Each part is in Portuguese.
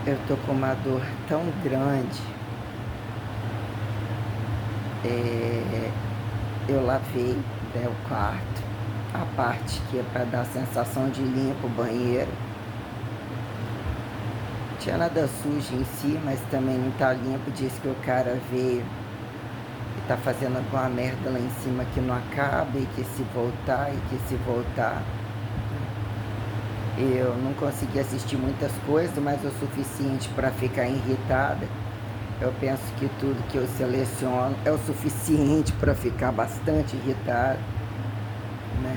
Eu tô com uma dor tão grande. É, eu lavei, né, o quarto, a parte que é para dar a sensação de limpo o banheiro. Tinha nada sujo em si, mas também não tá limpo. Diz que o cara veio e tá fazendo alguma merda lá em cima que não acaba e que se voltar e que se voltar. Eu não consegui assistir muitas coisas, mas o suficiente para ficar irritada. Eu penso que tudo que eu seleciono é o suficiente para ficar bastante irritado, né?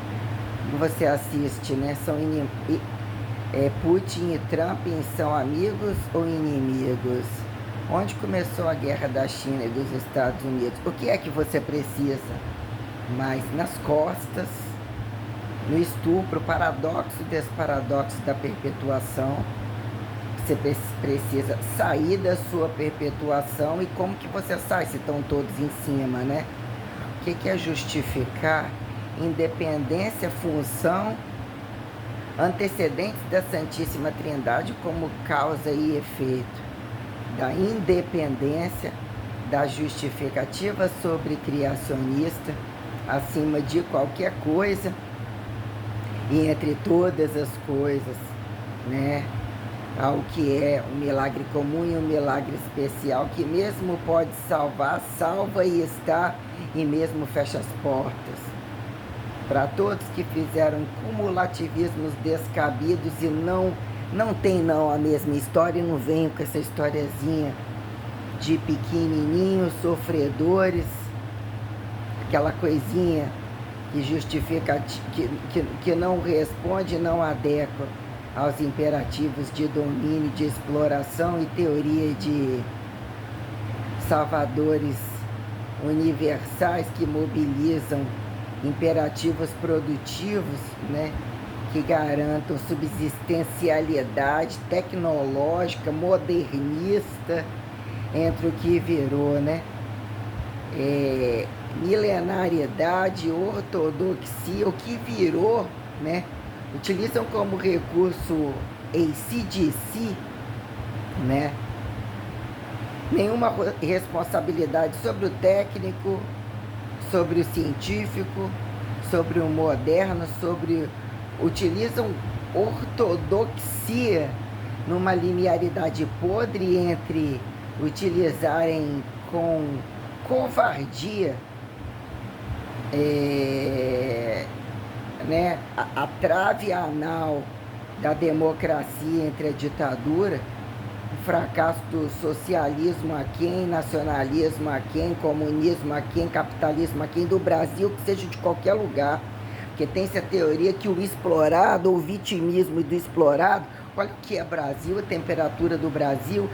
Você assiste, né? Putin e Trump são amigos ou inimigos? Onde começou a guerra da China e dos Estados Unidos? O que é que você precisa? Mas nas costas, no estupro, paradoxo e desparadoxo da perpetuação. Você precisa sair da sua perpetuação. E como que você sai se estão todos em cima, né? O que é justificar independência, função, antecedentes da Santíssima Trindade como causa e efeito da independência, da justificativa sobre criacionista, acima de qualquer coisa e entre todas as coisas, né? Ao que é um milagre comum e um milagre especial, que mesmo pode salvar, salva e está, e mesmo fecha as portas. Para todos que fizeram cumulativismos descabidos e não tem não a mesma história, e não venham com essa historiazinha de pequenininhos sofredores, aquela coisinha que justifica, que não responde, não adequa aos imperativos de domínio, de exploração e teoria de salvadores universais que mobilizam imperativos produtivos, né, que garantam subsistencialidade tecnológica, modernista, entre o que virou, né, milenariedade, ortodoxia, o que virou, né, utilizam como recurso AC/DC, né? Nenhuma responsabilidade sobre o técnico, sobre o científico, sobre o moderno, utilizam ortodoxia numa linearidade podre entre utilizarem com covardia né, a trave anal da democracia entre a ditadura, o fracasso do socialismo a quem, nacionalismo a quem, comunismo a quem, capitalismo a quem, do Brasil, que seja de qualquer lugar. Porque tem essa teoria que o explorado, ou o vitimismo do explorado, olha o que é Brasil, a temperatura do Brasil,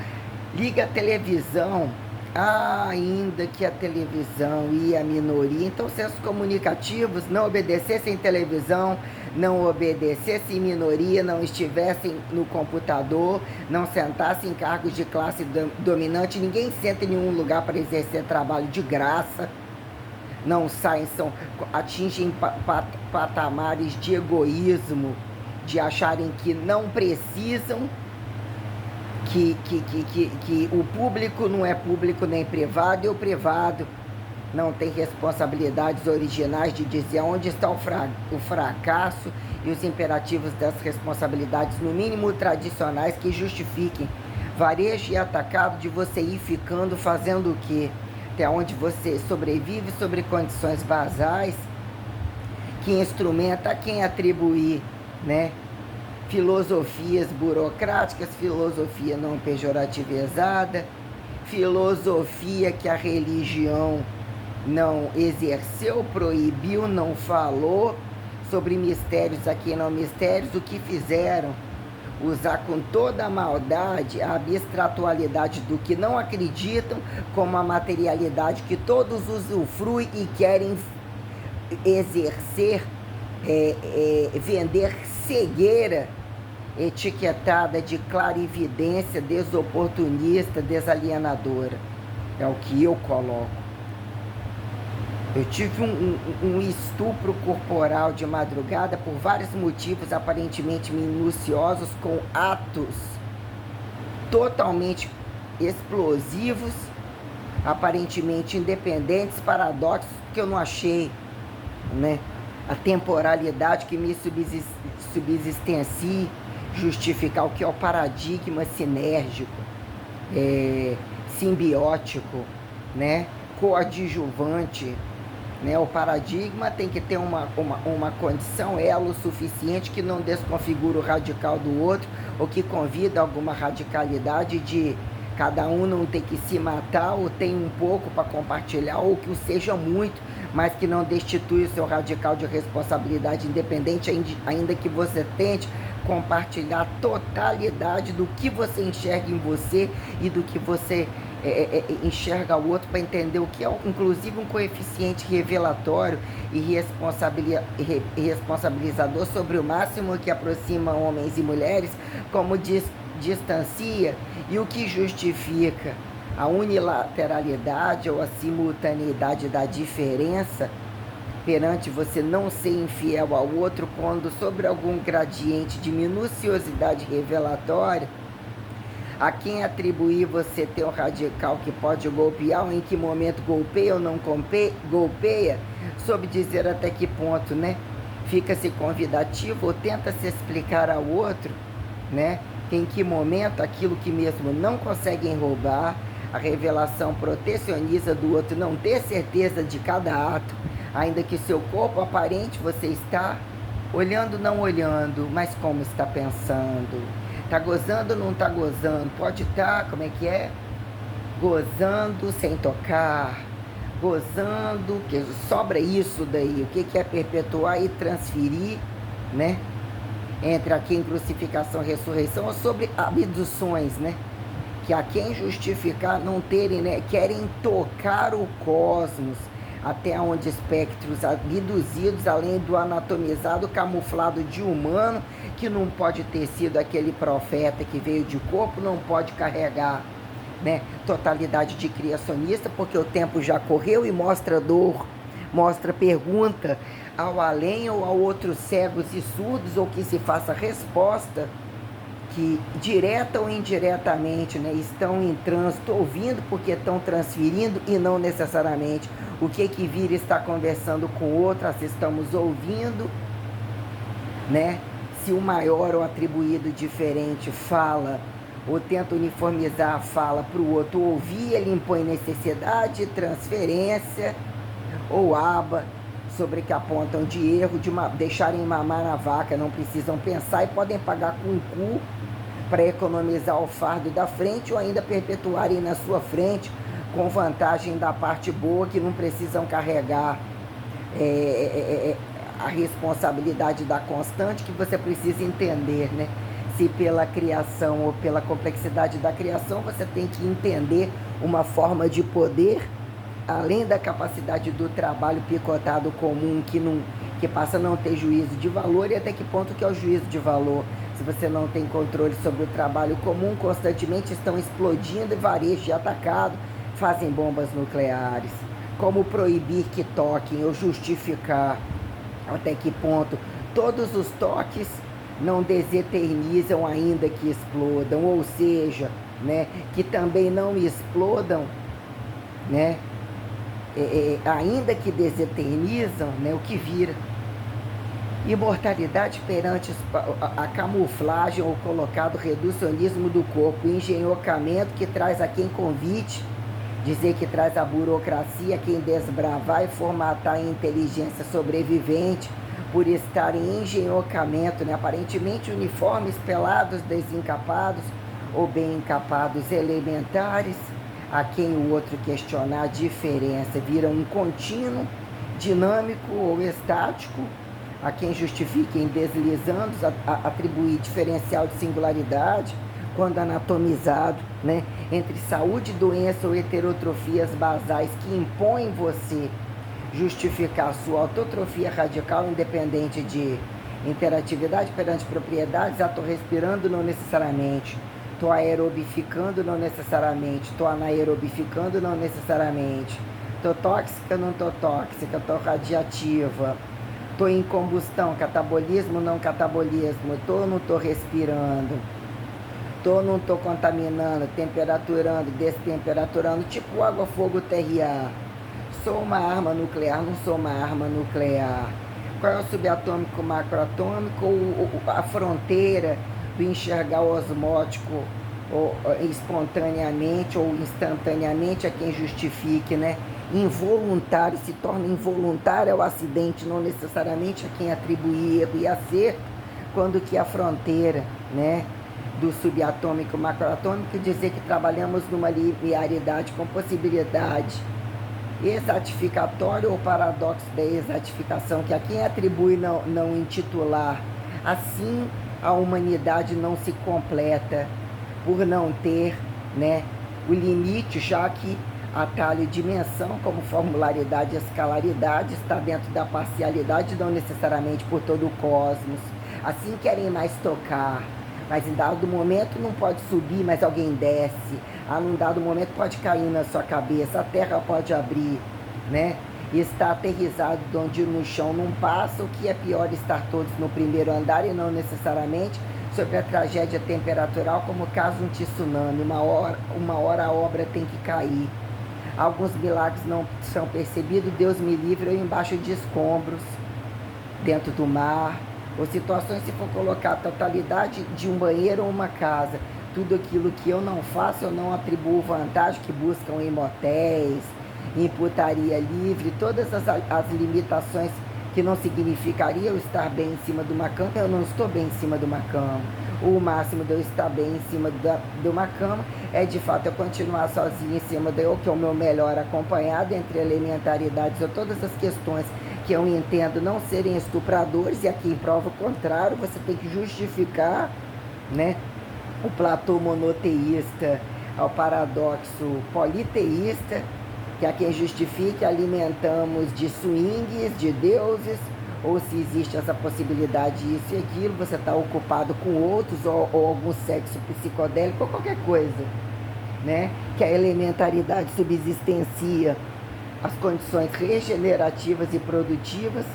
liga a televisão, ainda que a televisão e a minoria, então se os comunicativos não obedecessem televisão, não obedecessem minoria, não estivessem no computador, não sentassem em cargos de classe dominante, ninguém senta em nenhum lugar para exercer trabalho de graça, não saem, atingem patamares de egoísmo, de acharem que não precisam, que o público não é público nem privado, e o privado não tem responsabilidades originais de dizer onde está o fracasso e os imperativos das responsabilidades, no mínimo tradicionais, que justifiquem varejo e atacado de você ir ficando fazendo o quê? Até onde você sobrevive sobre condições basais, que instrumenta a quem atribuir, né? Filosofias burocráticas, filosofia não pejorativizada, filosofia que a religião não exerceu, proibiu, não falou, sobre mistérios aqui não mistérios, o que fizeram? Usar com toda a maldade a abstratualidade do que não acreditam como a materialidade que todos usufruem e querem exercer, vender cegueira etiquetada de clarividência desoportunista, desalienadora. É o que eu coloco. Eu tive um estupro corporal de madrugada por vários motivos aparentemente minuciosos, com atos totalmente explosivos, aparentemente independentes, paradoxos, que eu não achei, né, a temporalidade que me subsistencie justificar o que é o paradigma sinérgico, simbiótico, né, coadjuvante, né? O paradigma tem que ter uma condição, elo suficiente que não desconfigura o radical do outro, ou que convida a alguma radicalidade de cada um não ter que se matar, ou tem um pouco para compartilhar, ou que o seja muito, mas que não destitui o seu radical de responsabilidade independente, ainda que você tente compartilhar a totalidade do que você enxerga em você e do que você enxerga o outro, para entender o que é, inclusive, um coeficiente revelatório e responsabilizador sobre o máximo que aproxima homens e mulheres, como distancia, e o que justifica a unilateralidade ou a simultaneidade da diferença perante você não ser infiel ao outro, quando sobre algum gradiente de minuciosidade revelatória, a quem atribuir você ter um radical que pode golpear, ou em que momento golpeia ou não golpeia, soube dizer até que ponto, né? Fica-se convidativo ou tenta se explicar ao outro, né? Em que momento aquilo que mesmo não conseguem roubar, a revelação protecioniza do outro não ter certeza de cada ato, ainda que seu corpo aparente você está olhando, não olhando, mas como está pensando. Tá gozando ou não tá gozando? Pode estar, como é que é? Gozando sem tocar, gozando, que sobra isso daí. O que é perpetuar e transferir, né? Entre aqui em crucificação e ressurreição, ou sobre abduções, né? Que a quem justificar não terem, né? Querem tocar o cosmos, até onde espectros abduzidos, além do anatomizado, camuflado de humano, que não pode ter sido aquele profeta que veio de corpo, não pode carregar, né, totalidade de criacionista, porque o tempo já correu e mostra dor, mostra pergunta ao além ou a outros cegos e surdos, ou que se faça resposta que, direta ou indiretamente, né, estão em trânsito, ouvindo porque estão transferindo e não necessariamente. O que vira está conversando com o outro, se estamos ouvindo, né? Se o maior ou atribuído diferente fala ou tenta uniformizar a fala para o outro ouvir, ele impõe necessidade, transferência ou aba sobre que apontam de erro, de deixarem mamar na vaca, não precisam pensar e podem pagar com o cu para economizar o fardo da frente, ou ainda perpetuarem na sua frente com vantagem da parte boa, que não precisam carregar a responsabilidade da constante, que você precisa entender, né? Se pela criação ou pela complexidade da criação, você tem que entender uma forma de poder, além da capacidade do trabalho picotado comum, que passa a não ter juízo de valor, e até que ponto que é o juízo de valor. Se você não tem controle sobre o trabalho comum, constantemente estão explodindo e varejo de atacado, fazem bombas nucleares. Como proibir que toquem ou justificar até que ponto todos os toques não deseternizam ainda que explodam, ou seja, né, que também não explodam, né, ainda que deseternizam, né, o que vira. Imortalidade perante a camuflagem ou colocado reducionismo do corpo, engenhocamento que traz a quem convite, dizer que traz a burocracia, quem desbravar e formatar a inteligência sobrevivente, por estar em engenhocamento, né? Aparentemente uniformes, pelados, desencapados ou bem encapados, elementares, a quem o outro questionar a diferença, viram um contínuo, dinâmico ou estático, a quem justifiquem deslizando, atribuir diferencial de singularidade, quando anatomizado, né, entre saúde, doença ou heterotrofias basais que impõem você justificar sua autotrofia radical independente de interatividade perante propriedades, tô respirando não necessariamente, tô aerobificando não necessariamente, tô anaerobificando não necessariamente, tô tóxica não tô tóxica, tô radiativa, tô em combustão, catabolismo não catabolismo, tô ou não tô respirando, Não tô contaminando, temperaturando, destemperaturando, tipo água, fogo, terra e ar. Sou uma arma nuclear, não sou uma arma nuclear. Qual é o subatômico, macroatômico, a fronteira do enxergar o osmótico ou espontaneamente ou instantaneamente é quem justifique, né? Involuntário, se torna involuntário o acidente, não necessariamente a quem atribui erro e acerto, quando que a fronteira, né, do subatômico, macroatômico, dizer que trabalhamos numa linearidade com possibilidade exatificatório ou paradoxo da exatificação, que a quem atribui não intitular. Assim, a humanidade não se completa por não ter, né, o limite, já que a tal dimensão, como formularidade e escalaridade, está dentro da parcialidade, não necessariamente por todo o cosmos. Assim querem mais tocar, mas em dado momento não pode subir, mas alguém desce. Num dado momento pode cair na sua cabeça, a terra pode abrir, né? E está aterrizado onde no chão não passa, o que é pior, estar todos no primeiro andar e não necessariamente sobre a tragédia temperatural, como caso um tsunami. Uma hora a obra tem que cair. Alguns milagres não são percebidos, Deus me livre, eu embaixo de escombros, dentro do mar, ou situações se for colocar a totalidade de um banheiro ou uma casa. Tudo aquilo que eu não faço, eu não atribuo vantagem, que buscam em motéis, em putaria livre, todas as limitações que não significaria eu estar bem em cima de uma cama, eu não estou bem em cima de uma cama. O máximo de eu estar bem em cima de uma cama é de fato eu continuar sozinho em cima de eu, que é o meu melhor acompanhado entre elementaridades ou todas as questões que eu entendo não serem estupradores, e aqui em prova o contrário, você tem que justificar, né, o platô monoteísta ao paradoxo politeísta, que a quem justifique alimentamos de swings, de deuses, ou se existe essa possibilidade, isso e aquilo, você está ocupado com outros, ou algum sexo psicodélico, ou qualquer coisa, né? Que a elementaridade subsistencia as condições regenerativas e produtivas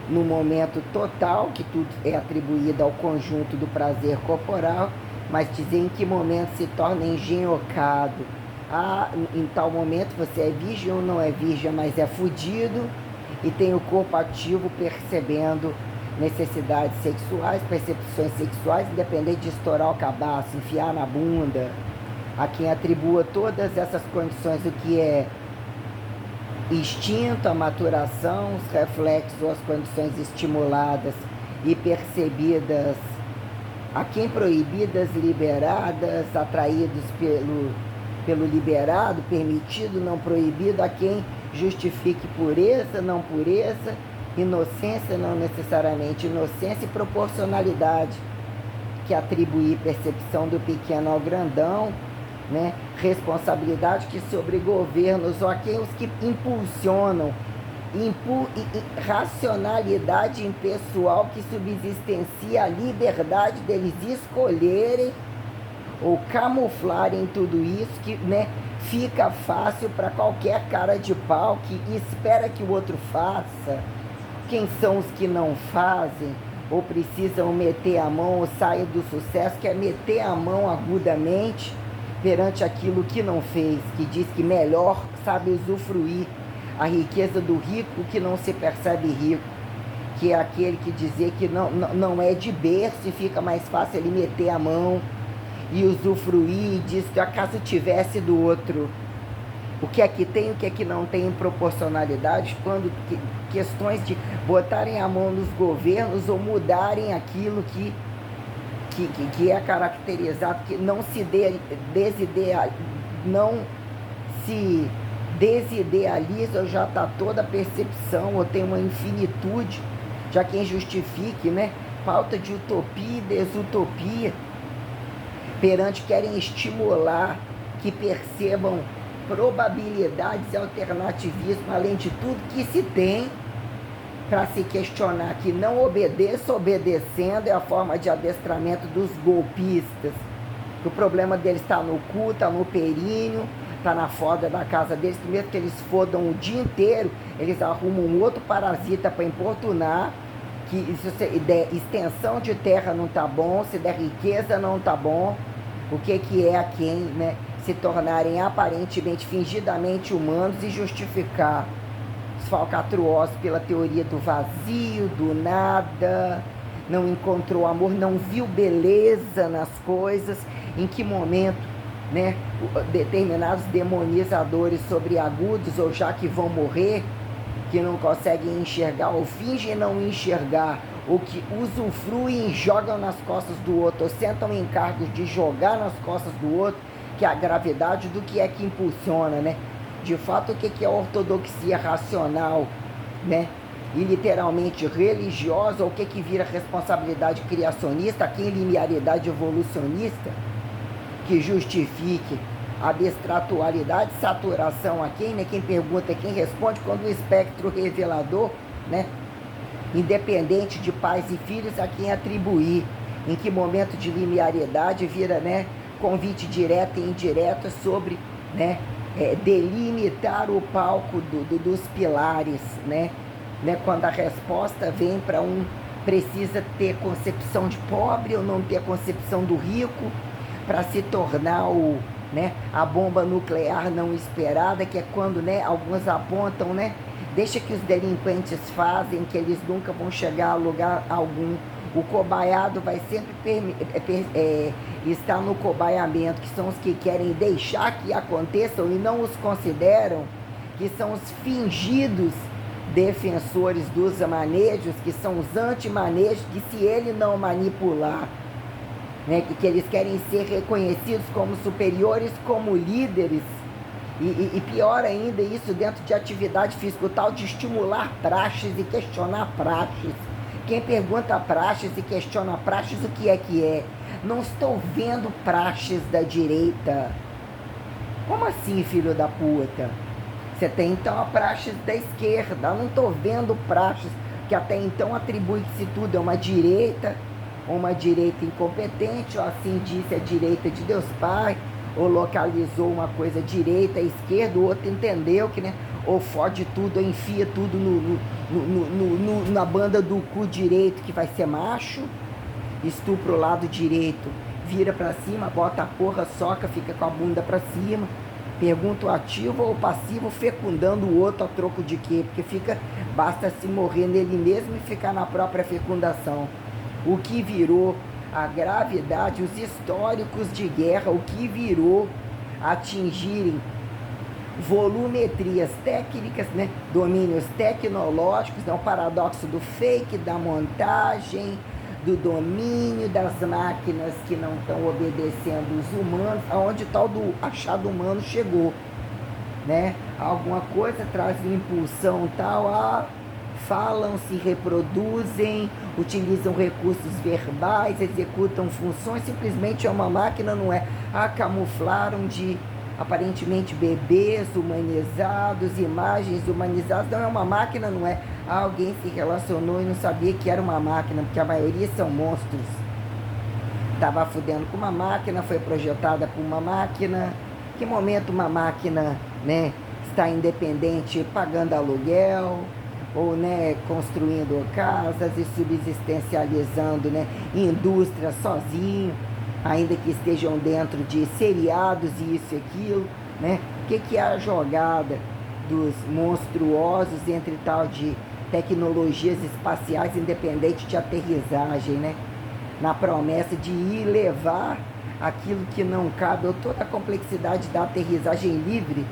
no momento total, que tudo é atribuído ao conjunto do prazer corporal, mas dizer em que momento se torna engenhocado. Em tal momento você é virgem ou não é virgem, mas é fudido e tem o corpo ativo percebendo necessidades sexuais, percepções sexuais, independente de estourar o cabaço, enfiar na bunda. A quem atribua todas essas condições, o que é instinto, a maturação, os reflexos, as condições estimuladas e percebidas, a quem proibidas, liberadas, atraídos pelo liberado, permitido, não proibido, a quem justifique pureza, não pureza, inocência, não necessariamente inocência, e proporcionalidade, que atribuir percepção do pequeno ao grandão, né? Responsabilidade que sobre governos, ou a quem os que impulsionam, racionalidade impessoal que subsistencia a liberdade deles escolherem ou camuflarem tudo isso, que, né, fica fácil para qualquer cara de pau que espera que o outro faça. Quem são os que não fazem ou precisam meter a mão ou saem do sucesso, que é meter a mão agudamente perante aquilo que não fez, que diz que melhor sabe usufruir a riqueza do rico que não se percebe rico, que é aquele que dizer que não é de berço e fica mais fácil ele meter a mão e usufruir, e diz que acaso tivesse do outro. O que é que tem, o que é que não tem em proporcionalidade, quando questões de botarem a mão nos governos ou mudarem aquilo que é caracterizado, que não se desidealiza, ou já está toda a percepção, ou tem uma infinitude, já quem justifique, né? Falta de utopia e desutopia, perante querem estimular que percebam probabilidades e alternativismo, além de tudo que se tem, para se questionar que não obedeça, obedecendo é a forma de adestramento dos golpistas. O problema deles está no cu, está no períneo, está na foda da casa deles, que mesmo que eles fodam o dia inteiro, eles arrumam um outro parasita para importunar, que se você der extensão de terra não está bom, se der riqueza não está bom, O que é a quem, né, se tornarem aparentemente, fingidamente humanos e justificar os falcatruosos pela teoria do vazio, do nada, não encontrou amor, não viu beleza nas coisas. Em que momento, né, determinados demonizadores sobreagudos, ou já que vão morrer, que não conseguem enxergar ou fingem não enxergar, ou que usufruem e jogam nas costas do outro, ou sentam em cargos de jogar nas costas do outro, que é a gravidade do que é que impulsiona, né? De fato, o que é a ortodoxia racional, né? E literalmente religiosa, ou o que vira responsabilidade criacionista, aqui em linearidade evolucionista, que justifique abstratualidade, saturação a quem, né? Quem pergunta é quem responde, quando o espectro revelador, né, independente de pais e filhos, a quem atribuir. Em que momento de linearidade vira, né, convite direto e indireto sobre, né, delimitar o palco dos pilares, né? Quando a resposta vem para precisa ter concepção de pobre ou não ter concepção do rico para se tornar né, a bomba nuclear não esperada, que é quando, né, alguns apontam, né, deixa que os delinquentes fazem, que eles nunca vão chegar a lugar algum. O cobaiado vai sempre estar no cobaiamento, que são os que querem deixar que aconteçam e não os consideram, que são os fingidos defensores dos manejos, que são os antimanejos, que se ele não manipular, né, que eles querem ser reconhecidos como superiores, como líderes, e pior ainda isso dentro de atividade física, o tal de estimular praxes e questionar praxes. Quem pergunta praxes e questiona praxes, o que é? Não estou vendo praxes da direita. Como assim, filho da puta? Você tem então a praxes da esquerda. Eu não estou vendo praxes, que até então atribui que se tudo é uma direita incompetente, ou assim disse a direita de Deus Pai, ou localizou uma coisa direita, esquerda, o outro entendeu que, né, ou fode tudo, ou enfia tudo na banda do cu direito, que vai ser macho, estupra o lado direito, vira pra cima, bota a porra, soca, fica com a bunda pra cima. Pergunta o ativo ou o passivo fecundando o outro a troco de quê? Porque basta se morrer nele mesmo e ficar na própria fecundação. O que virou a gravidade, os históricos de guerra, o que virou atingirem volumetrias técnicas, né, domínios tecnológicos, né, o paradoxo do fake, da montagem, do domínio das máquinas que não estão obedecendo os humanos, aonde tal do achado humano chegou, né? Alguma coisa traz impulsão tal, falam, se reproduzem, utilizam recursos verbais, executam funções, simplesmente é uma máquina, não é? Camuflaram de aparentemente bebês humanizados, imagens humanizadas, não é uma máquina, não é? Alguém se relacionou e não sabia que era uma máquina, porque a maioria são monstros. Estava fudendo com uma máquina, foi projetada por uma máquina. Que momento uma máquina, né, está independente, pagando aluguel, ou, né, construindo casas e subsistencializando, né, indústrias sozinho, ainda que estejam dentro de seriados e isso e aquilo, né? O que é a jogada dos monstruosos entre tal de tecnologias espaciais independentes de aterrissagem, né? Na promessa de ir levar aquilo que não cabe, ou toda a complexidade da aterrissagem livre,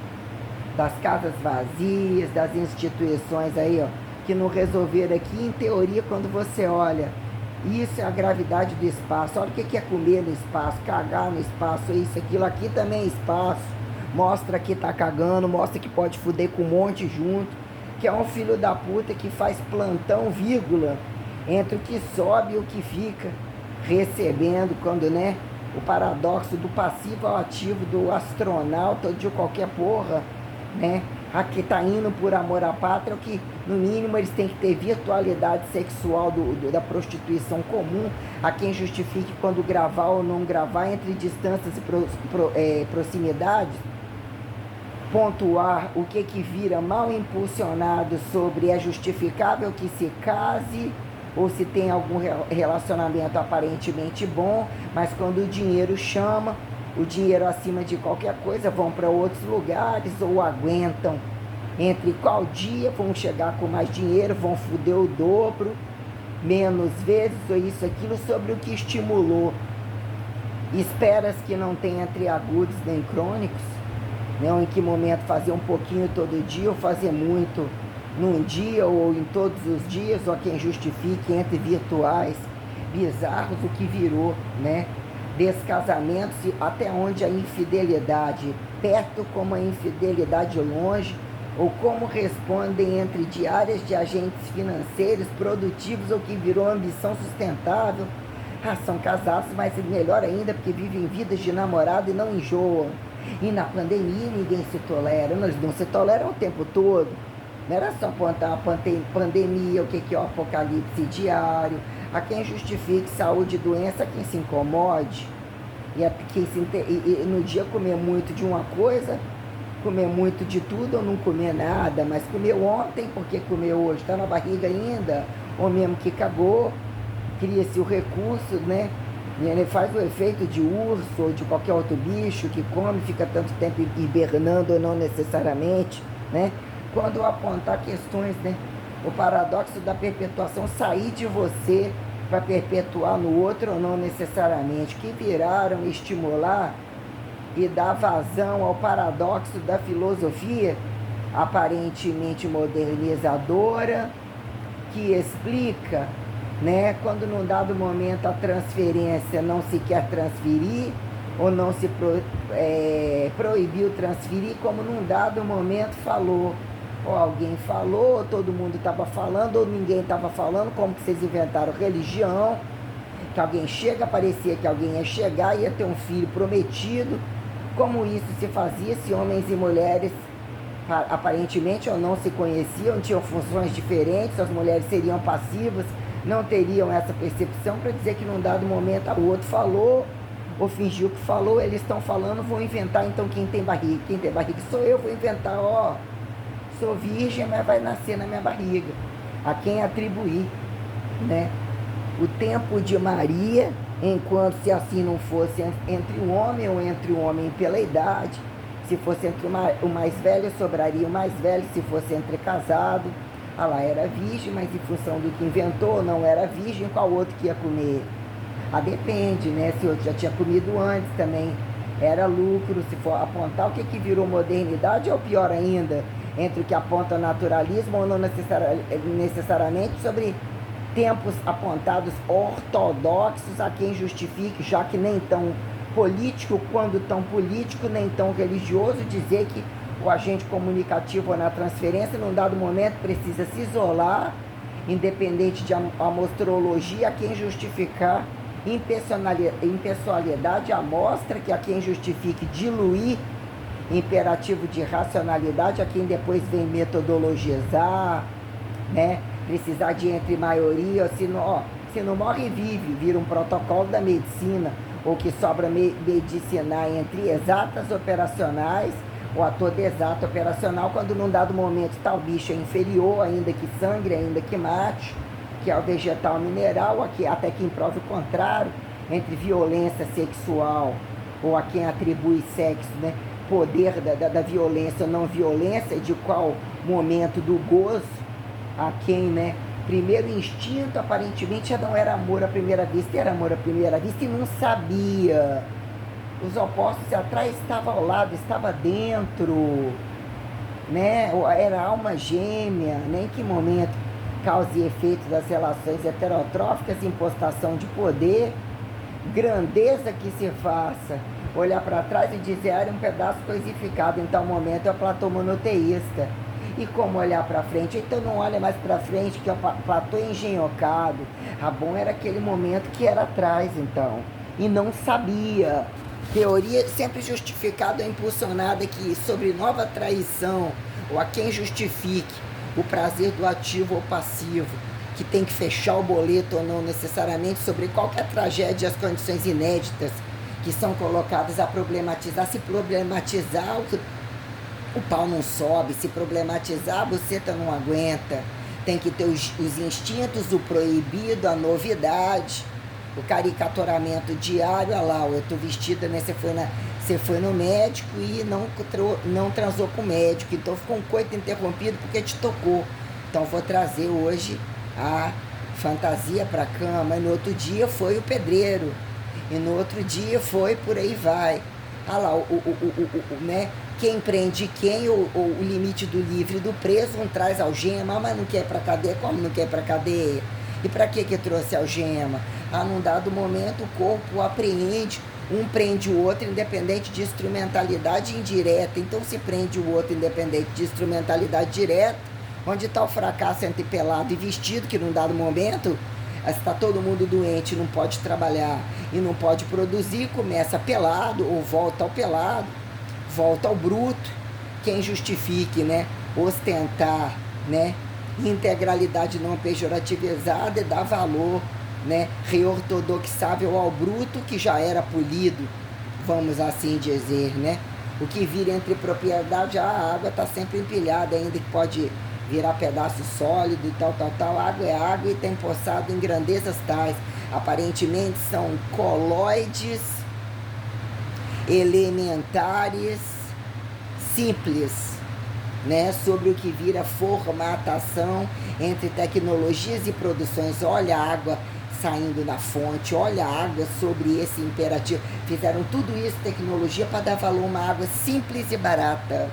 das casas vazias, das instituições aí, ó, que não resolveram aqui. Em teoria, quando você olha, isso é a gravidade do espaço. Olha o que é comer no espaço, cagar no espaço, isso, aquilo. Aqui também é espaço. Mostra que tá cagando, mostra que pode fuder com um monte junto, que é um filho da puta que faz plantão, vírgula, entre o que sobe e o que fica recebendo, quando, né, o paradoxo do passivo ao ativo, do astronauta, de qualquer porra, né, aqui tá indo por amor à pátria, o que no mínimo eles têm que ter virtualidade sexual da prostituição comum, a quem justifique quando gravar ou não gravar, entre distâncias e proximidades, pontuar o que vira mal impulsionado sobre é justificável que se case ou se tem algum relacionamento aparentemente bom, mas quando o dinheiro chama, o dinheiro acima de qualquer coisa, vão para outros lugares ou aguentam entre qual dia vão chegar com mais dinheiro, vão foder o dobro, menos vezes, ou isso, aquilo, sobre o que estimulou. Esperas que não tenha triagudos nem crônicos, né? Ou em que momento fazer um pouquinho todo dia, ou fazer muito num dia, ou em todos os dias, ou quem justifique entre virtuais bizarros o que virou, né? Descasamentos, até onde a infidelidade perto como a infidelidade longe, ou como respondem entre diárias de agentes financeiros produtivos ou que virou ambição sustentável. São casados, mas melhor ainda porque vivem vidas de namorado e não enjoam. E na pandemia ninguém se tolera, eles não se toleram o tempo todo. Não era só apontar a pandemia, o que é o apocalipse diário, a quem justifique saúde e doença, a quem se incomode. E no dia comer muito de uma coisa, comer muito de tudo ou não comer nada, mas comeu ontem porque comeu hoje, está na barriga ainda, ou mesmo que cagou, cria-se o recurso, né? E ele faz o efeito de urso ou de qualquer outro bicho que come, fica tanto tempo hibernando ou não necessariamente, né? Quando apontar questões, né? O paradoxo da perpetuação, sair de você para perpetuar no outro ou não necessariamente, que viraram estimular e dar vazão ao paradoxo da filosofia aparentemente modernizadora, que explica, né, quando num dado momento a transferência não se quer transferir, ou não se proibiu transferir, como num dado momento falou, ou alguém falou, ou todo mundo estava falando, ou ninguém estava falando, como que vocês inventaram religião, que alguém chega, parecia que alguém ia chegar, ia ter um filho prometido. Como isso se fazia se homens e mulheres aparentemente ou não se conheciam, tinham funções diferentes, as mulheres seriam passivas, não teriam essa percepção para dizer que num dado momento o outro falou ou fingiu que falou, eles estão falando, vou inventar então quem tem barriga sou eu, vou inventar, sou virgem, mas vai nascer na minha barriga, a quem atribuir, né? O tempo de Maria, enquanto se assim não fosse entre um homem ou entre um homem pela idade, se fosse entre o mais velho, sobraria o mais velho, se fosse entre casado, ela era virgem, mas em função do que inventou, não era virgem, qual outro que ia comer? Depende, né? Se o outro já tinha comido antes também, era lucro. Se for apontar o que virou modernidade, ou pior ainda, entre o que aponta naturalismo ou não necessariamente sobre tempos apontados ortodoxos, a quem justifique, já que nem tão político, quando tão político, nem tão religioso, dizer que o agente comunicativo na transferência, num dado momento, precisa se isolar, independente de amostrologia, a quem justificar impessoalidade, amostra, que a quem justifique diluir imperativo de racionalidade, a quem depois vem metodologizar, né? Precisar de entre maioria, se não morre, vive, vira um protocolo da medicina, ou que sobra medicinar entre exatas operacionais, ou a toda exata operacional, quando num dado momento tal bicho é inferior, ainda que sangre, ainda que mate, que é o vegetal mineral, aqui, até quem prove o contrário, entre violência sexual, ou a quem atribui sexo, né? Poder da violência ou não violência, de qual momento do gozo, a quem, né? Primeiro instinto, aparentemente, já não era amor à primeira vista, era amor à primeira vista e não sabia. Os opostos atrás estavam ao lado, estava dentro, né? Era alma gêmea, né? Em que momento causa e efeito das relações heterotróficas, impostação de poder, grandeza que se faça, olhar para trás e dizer, era um pedaço coisificado, em tal momento é o Platão monoteísta. E como olhar para frente? Então não olha mais para frente, que é o Platão engenhocado. Bom era aquele momento que era atrás, então. E não sabia. Teoria sempre justificada ou impulsionada que sobre nova traição, ou a quem justifique o prazer do ativo ou passivo, que tem que fechar o boleto ou não necessariamente, sobre qualquer tragédia e as condições inéditas que são colocadas a problematizar. Se problematizar, o pau não sobe. Se problematizar, a buceta não aguenta. Tem que ter os instintos, o proibido, a novidade, o caricaturamento diário, olha lá, eu tô vestida, né? Você foi no médico e não transou com o médico, então ficou um coito interrompido porque te tocou. Então vou trazer hoje a fantasia para a cama, e no outro dia foi o pedreiro, e no outro dia foi por aí vai. Ah lá, né? Quem prende quem, o limite do livre e do preso, um traz algema, mas não quer ir para cadeia, como não quer ir para cadeia? E para que trouxe algema? Ah, num dado momento o corpo apreende, um prende o outro independente de instrumentalidade indireta, então se prende o outro independente de instrumentalidade direta, onde está o fracasso entre pelado e vestido, que num dado momento está todo mundo doente, não pode trabalhar e não pode produzir, começa pelado ou volta ao pelado, volta ao bruto. Quem justifique, né, ostentar, né, integralidade não pejorativizada e dar valor, né, reortodoxável ao bruto que já era polido, vamos assim dizer, né? O que vira entre propriedade, a água está sempre empilhada, ainda que pode virar pedaço sólido e tal. Água é água e tem poçado em grandezas tais. Aparentemente são coloides elementares simples, né? Sobre o que vira formatação entre tecnologias e produções. Olha a água saindo da fonte, olha a água sobre esse imperativo. Fizeram tudo isso, tecnologia, para dar valor a uma água simples e barata.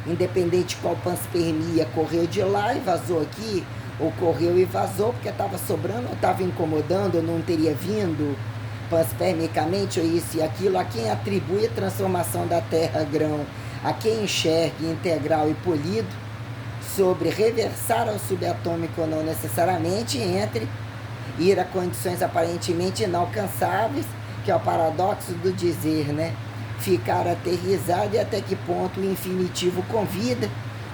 Independente de qual panspermia correu de lá e vazou aqui, ou correu e vazou porque estava sobrando, ou estava incomodando, ou não teria vindo panspermicamente, ou isso e aquilo. A quem atribui a transformação da terra grão, a quem enxergue integral e polido, sobre reversar ao subatômico ou não necessariamente, entre ir a condições aparentemente inalcançáveis, que é o paradoxo do dizer, né? Ficar aterrizado, e até que ponto o infinitivo convida,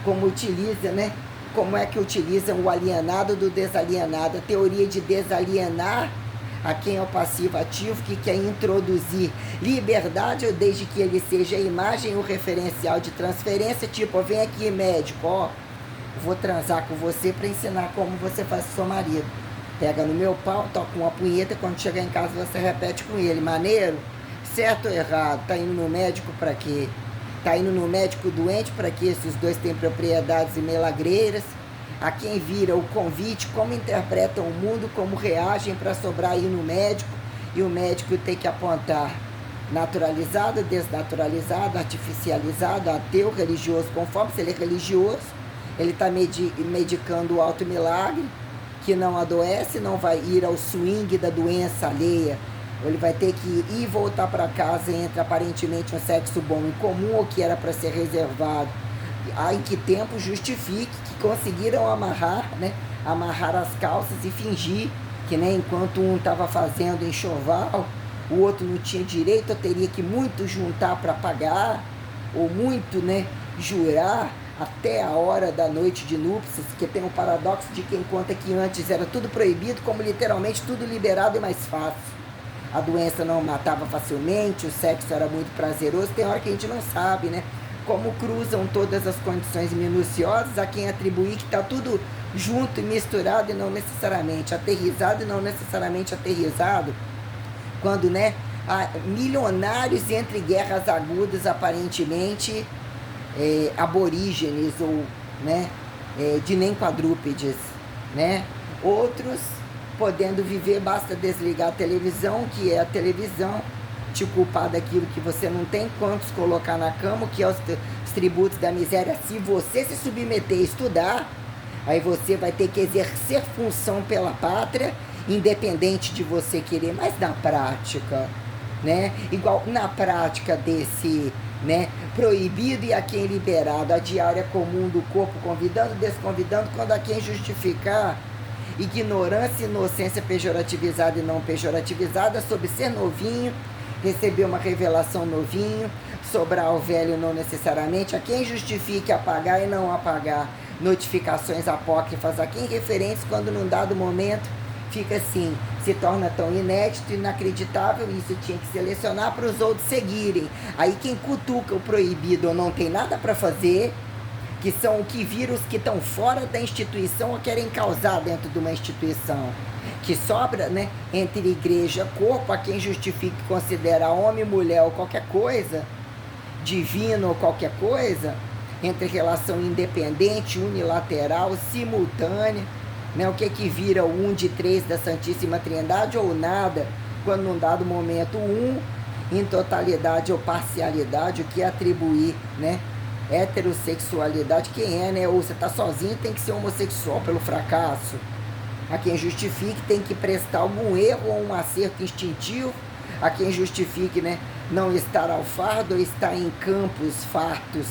como utiliza, né? Como é que utilizam o alienado do desalienado, a teoria de desalienar a quem é o passivo ativo, que quer introduzir liberdade, desde que ele seja a imagem ou referencial de transferência, tipo, vem aqui médico, ó, vou transar com você para ensinar como você faz com seu marido. Pega no meu pau, toca uma punheta, quando chegar em casa você repete com ele. Maneiro? Certo ou errado? Tá indo no médico para quê? Tá indo no médico doente para quê? Se os dois têm propriedades e milagreiras. A quem vira o convite, como interpretam o mundo, como reagem para sobrar ir no médico, e o médico tem que apontar naturalizado, desnaturalizado, artificializado, ateu, religioso, conforme. Se ele é religioso, ele está medicando o alto milagre, que não adoece, não vai ir ao swing da doença alheia. Ele vai ter que ir e voltar para casa entre aparentemente um sexo bom e comum, ou que era para ser reservado. Em que tempo justifique que conseguiram amarrar, né? Amarrar as calças e fingir que, né, enquanto um estava fazendo enxoval, o outro não tinha direito, ou teria que muito juntar para pagar, ou muito, né, jurar até a hora da noite de núpcias, que tem o paradoxo de quem conta que antes era tudo proibido, como literalmente tudo liberado e mais fácil. A doença não matava facilmente, o sexo era muito prazeroso. Tem hora que a gente não sabe, né, como cruzam todas as condições minuciosas, a quem atribuir que está tudo junto e misturado e não necessariamente aterrizado e não necessariamente aterrizado, quando, né, há milionários entre guerras agudas aparentemente aborígenes ou, né, de nem quadrúpedes, né? Outros podendo viver, basta desligar a televisão, que é a televisão, te culpar daquilo que você não tem, quantos colocar na cama, que é os tributos da miséria. Se você se submeter a estudar, aí você vai ter que exercer função pela pátria, independente de você querer, mas na prática, né? Igual na prática desse, né, proibido e a quem liberado, a diária comum do corpo, convidando, desconvidando, quando a quem justificar ignorância, inocência pejorativizada e não pejorativizada, sobre ser novinho, receber uma revelação novinho, sobrar ao velho não necessariamente, a quem justifique apagar e não apagar notificações apócrifas, a quem referências, quando num dado momento fica assim, se torna tão inédito, inacreditável, isso tinha que selecionar para os outros seguirem. Aí quem cutuca o proibido ou não tem nada para fazer, que são o que vírus que estão fora da instituição ou querem causar dentro de uma instituição. Que sobra, né, entre igreja e corpo, a quem justifique considerar homem, mulher ou qualquer coisa, divino ou qualquer coisa, entre relação independente, unilateral, simultânea, né, o que vira o 1 de 3 da Santíssima Trindade ou nada, quando num dado momento em totalidade ou parcialidade, o que atribuir, né, heterossexualidade, quem é, né, ou você está sozinho tem que ser homossexual pelo fracasso. A quem justifique tem que prestar algum erro ou um acerto instintivo. A quem justifique, né, não estar ao fardo ou estar em campos fartos,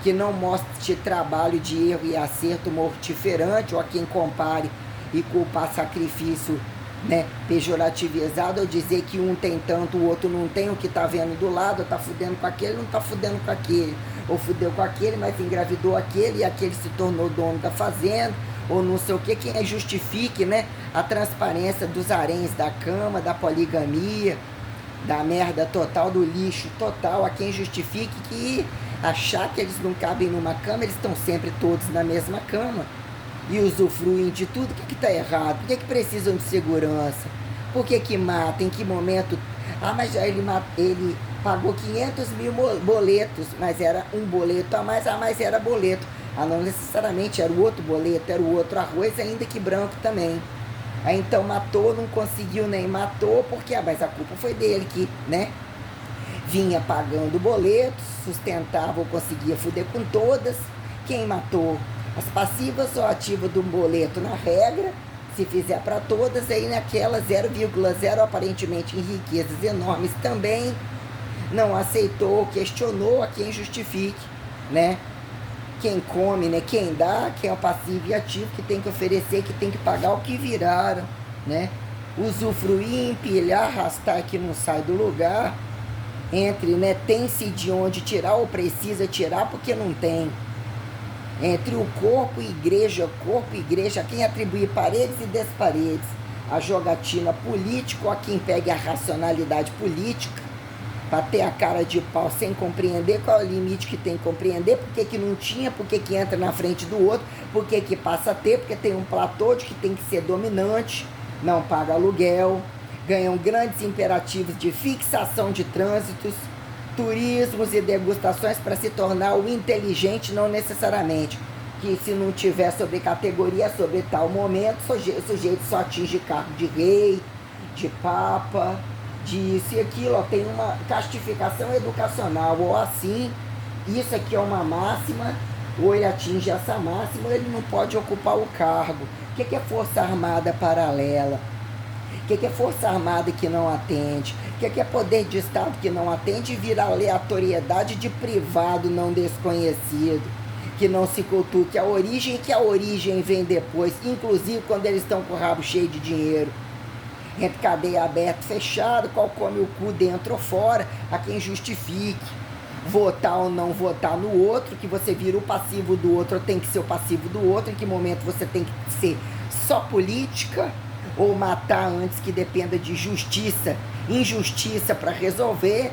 que não mostre trabalho de erro e acerto mortiferante, ou a quem compare e culpar sacrifício, né, pejorativizado, ou dizer que um tem tanto, o outro não tem, o que está vendo do lado, está fudendo com aquele, não está fudendo com aquele, ou fudeu com aquele, mas engravidou aquele, e aquele se tornou dono da fazenda, ou não sei o que, quem justifique, né, a transparência dos haréns da cama, da poligamia, da merda total, do lixo total, a quem justifique que achar que eles não cabem numa cama, eles estão sempre todos na mesma cama e usufruem de tudo. O que está errado? Por que precisam de segurança? Por que matam? Em que momento? Ah, mas já ele pagou 500 mil boletos, mas era um boleto a mais, mas era boleto. Ah, não necessariamente era o outro boleto, era o outro arroz, ainda que branco também. Aí então matou, não conseguiu nem matou, porque mas a culpa foi dele que, né, vinha pagando boletos, sustentava ou conseguia fuder com todas. Quem matou? As passivas ou ativas do boleto na regra, se fizer para todas, aí naquela 0,0 aparentemente em riquezas enormes também, não aceitou, questionou a quem justifique, né? Quem come, né? Quem dá, quem é o passivo e ativo, que tem que oferecer, que tem que pagar o que viraram, né? Usufruir, empilhar, arrastar que não sai do lugar, entre, né, tem-se de onde tirar ou precisa tirar porque não tem. Entre o corpo e igreja, a quem atribui paredes e desparedes, a jogatina político, a quem pegue a racionalidade política, para ter a cara de pau sem compreender qual é o limite que tem que compreender, por que não tinha, por que entra na frente do outro, por que passa a ter, porque tem um platô de que tem que ser dominante, não paga aluguel, ganham grandes imperativos de fixação de trânsitos, turismos e degustações para se tornar o inteligente, não necessariamente, que se não tiver sobre categoria, sobre tal momento, o sujeito só atinge cargo de rei, de papa, disso e aquilo, ó, tem uma castificação educacional, ou assim, isso aqui é uma máxima, ou ele atinge essa máxima, ou ele não pode ocupar o cargo. O que é Força Armada paralela? O que é Força Armada que não atende? O que é poder de Estado que não atende e vira aleatoriedade de privado não desconhecido, que não se cutuque a origem, que a origem vem depois, inclusive quando eles estão com o rabo cheio de dinheiro. Entre cadeia aberta e fechada, qual come o cu dentro ou fora, a quem justifique votar ou não votar no outro, que você vira o passivo do outro, ou tem que ser o passivo do outro, em que momento você tem que ser só política, ou matar antes que dependa de justiça, injustiça para resolver,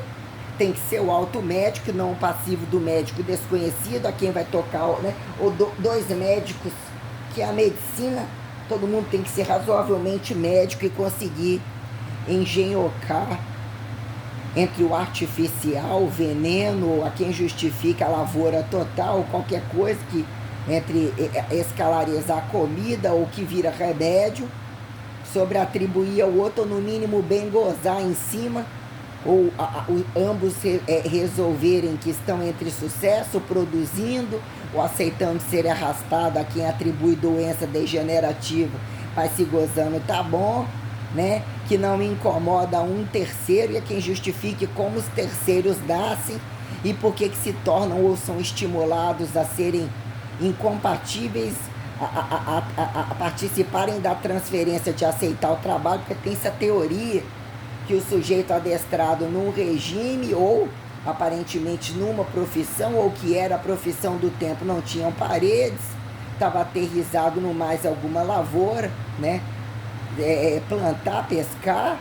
tem que ser o automédico, não o passivo do médico desconhecido, a quem vai tocar, né? Ou dois médicos, que é a medicina. Todo mundo tem que ser razoavelmente médico e conseguir engenhocar entre o artificial, o veneno, a quem justifica a lavoura total, qualquer coisa que entre escalarizar a comida ou que vira remédio, sobre atribuir ao outro, ou no mínimo bem gozar em cima, ou ambos resolverem que estão entre sucesso, produzindo, ou aceitando ser arrastado a quem atribui doença degenerativa, mas se gozando tá bom, né? Que não me incomoda um terceiro, e a quem justifique como os terceiros nascem e por que se tornam ou são estimulados a serem incompatíveis a participarem da transferência de aceitar o trabalho, porque tem essa teoria que o sujeito adestrado num regime ou aparentemente numa profissão, ou que era a profissão do tempo, não tinham paredes, estava aterrissado no mais alguma lavoura, né? Plantar, pescar,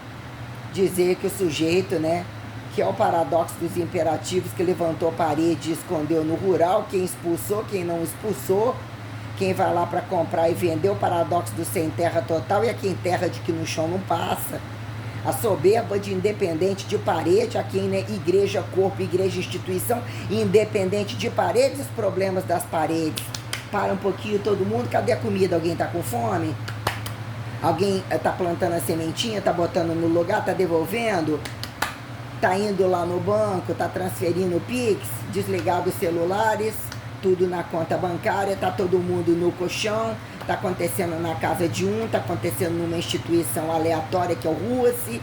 dizer que o sujeito, né, que é o paradoxo dos imperativos, que levantou parede e escondeu no rural, quem expulsou, quem não expulsou, quem vai lá para comprar e vender, o paradoxo do sem terra total e a quem terra de que no chão não passa. A soberba de independente de parede, a quem, né, igreja, corpo, igreja, instituição, independente de paredes, os problemas das paredes. Para um pouquinho todo mundo, cadê a comida? Alguém está com fome? Alguém está plantando a sementinha, está botando no lugar, está devolvendo? Está indo lá no banco, está transferindo o Pix, desligado os celulares, tudo na conta bancária, está todo mundo no colchão, está acontecendo na casa de um, está acontecendo numa instituição aleatória que é o RUASI,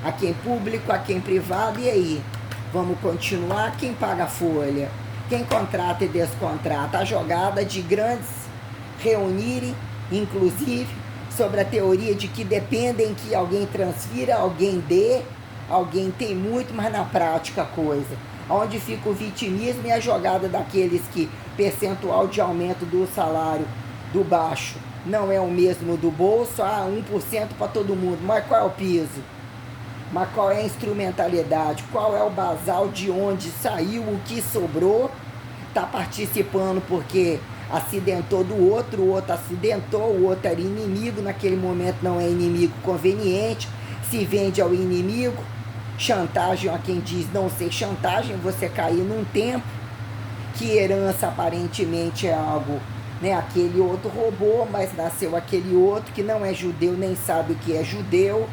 aqui em público, aqui em privado, e aí? Vamos continuar? Quem paga a folha? Quem contrata e descontrata? A jogada de grandes reunirem, inclusive, sobre a teoria de que dependem que alguém transfira, alguém dê, alguém tem muito, mas na prática a coisa. Onde fica o vitimismo e a jogada daqueles que percentual de aumento do salário do baixo não é o mesmo do bolso, 1% para todo mundo. Mas qual é o piso? Mas qual é a instrumentalidade? Qual é o basal de onde saiu, o que sobrou? Está participando porque acidentou do outro, o outro acidentou, o outro era inimigo, naquele momento não é inimigo conveniente, se vende ao inimigo. Chantagem a quem diz não ser chantagem, você cair num tempo que herança aparentemente é algo, né? Aquele outro roubou, mas nasceu aquele outro que não é judeu, nem sabe o que é judeu,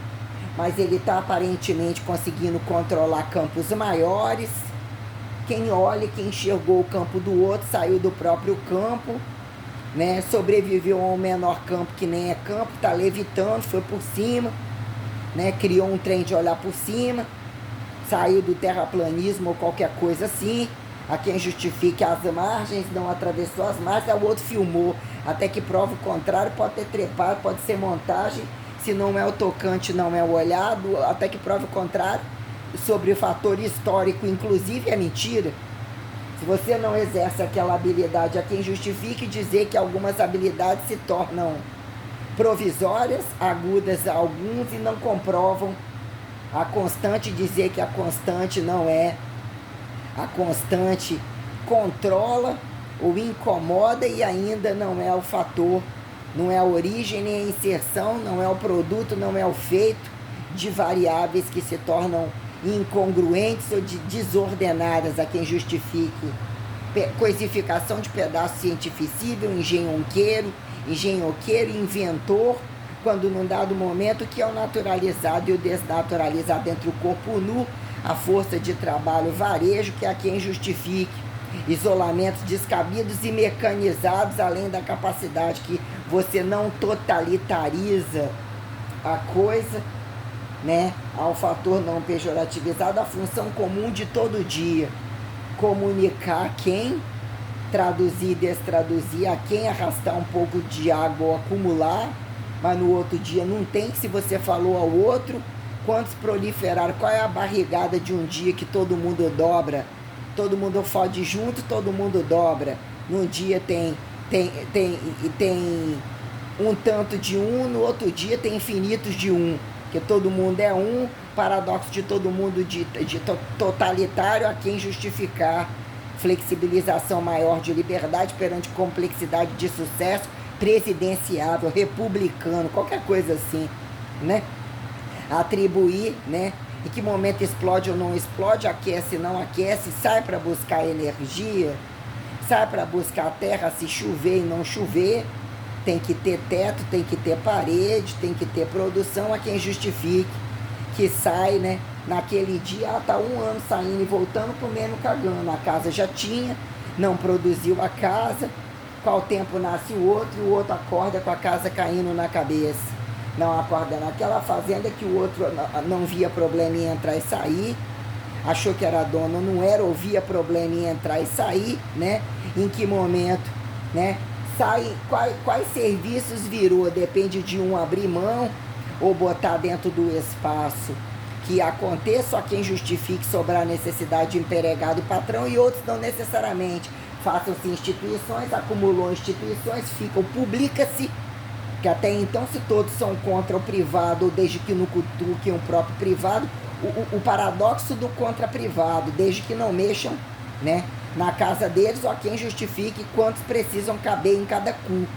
mas ele está aparentemente conseguindo controlar campos maiores. Quem olha, quem enxergou o campo do outro, saiu do próprio campo, né? Sobreviveu a um menor campo que nem é campo, está levitando, foi por cima, né? Criou um trem de olhar por cima, saiu do terraplanismo ou qualquer coisa assim. A quem justifique as margens, não atravessou as margens, o outro filmou, até que prova o contrário, pode ter trepado, pode ser montagem, se não é o tocante, não é o olhado, até que prova o contrário, sobre o fator histórico, inclusive, é mentira. Se você não exerce aquela habilidade, a quem justifique dizer que algumas habilidades se tornam provisórias, agudas a alguns e não comprovam a constante, dizer que a constante não é. A constante controla ou incomoda e ainda não é o fator, não é a origem nem a inserção, não é o produto, não é o feito de variáveis que se tornam incongruentes ou desordenadas, a quem justifique coisificação de pedaço cientificível, engenhoqueiro, inventor, quando num dado momento que é o naturalizado e o desnaturalizado entre o corpo nu, a força de trabalho varejo, que é a quem justifique isolamentos descabidos e mecanizados, além da capacidade que você não totalitariza a coisa, né, ao fator não pejorativizado, a função comum de todo dia, comunicar quem, traduzir e destraduzir, a quem arrastar um pouco de água ou acumular, mas no outro dia não tem, se você falou ao outro, quantos proliferaram, qual é a barrigada de um dia que todo mundo dobra, todo mundo fode junto, todo mundo dobra, num dia tem um tanto de um, no outro dia tem infinitos de um, que todo mundo é um, paradoxo de todo mundo de totalitário, a quem justificar flexibilização maior de liberdade perante complexidade de sucesso, presidenciável, republicano, qualquer coisa assim, né? Atribuir, né? Em que momento explode ou não explode, aquece, não aquece, sai para buscar energia, sai para buscar terra, se chover e não chover, tem que ter teto, tem que ter parede, tem que ter produção, a quem justifique que sai, né? Naquele dia, tá 1 ano saindo e voltando, comendo, cagando, a casa já tinha, não produziu a casa, qual tempo nasce o outro acorda com a casa caindo na cabeça. Não acorda naquela fazenda que o outro não via problema em entrar e sair, achou que era dono, não era, ou via problema em entrar e sair, né? Em que momento, né? Sai, quais serviços virou, depende de um abrir mão ou botar dentro do espaço que aconteça, a quem justifique sobrar necessidade de empregado e patrão, e outros não necessariamente. Façam-se instituições, acumulou instituições, ficam, publica-se, que até então, se todos são contra o privado, ou desde que não cutuquem o próprio privado, o paradoxo do contra-privado, desde que não mexam, né, na casa deles, ó, quem justifique quantos precisam caber em cada cu.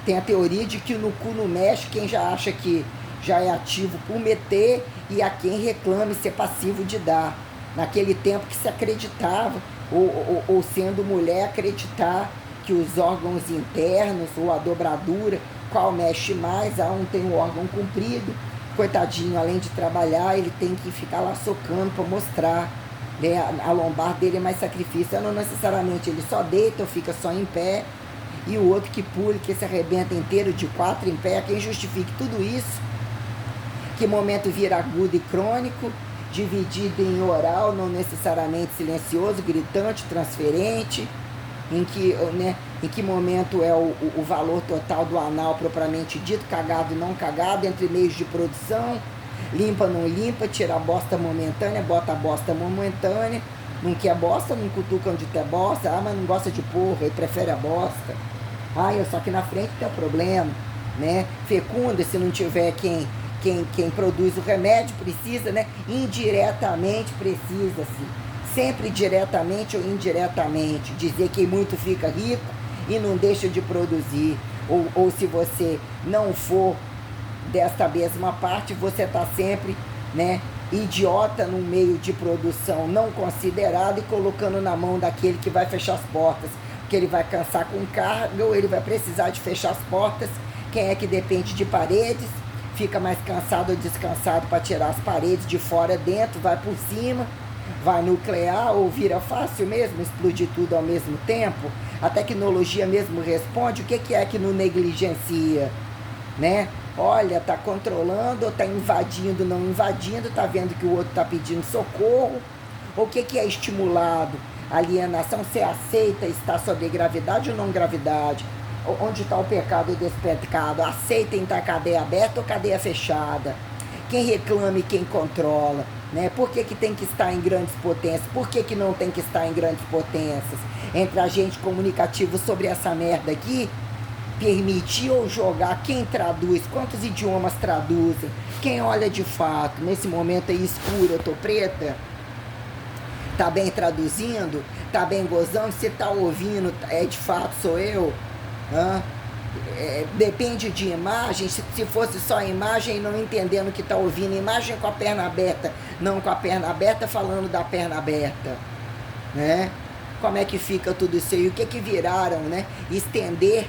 Tem a teoria de que no cu não mexe quem já acha que já é ativo por meter e a quem reclame ser passivo de dar. Naquele tempo que se acreditava, ou sendo mulher, acreditar que os órgãos internos ou a dobradura, qual mexe mais, um tem o órgão comprido, coitadinho, além de trabalhar, ele tem que ficar lá socando para mostrar, né? A lombar dele é mais sacrifício, não necessariamente ele só deita ou fica só em pé, e o outro que pula, que se arrebenta inteiro de 4 em pé, quem justifique tudo isso, que momento vira agudo e crônico, dividido em oral, não necessariamente silencioso, gritante, transferente, em que momento é o valor total do anal propriamente dito, cagado e não cagado, entre meios de produção, limpa, não limpa, tira a bosta momentânea, bota a bosta momentânea, não quer bosta, não cutuca onde tem bosta, mas não gosta de porra, ele prefere a bosta. Só que na frente tem um problema, né? Fecunda, se não tiver quem produz o remédio, precisa, né? Indiretamente precisa-se, sempre diretamente ou indiretamente, dizer que muito fica rico e não deixa de produzir, ou se você não for desta mesma parte, você está sempre, né, idiota no meio de produção não considerado e colocando na mão daquele que vai fechar as portas, porque ele vai cansar com carga ou ele vai precisar de fechar as portas. Quem é que depende de paredes fica mais cansado ou descansado para tirar as paredes de fora dentro, vai por cima, vai nuclear ou vira fácil mesmo, explodir tudo ao mesmo tempo. A tecnologia mesmo responde, o que é que não negligencia, né? Olha, tá controlando, ou tá invadindo, não invadindo, tá vendo que o outro tá pedindo socorro. O que é estimulado? Alienação, você aceita estar sob gravidade ou não gravidade? Onde está o pecado e despecado? Aceitem estar cadeia aberta ou cadeia fechada? Quem reclama e quem controla, né? Por que tem que estar em grandes potências? Por que não tem que estar em grandes potências? Entre agente comunicativo sobre essa merda aqui, permitir ou jogar, quem traduz, quantos idiomas traduzem, quem olha de fato, nesse momento aí escuro, eu tô preta, tá bem traduzindo, tá bem gozando, se tá ouvindo, de fato sou eu, depende de imagem, se fosse só imagem, não entendendo que tá ouvindo, imagem com a perna aberta, não com a perna aberta, falando da perna aberta, né? Como é que fica tudo isso aí? O que viraram, né? Estender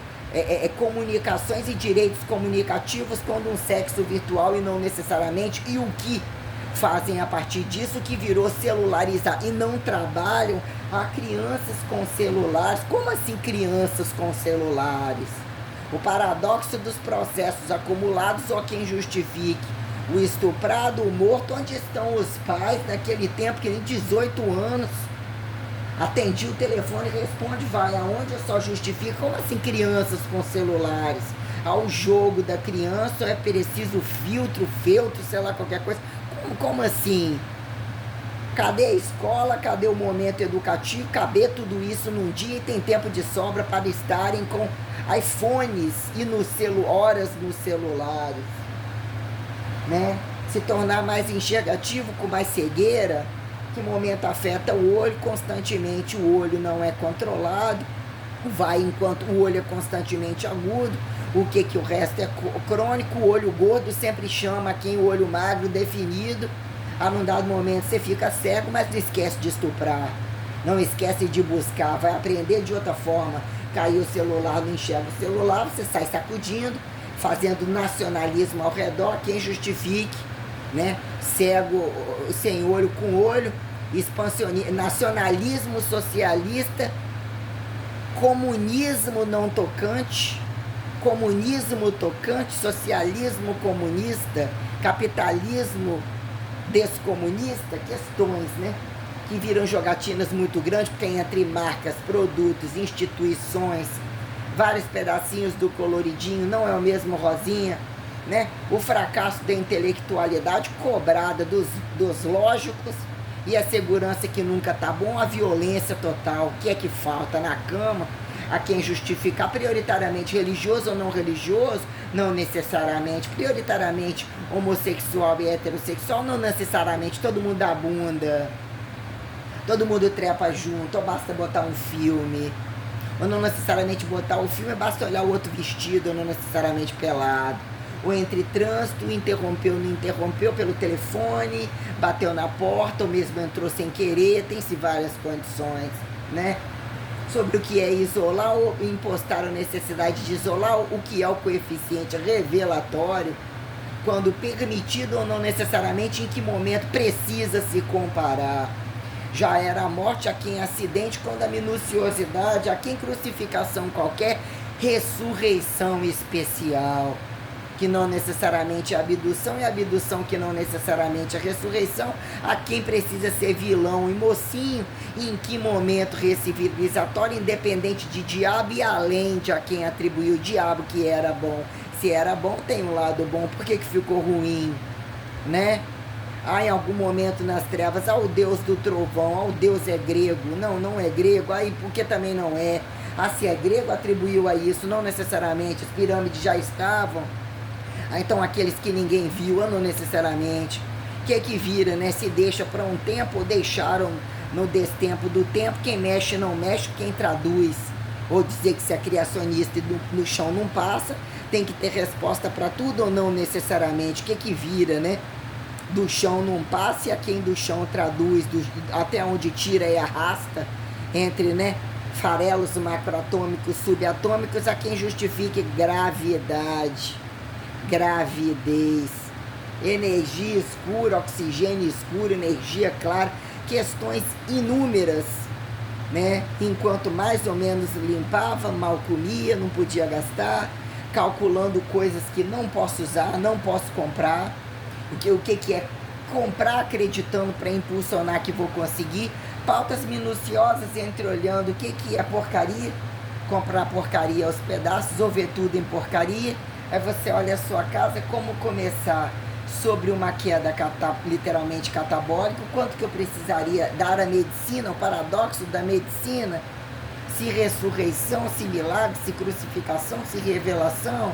comunicações e direitos comunicativos quando um sexo virtual e não necessariamente, e o que fazem a partir disso, que virou celularizar, e não trabalham a crianças com celulares. Como assim crianças com celulares? O paradoxo dos processos acumulados, só quem justifique o estuprado, o morto. Onde estão os pais naquele tempo, que nem 18 anos, atendi o telefone e responde, vai aonde, eu só justifico. Como assim crianças com celulares? Ao jogo da criança é preciso feltro, sei lá, qualquer coisa. Como assim? Cadê a escola? Cadê o momento educativo? Caber tudo isso num dia e tem tempo de sobra para estarem com iPhones e horas nos celulares, né? Se tornar mais enxergativo com mais cegueira. Que momento afeta o olho constantemente, o olho não é controlado, vai enquanto o olho é constantemente agudo, o que o resto é crônico. O olho gordo sempre chama quem o olho magro definido, a num dado momento você fica cego, mas não esquece de estuprar, não esquece de buscar, vai aprender de outra forma. Caiu o celular, não enxerga o celular, você sai sacudindo, fazendo nacionalismo ao redor, quem justifique, né? Cego, sem olho com olho, expansionismo, nacionalismo socialista, comunismo não tocante, comunismo tocante, socialismo comunista, capitalismo descomunista, questões, né, que viram jogatinas muito grandes, porque entre marcas, produtos, instituições, vários pedacinhos do coloridinho, não é o mesmo rosinha, né? O fracasso da intelectualidade cobrada dos lógicos e a segurança que nunca tá bom, a violência total. O que é que falta na cama? a quem justificar prioritariamente religioso ou não religioso, não necessariamente, prioritariamente homossexual e heterossexual, não necessariamente todo mundo dá bunda, todo mundo trepa junto, ou basta botar um filme, ou não necessariamente botar o filme, basta olhar o outro vestido, ou não necessariamente pelado, ou entre trânsito, interrompeu, não interrompeu pelo telefone, bateu na porta, ou mesmo entrou sem querer, tem-se várias condições, né? Sobre o que é isolar ou impostar a necessidade de isolar, o que é o coeficiente revelatório, quando permitido ou não necessariamente, em que momento precisa se comparar. Já era a morte, a quem acidente, quando a minuciosidade, a quem crucificação qualquer, ressurreição especial, que não necessariamente é abdução, e abdução que não necessariamente é ressurreição, a quem precisa ser vilão e mocinho, e em que momento recivilizatório, independente de diabo e além de a quem atribuiu o diabo que era bom. Se era bom, tem um lado bom, por que ficou ruim, né? Em algum momento nas trevas, o Deus do trovão, o Deus é grego. Não, não é grego, porque também não é. Se é grego, atribuiu a isso, não necessariamente, as pirâmides já estavam. Então aqueles que ninguém viu, não necessariamente. Que vira, né? Se deixa para um tempo, ou deixaram no destempo do tempo, quem mexe não mexe, quem traduz. Ou dizer que se é criacionista e no chão não passa, tem que ter resposta para tudo ou não necessariamente. Que vira, né? Do chão não passa, e a quem do chão traduz, até onde tira e arrasta, entre, né, farelos macroatômicos, subatômicos, a quem justifique gravidade, gravidez, energia escura, oxigênio escuro, energia clara, questões inúmeras, né? Enquanto mais ou menos limpava, mal comia, não podia gastar, calculando coisas que não posso usar, não posso comprar. O que é comprar acreditando para impulsionar que vou conseguir, pautas minuciosas entreolhando o que é porcaria, comprar porcaria aos pedaços ou ver tudo em porcaria. Aí você olha a sua casa, como começar sobre uma queda literalmente catabólica, quanto que eu precisaria dar à medicina, o paradoxo da medicina, se ressurreição, se milagre, se crucificação, se revelação,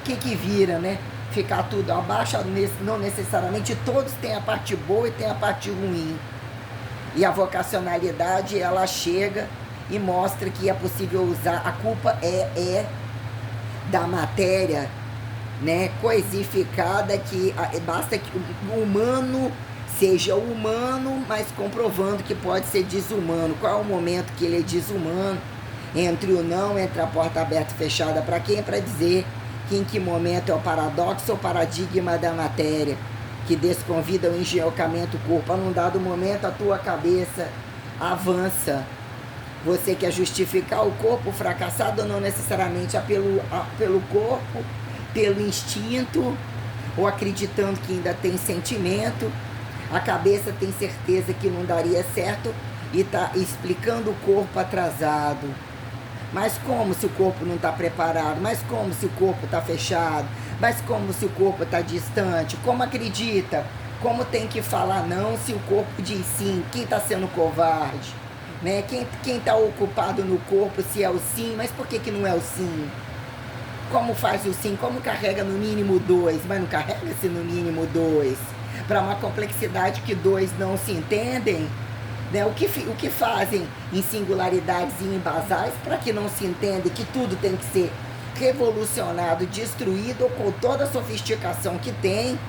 que vira, né? Ficar tudo abaixo, não necessariamente, todos têm a parte boa e tem a parte ruim. E a vocacionalidade, ela chega e mostra que é possível usar, a culpa é da matéria, né, coisificada, que basta que o humano seja humano, mas comprovando que pode ser desumano. Qual é o momento que ele é desumano? Entre o não, entre a porta aberta e fechada, para quem? Para dizer que em que momento é o paradoxo ou paradigma da matéria, que desconvida o engenhocamento do corpo. Num dado momento, a tua cabeça avança. Você quer justificar o corpo fracassado ou não necessariamente pelo corpo, pelo instinto, ou acreditando que ainda tem sentimento. A cabeça tem certeza que não daria certo e está explicando o corpo atrasado. Mas como se o corpo não está preparado? Mas como se o corpo está fechado? Mas como se o corpo está distante? Como acredita? Como tem que falar não se o corpo diz sim? Quem está sendo covarde? Né? Quem está ocupado no corpo se é o sim? Mas por que não é o sim? Como faz o sim? Como carrega no mínimo 2? Mas não carrega-se no mínimo 2? Para uma complexidade que 2 não se entendem? Né? O que fazem em singularidades e em basais para que não se entenda que tudo tem que ser revolucionado, destruído, com toda a sofisticação que tem,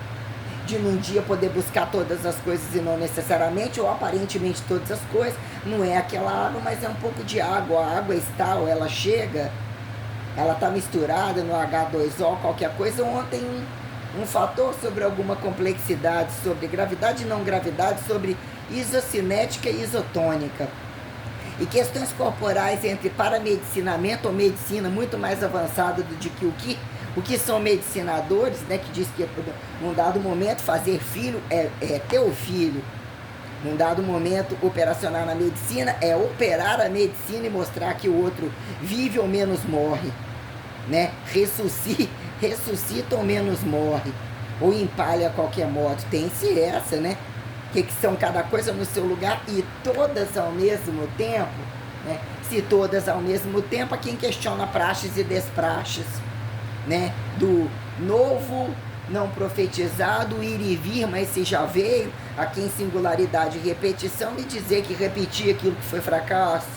de num dia poder buscar todas as coisas e não necessariamente, ou aparentemente todas as coisas, não é aquela água, mas é um pouco de água. A água está, ou ela chega, ela está misturada no H2O, qualquer coisa. Ontem um fator sobre alguma complexidade, sobre gravidade e não gravidade, sobre isocinética e isotônica. E questões corporais entre paramedicinamento ou medicina muito mais avançada do que o que são medicinadores, né, que diz que num dado momento fazer filho é ter o filho. Num dado momento operacionar na medicina é operar a medicina e mostrar que o outro vive ou menos morre, né? Ressuscita ou menos morre, ou empalha a qualquer modo. Tem-se essa, né? Que são cada coisa no seu lugar e todas ao mesmo tempo, né? Se todas ao mesmo tempo, a quem questiona praxes e despraxes, né? Do novo não profetizado, ir e vir, mas se já veio, a quem singularidade e repetição, e dizer que repetir aquilo que foi fracasso,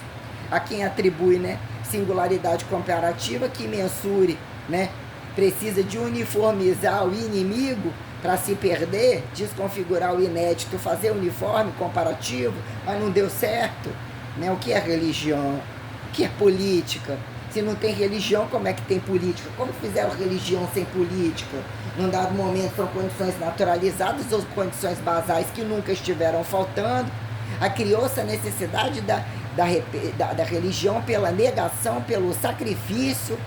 a quem atribui, né, singularidade comparativa, que mensure, né, precisa de uniformizar o inimigo para se perder, desconfigurar o inédito, fazer uniforme comparativo, mas não deu certo, né? O que é religião? O que é política? Se não tem religião, como é que tem política? Como fizeram religião sem política? Num dado momento são condições naturalizadas ou condições basais que nunca estiveram faltando. Criou-se a necessidade da religião pela negação, pelo sacrifício,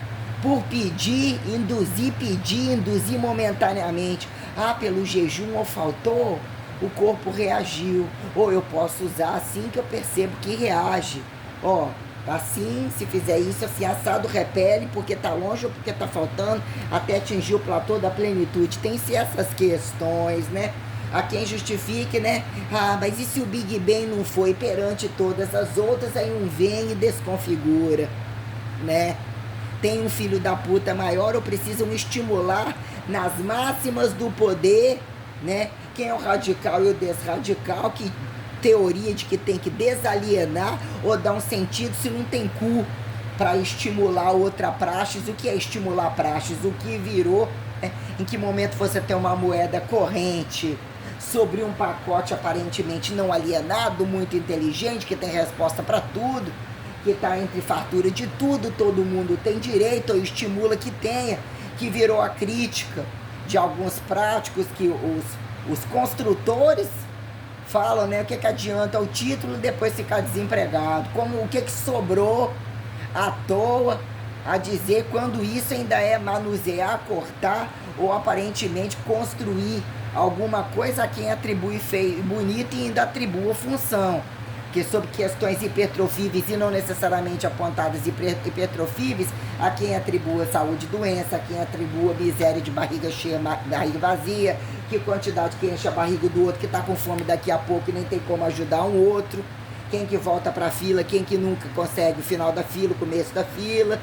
por pedir, induzir momentaneamente. Pelo jejum ou faltou, o corpo reagiu. Ou eu posso usar assim que eu percebo que reage. Assim, se fizer isso, assim, assado repele porque está longe ou porque está faltando, até atingir o platô da plenitude. Tem-se essas questões, né? A quem justifique, né? Mas e se o Big Bang não foi perante todas as outras? Aí um vem e desconfigura, né? Tem um filho da puta maior ou precisam estimular nas máximas do poder, né? Quem é o radical e o desradical, que teoria de que tem que desalienar ou dar um sentido se não tem cu para estimular outra praxis. O que é estimular praxis? O que virou, né? Em que momento você tem uma moeda corrente sobre um pacote aparentemente não alienado, muito inteligente, que tem resposta para tudo, que está entre fartura de tudo, todo mundo tem direito, ou estimula que tenha, que virou a crítica de alguns práticos que os construtores falam, né? O que adianta o título e depois ficar desempregado? Como o que sobrou à toa a dizer, quando isso ainda é manusear, cortar ou aparentemente construir alguma coisa a quem atribui feio e bonito e ainda atribua função. Que sobre questões hipertrofíveis e não necessariamente apontadas hipertrofíveis, a quem atribua saúde e doença, a quem atribua miséria de barriga cheia, barriga vazia, que quantidade que enche a barriga do outro que está com fome daqui a pouco e nem tem como ajudar um outro, quem que volta para a fila, quem que nunca consegue o final da fila, o começo da fila.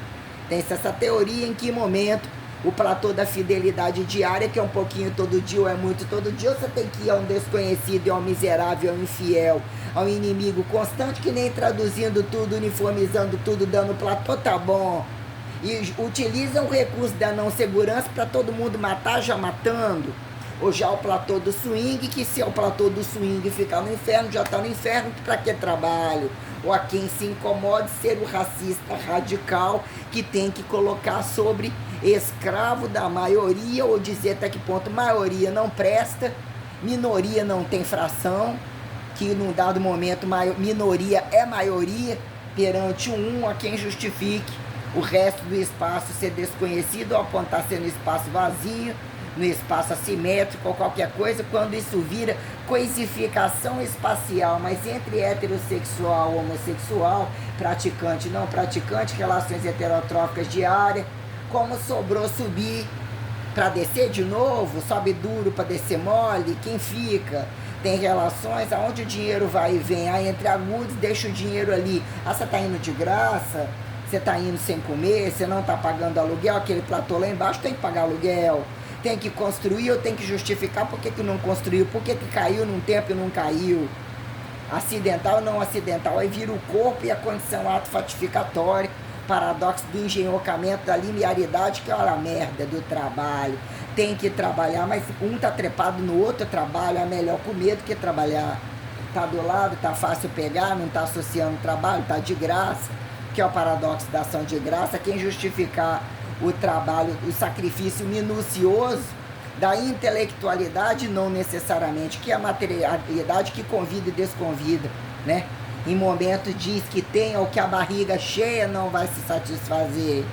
Tem essa teoria em que momento o platô da fidelidade diária, que é um pouquinho todo dia ou é muito todo dia, você tem que ir a um desconhecido, ao miserável, ao infiel, ao inimigo constante, que nem traduzindo tudo, uniformizando tudo, dando platô, tá bom. E utilizam o recurso da não segurança para todo mundo matar, já matando. Ou já o platô do swing, que se é o platô do swing ficar no inferno, já está no inferno, para que trabalho? Ou a quem se incomode ser o racista radical, que tem que colocar sobre escravo da maioria, ou dizer até que ponto maioria não presta, minoria não tem fração, que num dado momento minoria é maioria perante a quem justifique o resto do espaço ser desconhecido ou apontar ser no espaço vazio, no espaço assimétrico ou qualquer coisa, quando isso vira coisificação espacial, mas entre heterossexual, homossexual, praticante, não praticante, relações heterotróficas diárias, como sobrou subir para descer de novo, sobe duro para descer mole, quem fica? Tem relações aonde o dinheiro vai e vem, entre agudos deixa o dinheiro ali, você tá indo de graça, você tá indo sem comer, você não tá pagando aluguel, aquele platô lá embaixo tem que pagar aluguel, tem que construir ou tem que justificar por que não construiu, por que caiu num tempo e não caiu, acidental ou não acidental, aí vira o corpo e a condição ato-fatificatória, paradoxo do engenhocamento, da linearidade, que é a merda do trabalho, tem que trabalhar, mas um tá trepado no outro trabalho, é melhor comer do que trabalhar, tá do lado, tá fácil pegar, não tá associando o trabalho, tá de graça, que é o paradoxo da ação de graça, quem justificar o trabalho, o sacrifício minucioso da intelectualidade, não necessariamente, que é a materialidade que convida e desconvida, né? Em momento diz que tem ou que a barriga cheia não vai se satisfazer,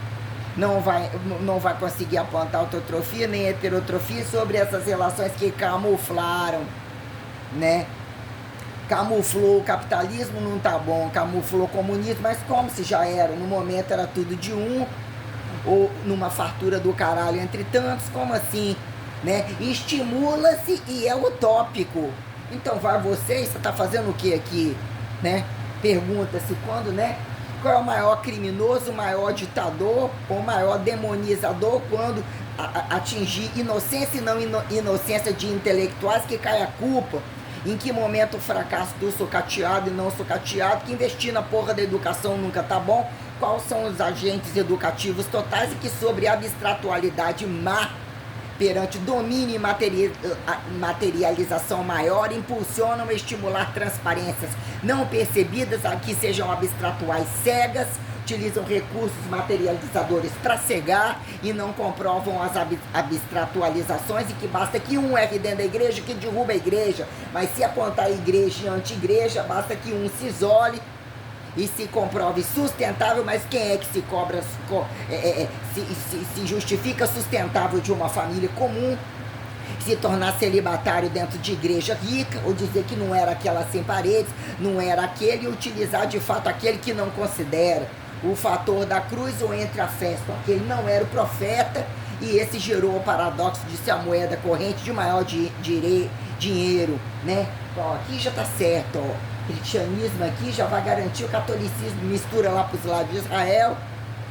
não vai conseguir apontar autotrofia nem heterotrofia sobre essas relações que camuflaram, né? Camuflou o capitalismo, não tá bom, camuflou o comunismo, mas como se já era, no momento era tudo de um, ou numa fartura do caralho entre tantos, como assim, né? Estimula-se e é utópico. Então vai você tá fazendo o que aqui, né? Pergunta-se quando, né? Qual é o maior criminoso, o maior ditador, o maior demonizador quando atingir inocência e não inocência de intelectuais, que cai a culpa? Em que momento o fracasso do sucateado e não sucateado, que investir na porra da educação nunca tá bom? Quais são os agentes educativos totais e que sobre a abstratualidade má perante domínio e materialização maior impulsionam a estimular transparências não percebidas, que sejam abstratuais cegas, utilizam recursos materializadores para cegar e não comprovam as abstratualizações, e que basta que um erre dentro da igreja que derruba a igreja, mas se apontar igreja e anti-igreja, basta que um se isole e se comprove sustentável, mas quem é que se cobra, se justifica sustentável de uma família comum, se tornar celibatário dentro de igreja rica, ou dizer que não era aquela sem paredes, não era aquele, e utilizar de fato aquele que não considera o fator da cruz, ou entre a festa, aquele não era o profeta, e esse gerou o paradoxo de ser a moeda corrente de maior dinheiro, né? Ó, aqui já tá certo, ó. O cristianismo aqui já vai garantir o catolicismo, mistura lá para os lados de Israel,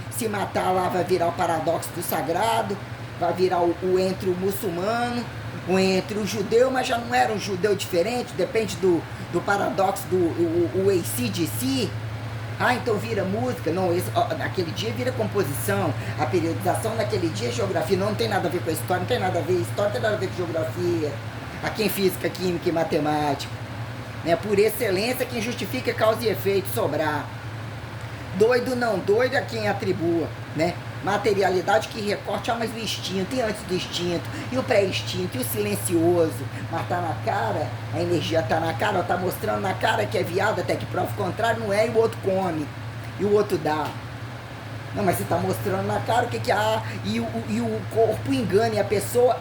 se matar lá vai virar o paradoxo do sagrado, vai virar o entre o muçulmano, o entre o judeu, mas já não era um judeu diferente, depende do paradoxo do AC/DC. Ah, então vira música, não, naquele dia vira composição, a periodização naquele dia é geografia, não tem nada a ver com a história, não tem nada a ver, história não tem nada a ver com geografia, aqui em física, química e matemática. Né, por excelência, quem justifica causa e efeito sobrar. Doido não doido é quem atribua, né? Materialidade que recorte mais do instinto e antes do instinto, e o pré-instinto, e o silencioso. Mas tá na cara, a energia tá na cara, tá mostrando na cara que é viado, até que prova o contrário, não é, e o outro come, e o outro dá. Não, mas você tá mostrando na cara o que há, e o corpo engana, e a pessoa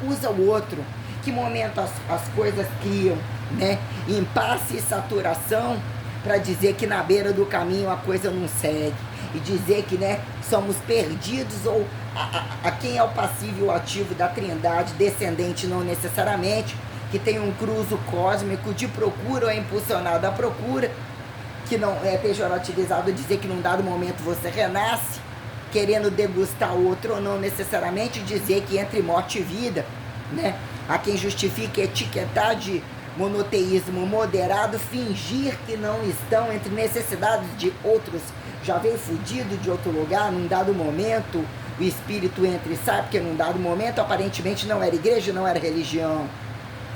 usa o outro. Que momento as coisas criam, né, impasse e saturação, para dizer que na beira do caminho a coisa não segue, e dizer que, né, somos perdidos, ou a quem é o passivo e o ativo da trindade, descendente não necessariamente, que tem um cruzo cósmico de procura ou é impulsionado à procura, que não é pejorativizado dizer que num dado momento você renasce, querendo degustar outro, ou não necessariamente dizer que entre morte e vida, né, a quem justifica etiquetar de monoteísmo moderado, fingir que não estão entre necessidades de outros, já veio fudido de outro lugar, num dado momento o espírito entra e sai, porque num dado momento aparentemente não era igreja, não era religião,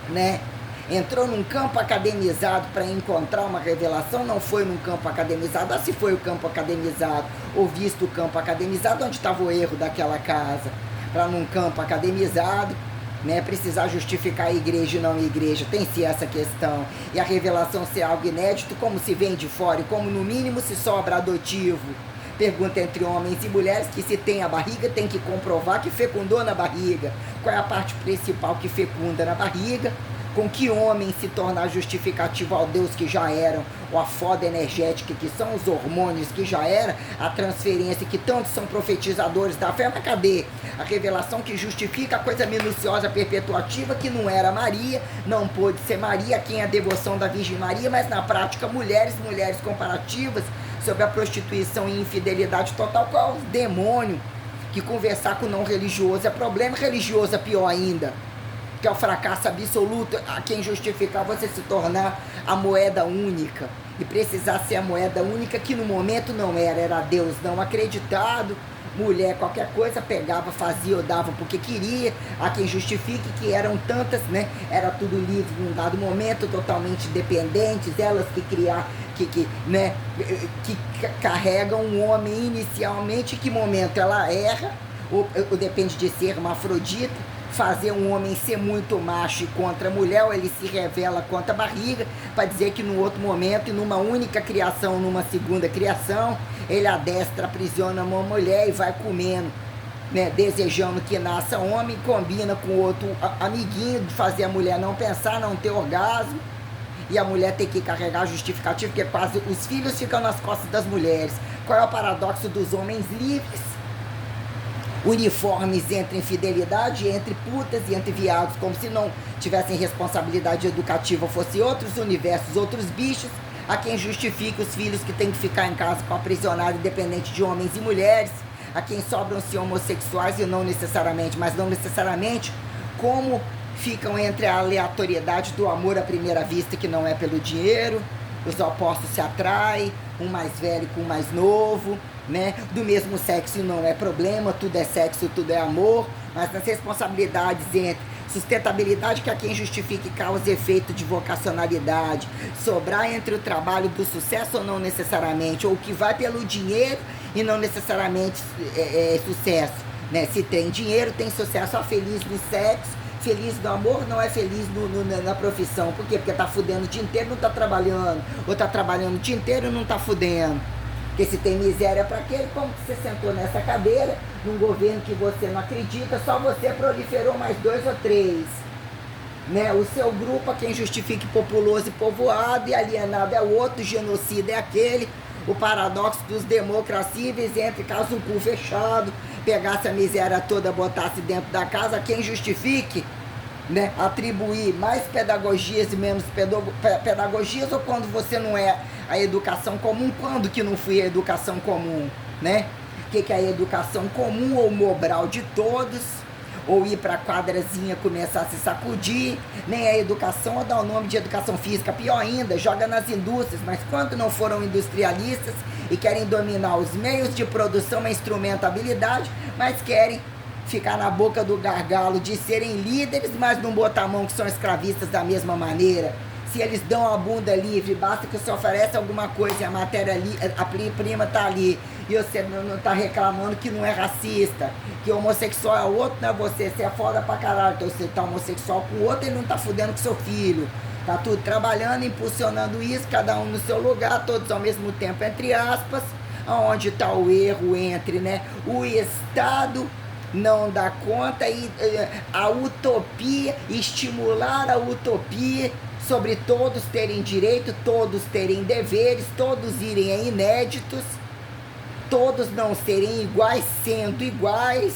né? Entrou num campo academizado para encontrar uma revelação, não foi num campo academizado. Se foi o campo academizado, ou visto o campo academizado, onde estava o erro daquela casa? Para num campo academizado, né, precisar justificar a igreja e não a igreja, tem-se essa questão, e a revelação ser algo inédito, como se vem de fora, e como no mínimo se sobra adotivo. Pergunta entre homens e mulheres, que se tem a barriga, tem que comprovar que fecundou na barriga. Qual é a parte principal que fecunda na barriga? Com que homem se tornar justificativo ao Deus que já eram, ou a foda energética que são os hormônios que já era, a transferência que tantos são profetizadores da fé, mas cadê? A revelação que justifica a coisa minuciosa perpetuativa que não era Maria, não pôde ser Maria, quem é a devoção da Virgem Maria, mas na prática mulheres comparativas sobre a prostituição e infidelidade total. Qual é o demônio que conversar com o não religioso é problema, religioso é pior ainda, que é o fracasso absoluto, a quem justificar você se tornar a moeda única, e precisar ser a moeda única que no momento não era Deus não acreditado, mulher qualquer coisa, pegava, fazia ou dava porque queria, a quem justifique que eram tantas, né, era tudo livre num dado momento, totalmente dependentes, elas que criar, né, que carregam um homem inicialmente, que momento ela erra, ou depende de ser hermafrodita, fazer um homem ser muito macho e contra a mulher, ou ele se revela contra a barriga, para dizer que no outro momento, e numa única criação, numa segunda criação, ele adestra, aprisiona uma mulher e vai comendo, né, desejando que nasça homem, combina com outro amiguinho, de fazer a mulher não pensar, não ter orgasmo, e a mulher tem que carregar justificativo, porque quase os filhos ficam nas costas das mulheres. Qual é o paradoxo dos homens livres? Uniformes entre infidelidade, entre putas e entre viados, como se não tivessem responsabilidade educativa, fossem outros universos, outros bichos, Há quem justifique os filhos que têm que ficar em casa com aprisionado independente de homens e mulheres. Há quem sobram-se homossexuais e não necessariamente, mas não necessariamente, como ficam entre a aleatoriedade do amor à primeira vista, que não é pelo dinheiro, os opostos se atraem, um mais velho com um mais novo, né? Do mesmo sexo não é problema, tudo é sexo, tudo é amor, mas nas responsabilidades entre sustentabilidade, que é quem justifique causa e efeito de vocacionalidade, sobrar entre o trabalho do sucesso ou não necessariamente, ou que vai pelo dinheiro e não necessariamente sucesso, né? Se tem dinheiro, tem sucesso, feliz no sexo, feliz no amor, não é feliz na profissão. Por quê? Porque tá fudendo o dia inteiro, não tá trabalhando, ou tá trabalhando o dia inteiro e não tá fudendo. Porque se tem miséria para quê? Como que você sentou nessa cadeira, num governo que você não acredita, só você proliferou mais 2 ou 3. Né? O seu grupo, a quem justifique populoso e povoado, e alienado é o outro, genocida é aquele. O paradoxo dos democracíveis entre caso um cu fechado, pegasse a miséria toda, botasse dentro da casa, quem justifique, né, atribuir mais pedagogias e menos pedagogias, ou quando você não é a educação comum, quando que não foi a educação comum, né? O que é a educação comum ou mobral de todos, ou ir para a quadrazinha começar a se sacudir, nem a educação, ou dar o nome de educação física, pior ainda, joga nas indústrias, mas quando não foram industrialistas e querem dominar os meios de produção, a instrumentabilidade, mas querem ficar na boca do gargalo de serem líderes, mas não botar a mão que são escravistas da mesma maneira. Se eles dão a bunda livre, basta que você ofereça alguma coisa e a matéria ali, a prima tá ali, e você não tá reclamando que não é racista, que homossexual é outro, não é você é foda pra caralho, então você tá homossexual com o outro, ele não tá fudendo com seu filho. Tá tudo trabalhando, impulsionando isso, cada um no seu lugar, todos ao mesmo tempo, entre aspas, aonde tá o erro entre, né? O Estado não dá conta e a utopia, estimular a utopia sobre todos terem direito, todos terem deveres, todos irem inéditos, todos não serem iguais sendo iguais,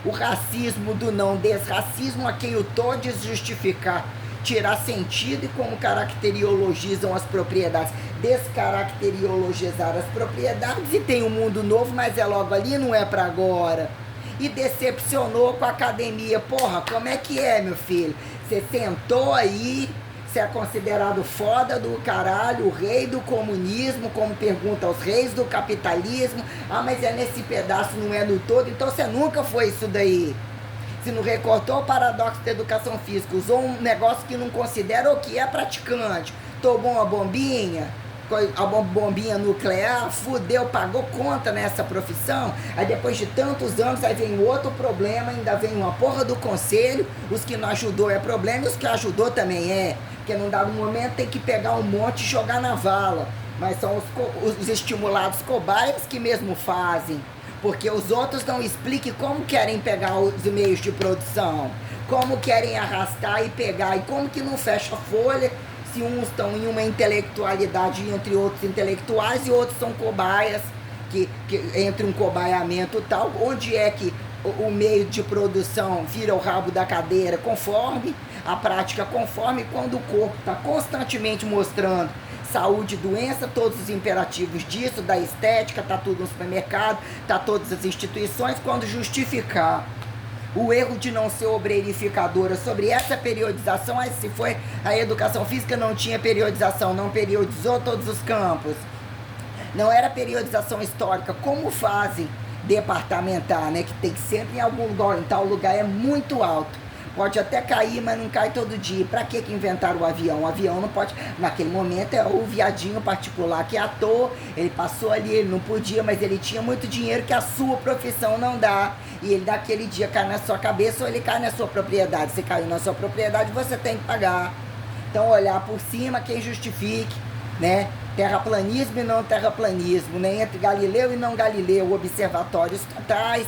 o racismo do não desracismo, a quem o todes justificar, tirar sentido e como caracteriologizam as propriedades, descaracteriologizar as propriedades, e tem um mundo novo, mas é logo ali, não é para agora. E decepcionou com a academia. Porra, como é que é, meu filho? Você sentou aí, você é considerado foda do caralho, o rei do comunismo, como pergunta aos reis do capitalismo. Ah, mas é nesse pedaço, não é no todo. Então você nunca foi isso daí. Se não recortou o paradoxo da educação física, usou um negócio que não considera o que é praticante, tomou uma bombinha, a bombinha nuclear, fudeu, pagou conta nessa profissão, aí depois de tantos anos, aí vem outro problema, ainda vem uma porra do conselho, os que não ajudou é problema, e os que ajudou também é, porque num dado momento tem que pegar um monte e jogar na vala, mas são os estimulados cobaias que mesmo fazem, porque os outros não explicam como querem pegar os meios de produção, como querem arrastar e pegar, e como que não fecha a folha, se uns estão em uma intelectualidade entre outros intelectuais e outros são cobaias, que entre um cobaiamento tal, onde é que o meio de produção vira o rabo da cadeira conforme, a prática conforme, quando o corpo está constantemente mostrando saúde e doença, todos os imperativos disso, da estética, está tudo no supermercado, está todas as instituições, quando justificar o erro de não ser obreirificadora sobre essa periodização, aí se foi a educação física não tinha periodização, não periodizou todos os campos, não era periodização histórica, como fazem departamentar, né, que tem que sempre em algum lugar, em tal lugar é muito alto, pode até cair, mas não cai todo dia. Pra que inventaram o avião? O avião não pode, naquele momento é o viadinho particular que ator, ele passou ali, ele não podia, mas ele tinha muito dinheiro que a sua profissão não dá, e ele daquele dia cai na sua cabeça ou ele cai na sua propriedade. Se caiu na sua propriedade, você tem que pagar. Então olhar por cima, quem justifique, né? Terraplanismo e não terraplanismo, né? Entre Galileu e não Galileu, observatórios totais,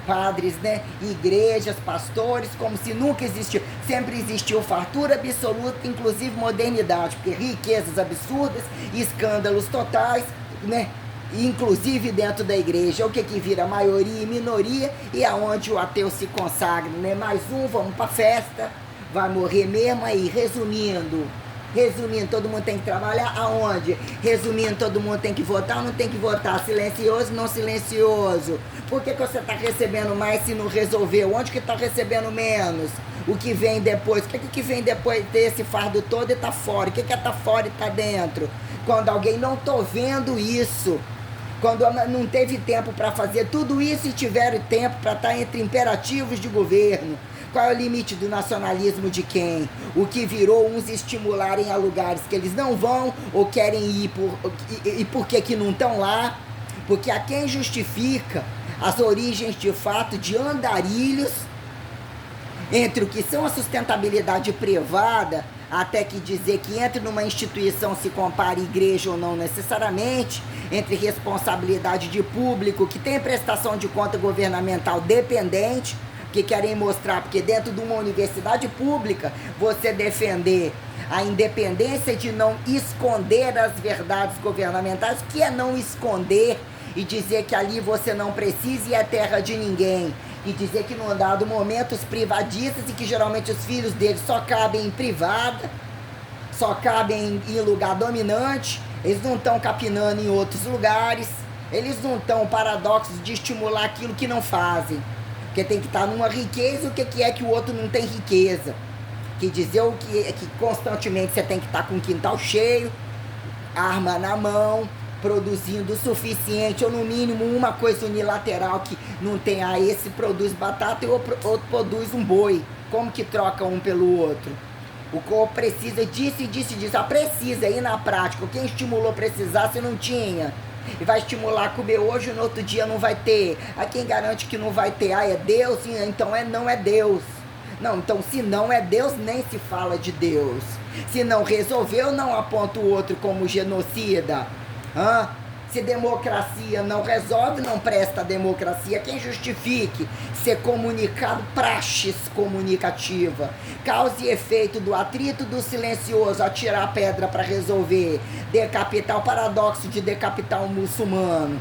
padres, né? Igrejas, pastores, como se nunca existiu, sempre existiu fartura absoluta, inclusive modernidade, porque riquezas absurdas, escândalos totais, né? Inclusive dentro da igreja, o que vira maioria e minoria, e aonde o ateu se consagra, né? Mais um, vamos pra festa, vai morrer mesmo aí, resumindo, Resumindo, todo mundo tem que trabalhar aonde? Resumindo, todo mundo tem que votar ou não tem que votar? Silencioso, não silencioso? Por que você está recebendo mais se não resolveu? Onde que está recebendo menos? O que vem depois? O que vem depois desse fardo todo e tá fora? O que é tá fora e tá dentro? Quando alguém não tô vendo isso, quando não teve tempo para fazer tudo isso e tiveram tempo para estar entre imperativos de governo. Qual é o limite do nacionalismo de quem? O que virou uns estimularem a lugares que eles não vão ou querem ir e por que não estão lá? Porque a quem justifica as origens de fato de andarilhos entre o que são a sustentabilidade privada, até que dizer que entre numa instituição se compare igreja ou não necessariamente, entre responsabilidade de público, que tem prestação de conta governamental dependente, que querem mostrar, porque dentro de uma universidade pública, você defender a independência de não esconder as verdades governamentais, que é não esconder e dizer que ali você não precisa e é terra de ninguém. E dizer que num dado momento os privadistas e que geralmente os filhos deles só cabem em privada, só cabem em lugar dominante, eles não estão capinando em outros lugares, eles não estão paradoxos de estimular aquilo que não fazem. Porque tem que estar numa riqueza, o que é que o outro não tem riqueza? Que dizer o que é que constantemente você tem que estar com o quintal cheio, arma na mão, produzindo o suficiente, ou no mínimo uma coisa unilateral que não tem, esse produz batata e o outro produz um boi. Como que troca um pelo outro? O corpo precisa disso e disso e disso. Precisa, e na prática, quem estimulou precisar se não tinha? E vai estimular a comer hoje e no outro dia não vai ter. Quem garante que não vai ter? É Deus? Então não é Deus. Não, então se não é Deus, nem se fala de Deus. Se não resolveu, não aponta o outro como genocida. Se democracia não resolve, não presta democracia. Quem justifique ser comunicado, praxis comunicativa, causa e efeito do atrito do silencioso, atirar a pedra para resolver, decapitar, o paradoxo de decapitar um muçulmano,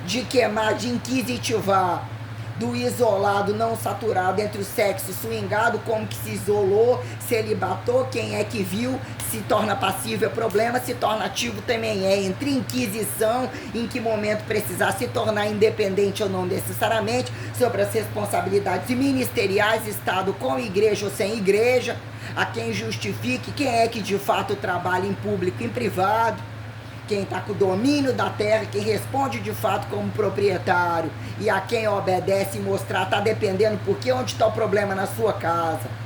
de queimar, de inquisitivar, do isolado não saturado entre o sexo swingado, como que se isolou, celibatou, quem é que viu, se torna passivo é problema, se torna ativo também é. Entre inquisição, em que momento precisar se tornar independente ou não necessariamente, sobre as responsabilidades ministeriais, Estado com igreja ou sem igreja, a quem justifique, quem é que de fato trabalha em público e em privado, quem está com o domínio da terra, quem responde de fato como proprietário, e a quem obedece e mostrar, está dependendo, porque onde está o problema na sua casa?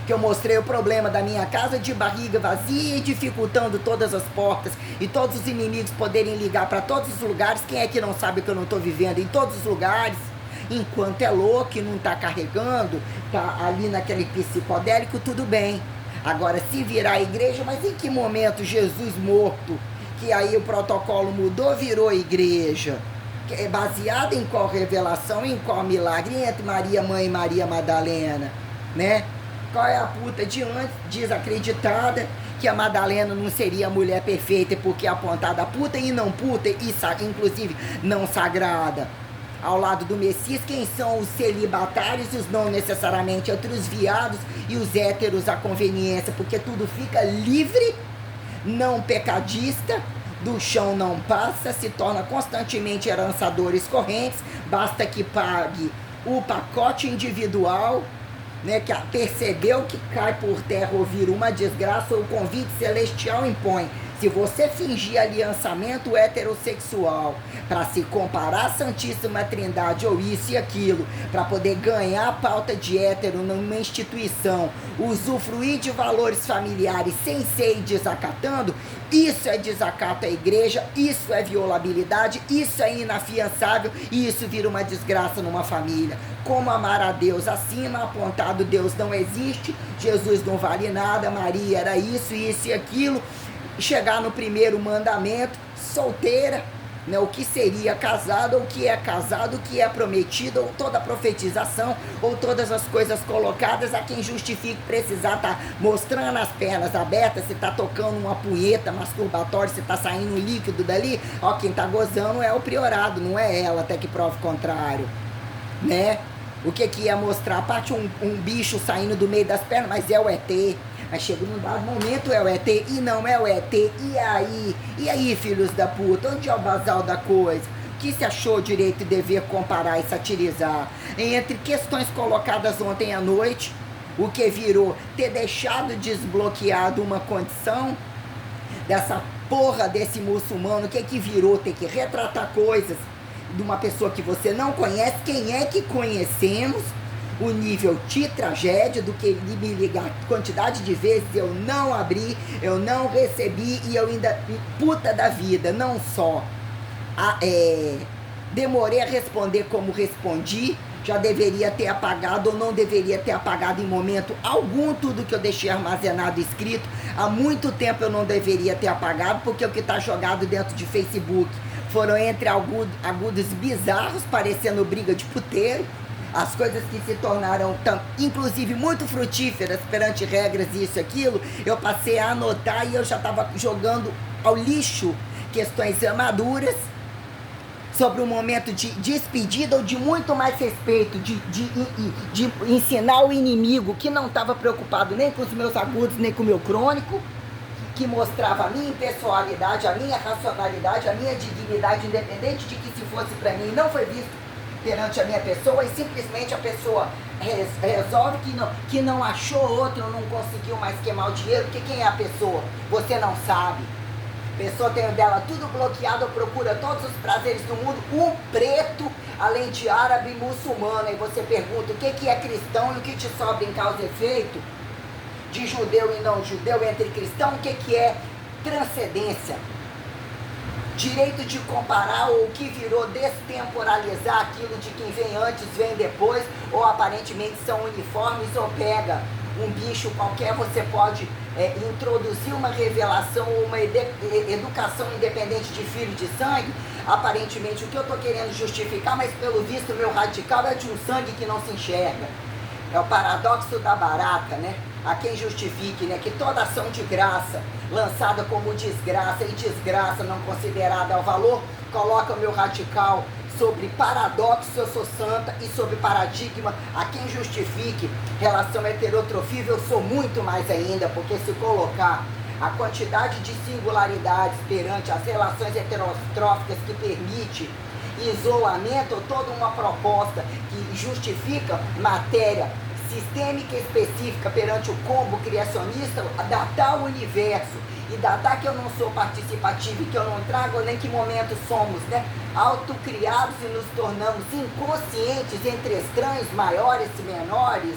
Que eu mostrei o problema da minha casa de barriga vazia e dificultando todas as portas e todos os inimigos poderem ligar para todos os lugares. Quem é que não sabe que eu não estou vivendo em todos os lugares? Enquanto é louco e não está carregando, está ali naquele psicodélico, tudo bem. Agora, se virar a igreja, mas em que momento Jesus morto, que aí o protocolo mudou, virou igreja? É baseado em qual revelação, em qual milagre? Entre Maria Mãe e Maria Madalena, né? Qual é a puta de antes, desacreditada, que a Madalena não seria a mulher perfeita porque é apontada a puta e não puta, e inclusive não sagrada? Ao lado do Messias, quem são os celibatários e os não necessariamente, entre os viados e os héteros à conveniência, porque tudo fica livre, não pecadista, do chão não passa, se torna constantemente herançadores correntes, basta que pague o pacote individual, né, que percebeu que cai por terra ou vira uma desgraça, ou o convite celestial impõe. Se você fingir aliançamento heterossexual para se comparar à Santíssima Trindade ou isso e aquilo, para poder ganhar a pauta de hétero numa instituição, usufruir de valores familiares sem ser desacatando, isso é desacato à igreja, isso é violabilidade, isso é inafiançável e isso vira uma desgraça numa família. Como amar a Deus acima, apontado Deus não existe, Jesus não vale nada, Maria era isso e aquilo. Chegar no primeiro mandamento, solteira, né, o que seria casado, o que é casado, o que é prometido, ou toda a profetização, ou todas as coisas colocadas, a quem justifique precisar estar mostrando as pernas abertas, se está tocando uma punheta masturbatória, se está saindo um líquido dali, quem está gozando é o priorado, não é ela, até que prove o contrário, né? O que que ia mostrar? A parte um bicho saindo do meio das pernas, mas é o ET. Aí chega num dado momento, é o ET, e não é o ET, e aí? E aí, filhos da puta, onde é o basal da coisa? O que se achou direito e dever comparar e satirizar? Entre questões colocadas ontem à noite, o que virou ter deixado desbloqueado uma condição dessa porra desse muçulmano, o que virou ter que retratar coisas de uma pessoa que você não conhece, quem é que conhecemos, o nível de tragédia do que ele me ligar, quantidade de vezes eu não abri, eu não recebi e eu ainda, puta da vida, não só demorei a responder como respondi, já deveria ter apagado ou não deveria ter apagado em momento algum tudo que eu deixei armazenado escrito, há muito tempo eu não deveria ter apagado, porque o que está jogado dentro de Facebook foram entre agudos bizarros, parecendo briga de puteiro, as coisas que se tornaram, inclusive, muito frutíferas perante regras e isso e aquilo, eu passei a anotar e eu já estava jogando ao lixo questões maduras sobre um momento de despedida ou de muito mais respeito, de ensinar o inimigo que não estava preocupado nem com os meus agudos, nem com o meu crônico, que mostrava a minha impessoalidade, a minha racionalidade, a minha dignidade, independente de que se fosse para mim, não foi visto perante a minha pessoa, e simplesmente a pessoa resolve que não achou outro, não conseguiu mais queimar o dinheiro, porque quem é a pessoa? Você não sabe. A pessoa tem o dela tudo bloqueado, procura todos os prazeres do mundo, um preto, além de árabe e muçulmano, e você pergunta o que é cristão e o que te sobra em causa e efeito, de judeu e não judeu, entre cristão, o que é transcendência? Direito de comparar ou o que virou destemporalizar aquilo de quem vem antes, vem depois, ou aparentemente são uniformes, ou pega um bicho qualquer, você pode introduzir uma revelação ou uma educação independente de filho de sangue, aparentemente o que eu estou querendo justificar, mas pelo visto meu radical é de um sangue que não se enxerga. É o paradoxo da barata, né? A quem justifique, né, que toda ação de graça, lançada como desgraça e desgraça não considerada ao valor, coloca o meu radical sobre paradoxo, eu sou santa, e sobre paradigma, a quem justifique relação heterotrofível, eu sou muito mais ainda, porque se colocar a quantidade de singularidades perante as relações heterotróficas que permite isolamento, ou toda uma proposta que justifica matéria sistêmica específica perante o combo criacionista, datar o universo e datar que eu não sou participativo e que eu não trago nem que momento somos, né, autocriados e nos tornamos inconscientes entre estranhos maiores e menores,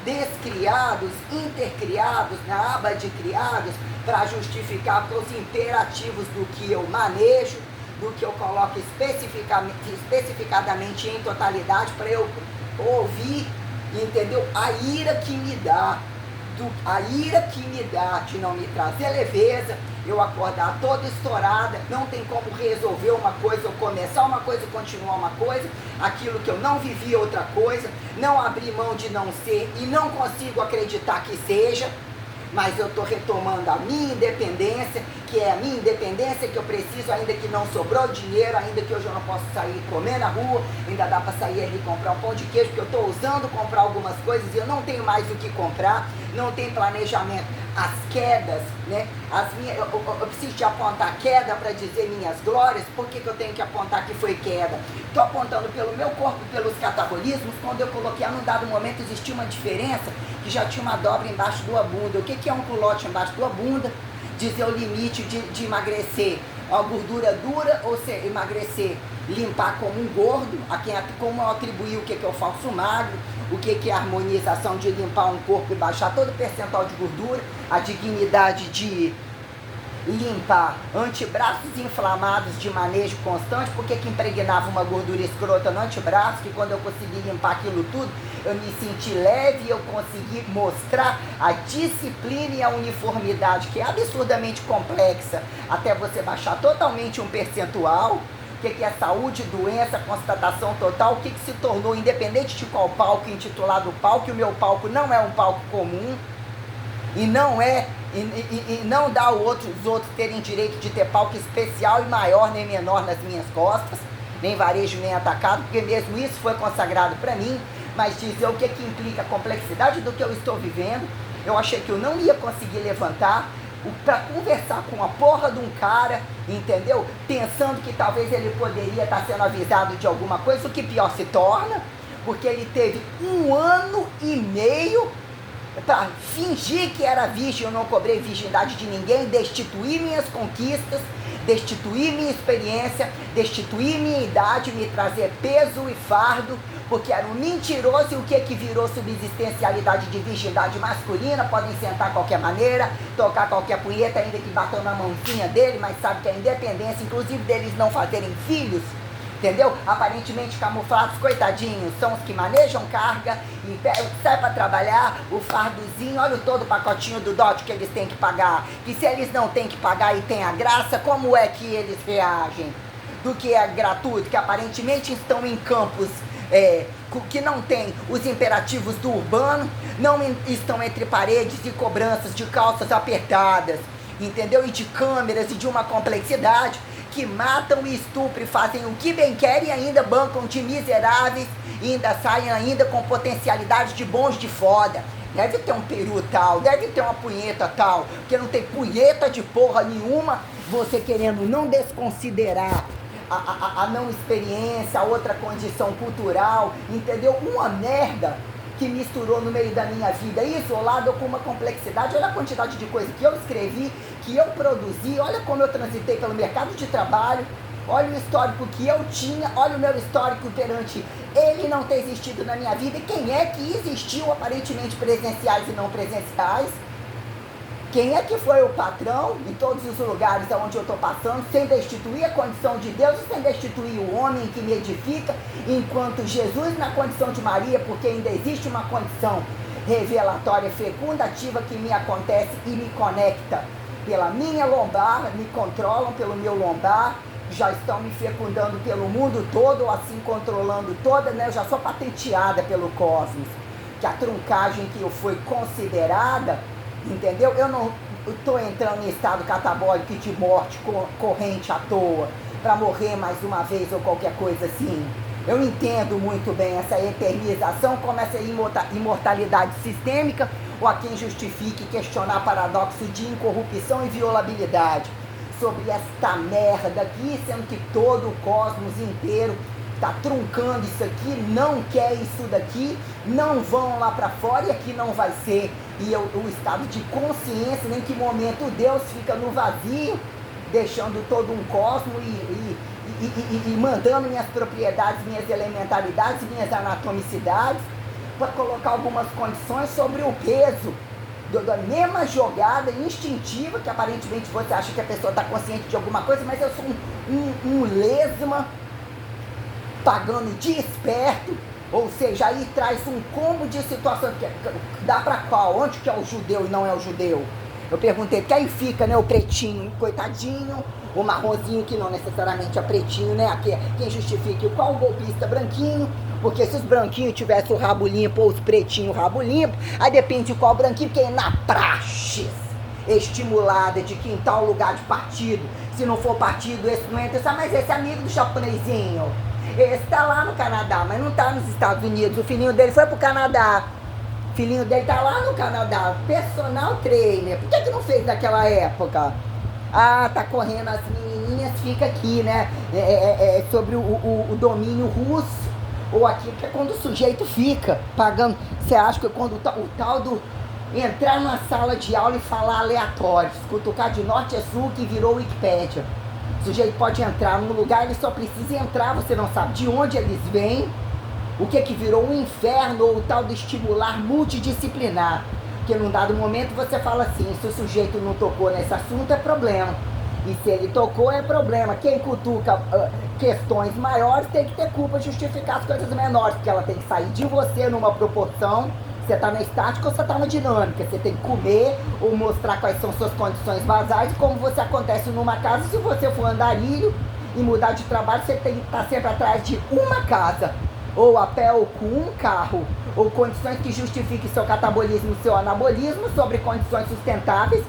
descriados, intercriados, na aba de criados, para justificar os imperativos do que eu manejo, do que eu coloco especificadamente em totalidade, para eu ouvir, entendeu? A ira que me dá de não me trazer leveza, eu acordar toda estourada, não tem como resolver uma coisa ou começar uma coisa e continuar uma coisa, aquilo que eu não vivi outra coisa, não abrir mão de não ser e não consigo acreditar que seja, mas eu estou retomando a minha independência, que é a minha independência que eu preciso, ainda que não sobrou dinheiro, ainda que hoje eu não posso sair e comer na rua, ainda dá para sair ali e comprar um pão de queijo, porque eu estou usando comprar algumas coisas e eu não tenho mais o que comprar, não tem planejamento. As quedas, né? Eu preciso de apontar queda para dizer minhas glórias. Por que eu tenho que apontar que foi queda? Estou apontando pelo meu corpo, pelos catabolismos. Quando eu coloquei, num dado momento existia uma diferença, que já tinha uma dobra embaixo da bunda. O que é um culote embaixo da bunda? Dizer o limite de emagrecer, a gordura dura, ou se emagrecer, limpar como um gordo, como eu atribuir o que é o falso magro, o que é a harmonização de limpar um corpo e baixar todo o percentual de gordura, a dignidade de limpar antebraços inflamados de manejo constante, porque que impregnava uma gordura escrota no antebraço, que quando eu consegui limpar aquilo tudo, eu me senti leve e eu consegui mostrar a disciplina e a uniformidade, que é absurdamente complexa, até você baixar totalmente um percentual. O que é saúde, doença, constatação total, o que se tornou, independente de qual palco, intitulado palco, e o meu palco não é um palco comum, e não é, e não dá os outros terem direito de ter palco especial e maior nem menor nas minhas costas, nem varejo nem atacado, porque mesmo isso foi consagrado para mim, mas dizer o que implica a complexidade do que eu estou vivendo. Eu achei que eu não ia conseguir levantar para conversar com a porra de um cara, entendeu? Pensando que talvez ele poderia estar sendo avisado de alguma coisa, o que pior se torna, porque ele teve 1 ano e meio para fingir que era virgem. Eu não cobrei virgindade de ninguém, destituir minhas conquistas, destituir minha experiência, destituir minha idade, me trazer peso e fardo, porque era um mentiroso. E o que virou subsistencialidade de virgindade masculina? Podem sentar de qualquer maneira, tocar qualquer punheta, ainda que batam na mãozinha dele, mas sabe que a independência, inclusive deles não fazerem filhos, entendeu? Aparentemente camuflados, coitadinhos, são os que manejam carga e sai para trabalhar, o fardozinho, olha todo o pacotinho do dote que eles têm que pagar. E se eles não têm que pagar e tem a graça, como é que eles reagem? Do que é gratuito, que aparentemente estão em campos que não tem os imperativos do urbano, não estão entre paredes e cobranças de calças apertadas, entendeu? E de câmeras e de uma complexidade que matam e estupram e fazem o que bem querem e ainda bancam de miseráveis e ainda saem ainda com potencialidade de bons de foda. Deve ter um peru tal, deve ter uma punheta tal, porque não tem punheta de porra nenhuma, você querendo não desconsiderar a não experiência, a outra condição cultural, entendeu? Uma merda que misturou no meio da minha vida, isolado com uma complexidade. Olha a quantidade de coisa que eu escrevi, que eu produzi, olha como eu transitei pelo mercado de trabalho, olha o histórico que eu tinha, olha o meu histórico perante ele não ter existido na minha vida. E quem é que existiu aparentemente presenciais e não presenciais? Quem é que foi o patrão em todos os lugares onde eu estou passando, sem destituir a condição de Deus e sem destituir o homem que me edifica, enquanto Jesus na condição de Maria, porque ainda existe uma condição revelatória, fecundativa que me acontece e me conecta pela minha lombar, me controlam pelo meu lombar, já estão me fecundando pelo mundo todo, assim controlando toda, né? Eu já sou patenteada pelo cosmos, que a truncagem que eu fui considerada, entendeu? Eu não estou entrando em estado catabólico de morte corrente à toa, para morrer mais uma vez ou qualquer coisa assim. Eu entendo muito bem essa eternização como essa imortalidade sistêmica, ou a quem justifique questionar paradoxo de incorrupção e violabilidade sobre esta merda aqui, sendo que todo o cosmos inteiro está truncando isso aqui, não quer isso daqui, não vão lá para fora e aqui não vai ser. E o estado de consciência, em que momento Deus fica no vazio, deixando todo um cosmos e mandando minhas propriedades, minhas elementaridades, minhas anatomicidades, para colocar algumas condições sobre o peso da mesma jogada instintiva, que aparentemente você acha que a pessoa está consciente de alguma coisa, mas eu sou um lesma pagando de esperto, ou seja, aí traz um combo de situações que dá para qual? Onde que é o judeu e não é o judeu? Eu perguntei, porque aí fica, né, o pretinho, coitadinho, o marronzinho, que não necessariamente é pretinho, né, quem justifica qual o golpista branquinho, porque se os branquinhos tivessem o rabo limpo ou os pretinhos o rabo limpo, aí depende de qual branquinho, porque na praxis estimulada de que em tal lugar de partido, se não for partido, esse não entra, mas esse amigo do japonesinho, esse tá lá no Canadá, mas não tá nos Estados Unidos, o filhinho dele foi pro Canadá, o filhinho dele tá lá no Canadá, personal trainer, por que não fez naquela época? Ah, tá correndo as menininhas, fica aqui, né, sobre o domínio russo, ou aqui, que é quando o sujeito fica pagando. Você acha que quando o tal do entrar numa sala de aula e falar aleatórios, cutucar de norte a sul, que virou Wikipédia. O sujeito pode entrar num lugar, ele só precisa entrar, você não sabe de onde eles vêm, o que virou um inferno, ou o tal do estimular multidisciplinar. Porque num dado momento você fala assim, se o sujeito não tocou nesse assunto é problema. E se ele tocou é problema. Quem cutuca questões maiores tem que ter culpa de justificar as coisas menores, porque ela tem que sair de você numa proporção. Você está na estática ou você está na dinâmica. Você tem que comer ou mostrar quais são suas condições basais, como você acontece numa casa. Se você for andarilho e mudar de trabalho, você tem que estar sempre atrás de uma casa, ou a pé ou com um carro, ou condições que justifiquem seu catabolismo e seu anabolismo sobre condições sustentáveis,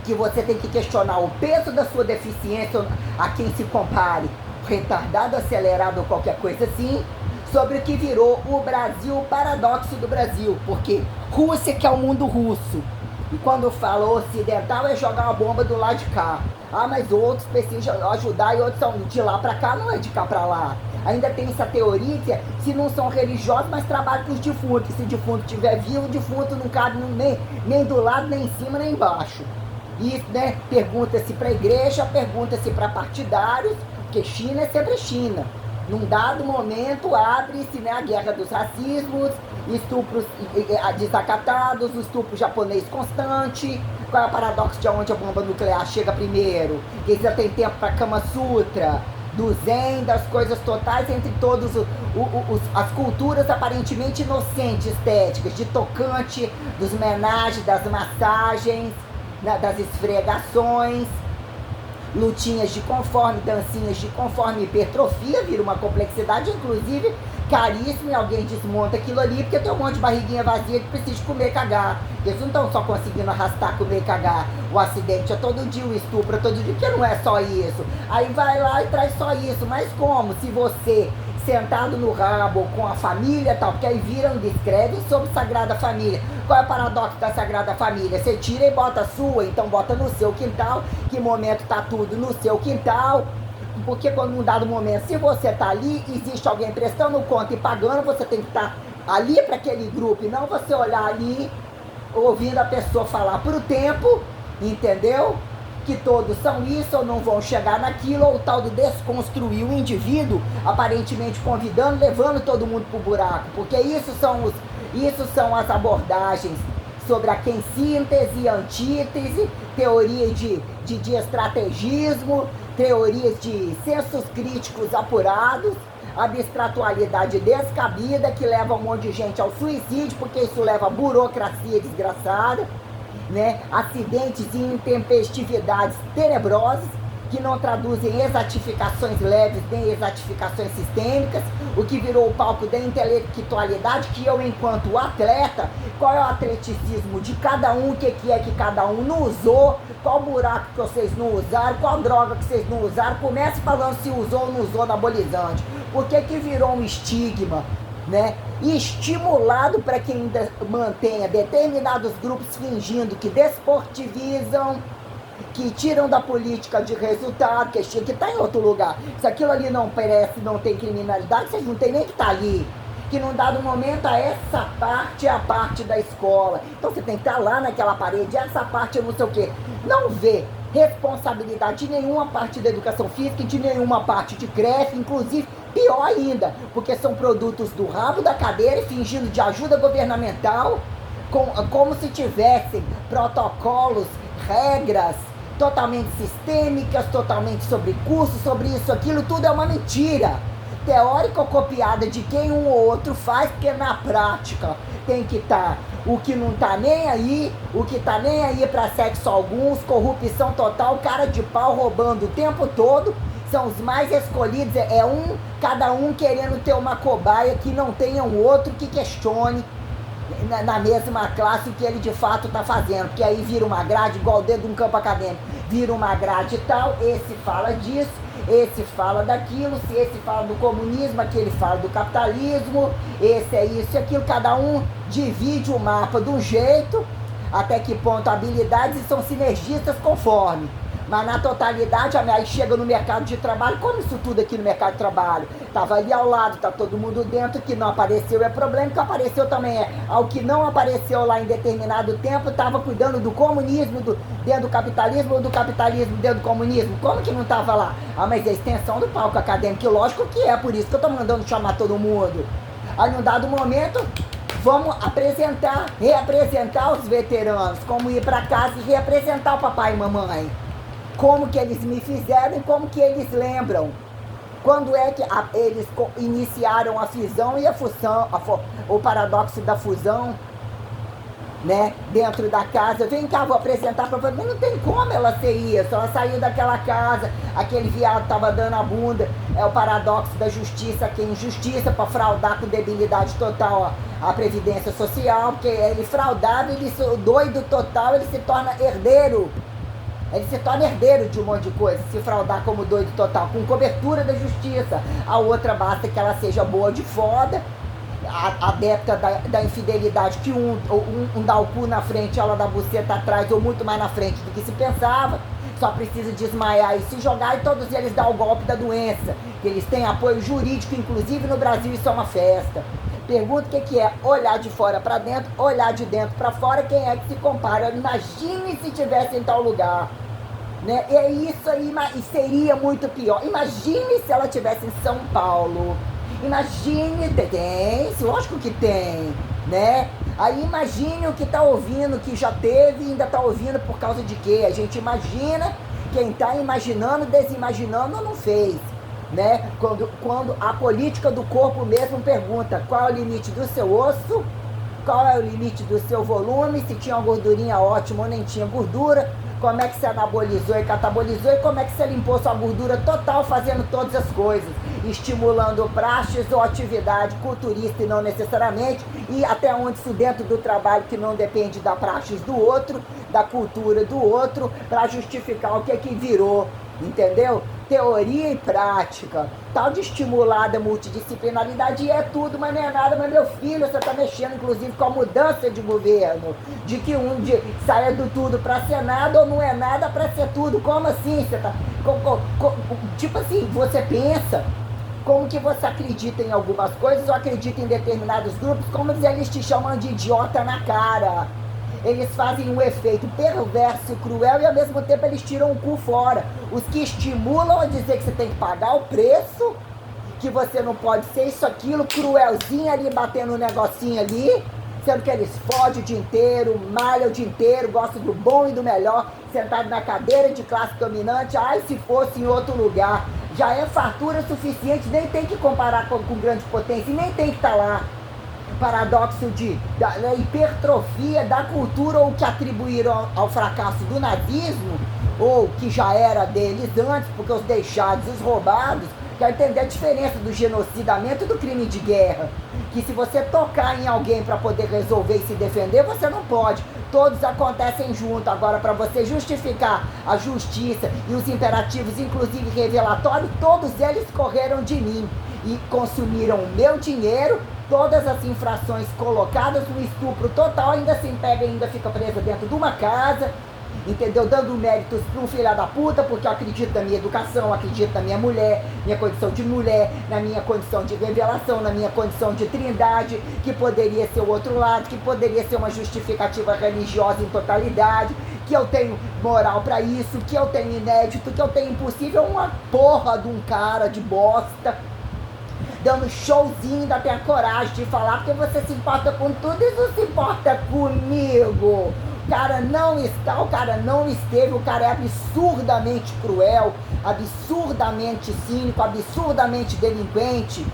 que você tem que questionar o peso da sua deficiência a quem se compare, retardado, acelerado ou qualquer coisa assim, sobre o que virou o Brasil, o paradoxo do Brasil, porque Rússia que é o mundo russo, e quando fala ocidental é jogar uma bomba do lado de cá. Ah, mas outros precisam ajudar e outros são de lá para cá, não é de cá para lá. Ainda tem essa teoria que se não são religiosos, mas trabalham com os defuntos. Se o defunto estiver vivo, o defunto não cabe nem do lado, nem em cima, nem embaixo. Isso, né? Pergunta-se para a igreja, pergunta-se para partidários, porque China é sempre China. Num dado momento abre-se, né, a guerra dos racismos, estupros desacatados, o estupro japonês constante. Qual é o paradoxo de onde a bomba nuclear chega primeiro? Que eles já tem tempo para Kama Sutra, do Zen, das coisas totais entre todas as culturas aparentemente inocentes, estéticas, de tocante, dos homenagens, das massagens, das esfregações, lutinhas de conforme, dancinhas de conforme, hipertrofia, vira uma complexidade, inclusive caríssimo, e alguém desmonta aquilo ali, porque tem um monte de barriguinha vazia que precisa de comer e cagar. Eles não estão só conseguindo arrastar, comer e cagar. O acidente é todo dia, o estupro é todo dia, porque não é só isso. Aí vai lá e traz só isso, mas como? Se você sentado no rabo com a família e tal, porque aí viram, descrevem sobre Sagrada Família. Qual é o paradoxo da Sagrada Família? Você tira e bota a sua, então bota no seu quintal, que momento tá tudo no seu quintal, porque quando num dado momento, se você tá ali, existe alguém prestando conta e pagando, você tem que estar ali para aquele grupo, e não você olhar ali, ouvindo a pessoa falar pro tempo, entendeu? Que todos são isso ou não vão chegar naquilo, ou o tal do desconstruir o indivíduo, aparentemente convidando, levando todo mundo pro buraco, porque isso são as abordagens sobre a síntese e antítese, teoria de estrategismo, teorias de sensos críticos apurados, abstratualidade descabida que leva um monte de gente ao suicídio, porque isso leva a burocracia desgraçada, né? Acidentes e intempestividades tenebrosas que não traduzem exatificações leves nem exatificações sistêmicas, o que virou o palco da intelectualidade, que eu, enquanto atleta, qual é o atleticismo de cada um, o que é que cada um não usou, qual buraco que vocês não usaram, qual droga que vocês não usaram, comece falando se usou ou não usou anabolizante, por que virou um estigma, né? Estimulado para que ainda mantenha determinados grupos fingindo que desportivizam, que tiram da política de resultado, que está em outro lugar. Se aquilo ali não parece, não tem criminalidade, vocês não tem nem que estar ali. Que num dado momento, essa parte é a parte da escola. Então você tem que estar lá naquela parede, essa parte é não sei o quê. Não vê responsabilidade de nenhuma parte da educação física e de nenhuma parte de creche, inclusive pior ainda, porque são produtos do rabo da cadeira e fingindo de ajuda governamental, como se tivessem protocolos, regras totalmente sistêmicas, totalmente sobre curso, sobre isso, aquilo, tudo é uma mentira teórica ou copiada de quem um ou outro faz, porque na prática tem que estar o que não tá nem aí, o que tá nem aí para sexo alguns, corrupção total, cara de pau roubando o tempo todo, são os mais escolhidos, cada um querendo ter uma cobaia que não tenha um outro que questione na mesma classe o que ele de fato está fazendo, porque aí vira uma grade igual dentro de um campo acadêmico, vira uma grade tal, esse fala disso, esse fala daquilo, se esse fala do comunismo, aquele fala do capitalismo, esse é isso e aquilo, cada um divide o mapa de um jeito, até que ponto habilidades são sinergistas conforme. Mas na totalidade, aí chega no mercado de trabalho, como isso tudo aqui no mercado de trabalho? Estava ali ao lado, tá todo mundo dentro, que não apareceu é problema, que apareceu também é. Ao que não apareceu lá em determinado tempo, estava cuidando do comunismo dentro do capitalismo ou do capitalismo dentro do comunismo. Como que não estava lá? Ah, mas é a extensão do palco acadêmico, lógico que é, por isso que eu estou mandando chamar todo mundo. Aí num dado momento, vamos reapresentar os veteranos, como ir para casa e reapresentar o papai e mamãe. Como que eles me fizeram e como que eles lembram. Quando é que eles iniciaram a fusão e a fusão, o paradoxo da fusão, né, dentro da casa. Vem cá, vou apresentar para você. Mas não tem como ela ser isso. Ela saiu daquela casa, aquele viado estava dando a bunda. É o paradoxo da justiça, que é injustiça para fraudar com debilidade total a Previdência Social, porque ele fraudado, ele doido total, ele se torna herdeiro Ele se torna herdeiro de um monte de coisa, se fraudar como doido total, com cobertura da justiça. A outra basta que ela seja boa de foda, adepta da infidelidade, que um dá o cu na frente, ela dá a buceta atrás, ou muito mais na frente do que se pensava. Só precisa desmaiar e se jogar, e todos eles dão o golpe da doença. Eles têm apoio jurídico, inclusive no Brasil isso é uma festa. Pergunta o que é olhar de fora para dentro, olhar de dentro para fora, quem é que se compara? Imagine se tivesse em tal lugar. Né? E é isso aí, e seria muito pior. Imagine se ela tivesse em São Paulo. Imagine, tem, lógico que tem, né? Aí imagine o que tá ouvindo, que já teve e ainda tá ouvindo por causa de quê? A gente imagina, quem tá imaginando, desimaginando, não fez, né? Quando a política do corpo mesmo pergunta qual é o limite do seu osso, qual é o limite do seu volume, se tinha uma gordurinha ótima ou nem tinha gordura, como é que você anabolizou e catabolizou e como é que você limpou sua gordura total fazendo todas as coisas, estimulando praxes ou atividade culturista e não necessariamente, e até onde isso dentro do trabalho que não depende da praxes do outro, da cultura do outro, para justificar o que é que virou, entendeu? Teoria e prática, tal de estimulada multidisciplinaridade é tudo, mas não é nada, mas meu filho, você está mexendo inclusive com a mudança de governo, de que um dia saia do tudo para ser nada ou não é nada para ser tudo, como assim? Você tá, tipo assim, você pensa, como que você acredita em algumas coisas ou acredita em determinados grupos, como eles te chamam de idiota na cara. Eles fazem um efeito perverso, cruel, e ao mesmo tempo eles tiram o cu fora. Os que estimulam a dizer que você tem que pagar o preço, que você não pode ser isso, aquilo, cruelzinho ali, batendo um negocinho ali, sendo que eles fodem o dia inteiro, malham o dia inteiro, gostam do bom e do melhor, sentado na cadeira de classe dominante. Ai, se fosse em outro lugar, já é fartura suficiente, nem tem que comparar com grande potência, e nem tem que estar lá. Paradoxo da hipertrofia da cultura, ou que atribuíram ao fracasso do nazismo, ou que já era deles antes, porque os deixados, os roubados, quer entender a diferença do genocidamento e do crime de guerra, que se você tocar em alguém para poder resolver e se defender, você não pode, todos acontecem junto. Agora, para você justificar a justiça e os imperativos, inclusive revelatórios, todos eles correram de mim e consumiram o meu dinheiro. Todas as infrações colocadas no estupro total, ainda assim pega e ainda fica presa dentro de uma casa, entendeu? Dando méritos para um filho da puta, porque eu acredito na minha educação, acredito na minha mulher, minha condição de mulher, na minha condição de revelação, na minha condição de trindade, que poderia ser o outro lado, que poderia ser uma justificativa religiosa em totalidade, que eu tenho moral para isso, que eu tenho inédito, que eu tenho impossível, uma porra de um cara de bosta, dando showzinho, ainda tem a coragem de falar, porque você se importa com tudo e não se importa comigo. O cara não está, o cara não esteve, o cara é absurdamente cruel, absurdamente cínico, absurdamente delinquente,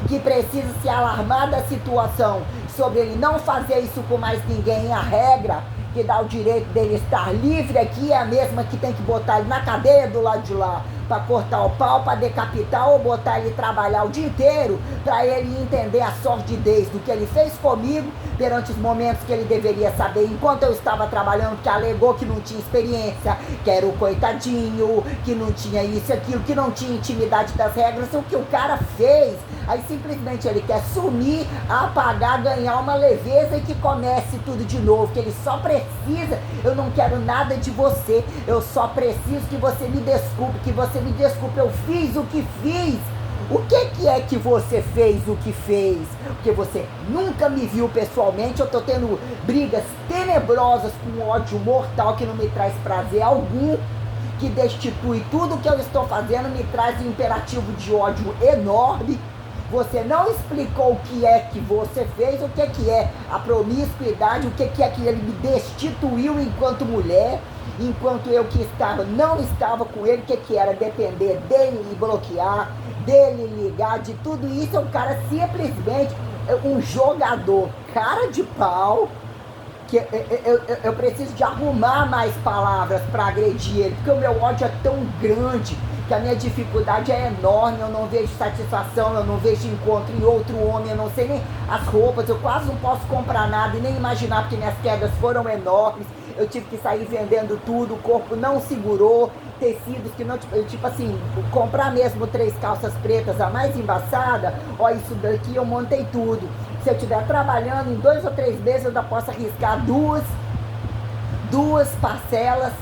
que precisa se alarmar da situação sobre ele não fazer isso com mais ninguém. A regra que dá o direito dele estar livre aqui é a mesma que tem que botar ele na cadeia do lado de lá, para cortar o pau, para decapitar, ou botar ele trabalhar o dia inteiro, para ele entender a sordidez do que ele fez comigo perante os momentos que ele deveria saber, enquanto eu estava trabalhando, que alegou que não tinha experiência, que era o coitadinho, que não tinha isso e aquilo, que não tinha intimidade das regras. O que o cara fez, aí simplesmente ele quer sumir, apagar, ganhar uma leveza e que comece tudo de novo, que ele só precisa, eu não quero nada de você, eu só preciso que você me desculpe, eu fiz o que fiz. O que é que você fez o que fez? Porque você nunca me viu pessoalmente, eu tô tendo brigas tenebrosas com ódio mortal que não me traz prazer algum, que destitui tudo que eu estou fazendo, me traz um imperativo de ódio enorme. Você não explicou o que é que você fez, o que é a promiscuidade, o que é que ele me destituiu enquanto mulher, enquanto eu que estava, não estava com ele, o que era depender dele e bloquear, dele ligar, de tudo isso. É um cara simplesmente um jogador cara de pau, que eu preciso de arrumar mais palavras para agredir ele, porque o meu ódio é tão grande, que a minha dificuldade é enorme, eu não vejo satisfação, eu não vejo encontro em outro homem, eu não sei nem as roupas, eu quase não posso comprar nada e nem imaginar, porque minhas quedas foram enormes, eu tive que sair vendendo tudo, o corpo não segurou, tecidos que não, tipo assim, comprar mesmo 3 calças pretas, a mais embaçada, ó, isso daqui eu montei tudo. Se eu estiver trabalhando, em 2 ou 3 meses eu ainda posso arriscar duas parcelas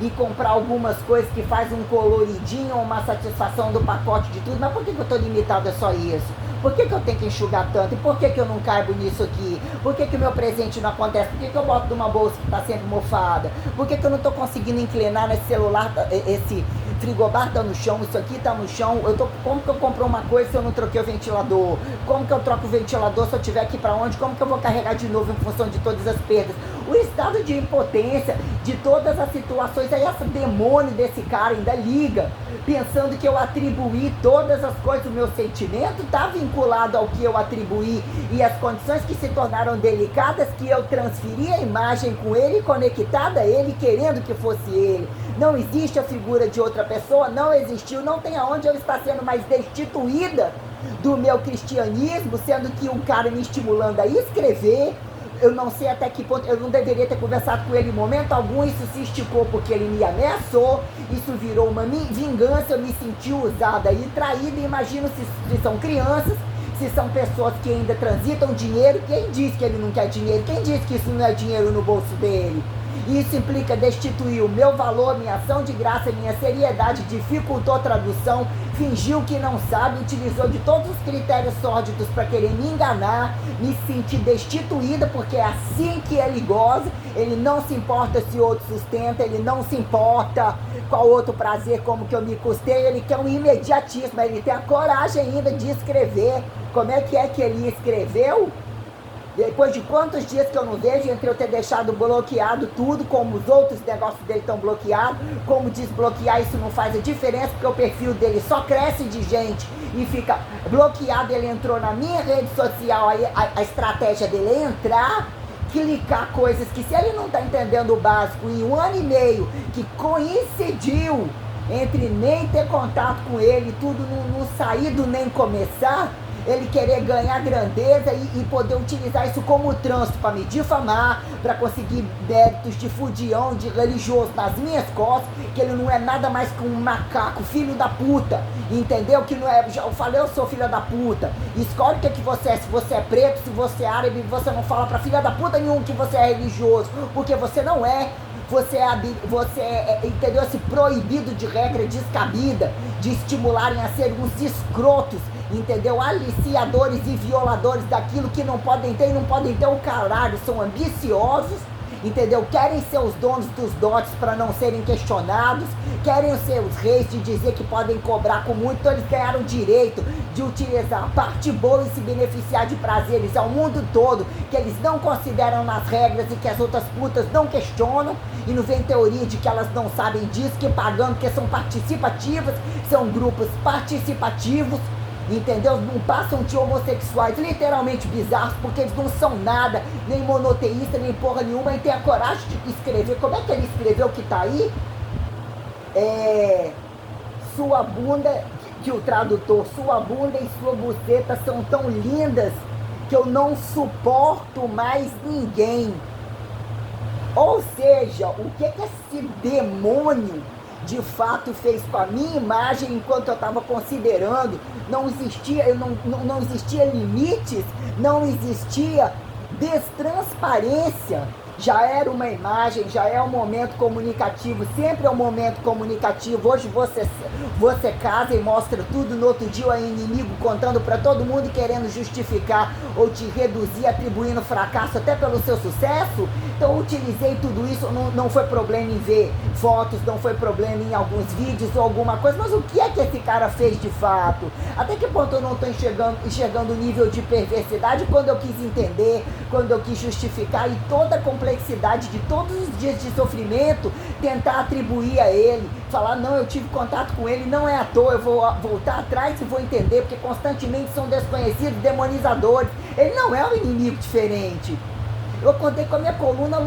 e comprar algumas coisas que faz um coloridinho, uma satisfação do pacote de tudo. Mas por que eu estou limitado a só isso? Por que eu tenho que enxugar tanto? E por que eu não caibo nisso aqui? Por que o meu presente não acontece? Por que eu boto numa bolsa que está sempre mofada? Por que eu não estou conseguindo inclinar nesse celular, esse frigobar está no chão, isso aqui está no chão? Como que eu compro uma coisa se eu não troquei o ventilador? Como que eu troco o ventilador se eu tiver que ir para onde? Como que eu vou carregar de novo em função de todas as perdas? O estado de impotência de todas as situações, aí esse demônio desse cara ainda liga, pensando que eu atribuí todas as coisas, o meu sentimento está vinculado ao que eu atribuí e as condições que se tornaram delicadas, que eu transferi a imagem com ele, conectada a ele, querendo que fosse ele. Não existe a figura de outra pessoa, não existiu, não tem aonde eu estar sendo mais destituída do meu cristianismo, sendo que um cara me estimulando a escrever. Eu não sei até que ponto, eu não deveria ter conversado com ele em momento algum, isso se esticou porque ele me ameaçou, isso virou uma vingança, eu me senti usada e traída. Imagino se são crianças, se são pessoas que ainda transitam dinheiro. Quem diz que ele não quer dinheiro? Quem diz que isso não é dinheiro no bolso dele? Isso implica destituir o meu valor, minha ação de graça, minha seriedade, dificultou a tradução, fingiu que não sabe, utilizou de todos os critérios sórdidos para querer me enganar, me sentir destituída, porque é assim que ele goza. Ele não se importa se outro sustenta, ele não se importa qual outro prazer, como que eu me custei, ele quer um imediatismo, ele tem a coragem ainda de escrever. Como é que ele escreveu? Depois de quantos dias que eu não vejo, entre eu ter deixado bloqueado tudo, como os outros negócios dele estão bloqueados, como desbloquear isso não faz a diferença, porque o perfil dele só cresce de gente e fica bloqueado. Ele entrou na minha rede social, aí a estratégia dele é entrar, clicar coisas que, se ele não está entendendo o básico, em 1 ano e meio, que coincidiu entre nem ter contato com ele, tudo não sair do nem começar, ele querer ganhar grandeza e poder utilizar isso como trânsito para me difamar, para conseguir méritos de fudião, de religioso nas minhas costas, que ele não é nada mais que um macaco, filho da puta, entendeu? Que não é, eu falei, eu sou filha da puta, escolhe o que você é, se você é preto, se você é árabe, você não fala pra filha da puta nenhum que você é religioso, porque você não é. Você é, entendeu? Esse proibido de regra descabida, de estimularem a ser uns escrotos, entendeu? Aliciadores e violadores daquilo que não podem ter, e não podem ter o caralho, são ambiciosos, entendeu? Querem ser os donos dos dotes para não serem questionados, querem ser os reis de dizer que podem cobrar com muito, então eles ganharam o direito de utilizar a parte boa e se beneficiar de prazeres ao mundo todo, que eles não consideram nas regras e que as outras putas não questionam, e não vem teoria de que elas não sabem disso, que pagando, que são participativas, são grupos participativos, entendeu? Não passam de homossexuais literalmente bizarros, porque eles não são nada, nem monoteísta, nem porra nenhuma, e tem a coragem de escrever. Como é que ele escreveu que tá aí? Sua bunda, que o tradutor, sua bunda e sua buceta são tão lindas que eu não suporto mais ninguém. Ou seja, o que esse demônio de fato fez com a minha imagem enquanto eu estava considerando? Não existia, não existia limites, não existia destransparência. Já era uma imagem, já é um momento comunicativo, sempre é um momento comunicativo. Hoje você casa e mostra tudo, no outro dia é inimigo contando para todo mundo e querendo justificar ou te reduzir, atribuindo fracasso até pelo seu sucesso. Então eu utilizei tudo isso, não foi problema em ver fotos, não foi problema em alguns vídeos ou alguma coisa, mas o que é que esse cara fez de fato? Até que ponto eu não estou enxergando o nível de perversidade quando eu quis entender, quando eu quis justificar, e toda a complexidade de todos os dias de sofrimento, tentar atribuir a ele, falar, não, eu tive contato com ele, não é à toa, eu vou voltar atrás e vou entender, porque constantemente são desconhecidos, demonizadores. Ele não é um inimigo diferente. Eu contei com a minha coluna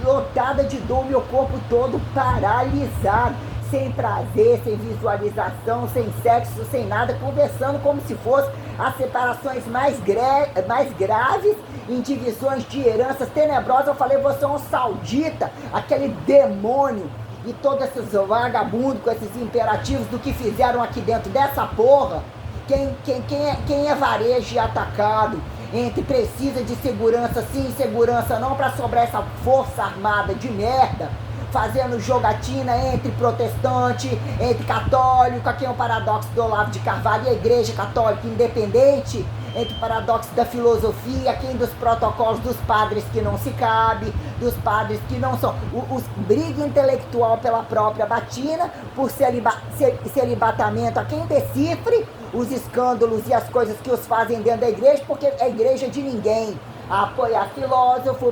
lotada de dor, meu corpo todo paralisado, sem prazer, sem visualização, sem sexo, sem nada, conversando como se fosse as separações mais graves, em divisões de heranças tenebrosas. Eu falei, você é um saudita, aquele demônio, e todos esses vagabundos com esses imperativos do que fizeram aqui dentro dessa porra. Quem é varejo e atacado, entre precisa de segurança sim, segurança não, para sobrar essa força armada de merda, fazendo jogatina entre protestante, entre católico. Aqui é o paradoxo do Olavo de Carvalho e a Igreja Católica Independente, entre o paradoxo da filosofia, aqui dos protocolos dos padres que não se cabe, dos padres que não são, os briga intelectual pela própria batina, por celibatamento, a quem decifre os escândalos e as coisas que os fazem dentro da igreja, porque é a igreja de ninguém. Apoiar filósofo,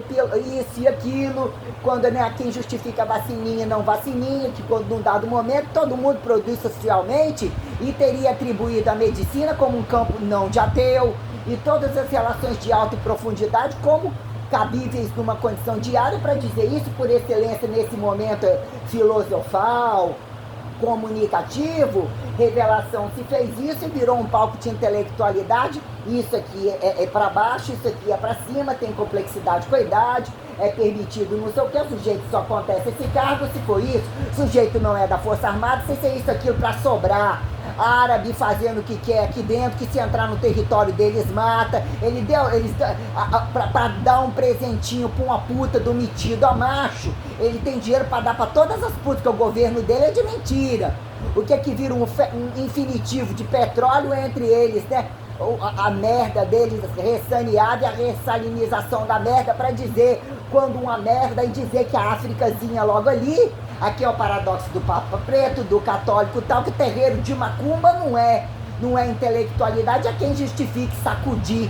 isso e aquilo, quando né, quem justifica vacininha e não vacininha, que quando num dado momento todo mundo produz socialmente e teria atribuído a medicina como um campo não de ateu, e todas as relações de alta profundidade como cabíveis numa condição diária, para dizer isso por excelência nesse momento filosofal, comunicativo. Revelação se fez isso e virou um palco de intelectualidade. Isso aqui é para baixo, isso aqui é para cima, tem complexidade com a idade, é permitido não sei o que, o sujeito só acontece esse cargo se for isso, o sujeito não é da Força Armada, se é isso, aquilo para sobrar. Árabe fazendo o que quer aqui dentro, que se entrar no território deles mata. Eles para dar um presentinho pra uma puta do metido a macho, ele tem dinheiro para dar para todas as putas, que o governo dele é de mentira. O que é que vira um infinitivo de petróleo entre eles, né? A merda deles ressaneada e a ressalinização da merda, para dizer quando uma merda e dizer que a Áfricazinha logo ali. Aqui é o paradoxo do Papa Preto, do católico tal, que terreiro de macumba não é intelectualidade, é quem justifique sacudir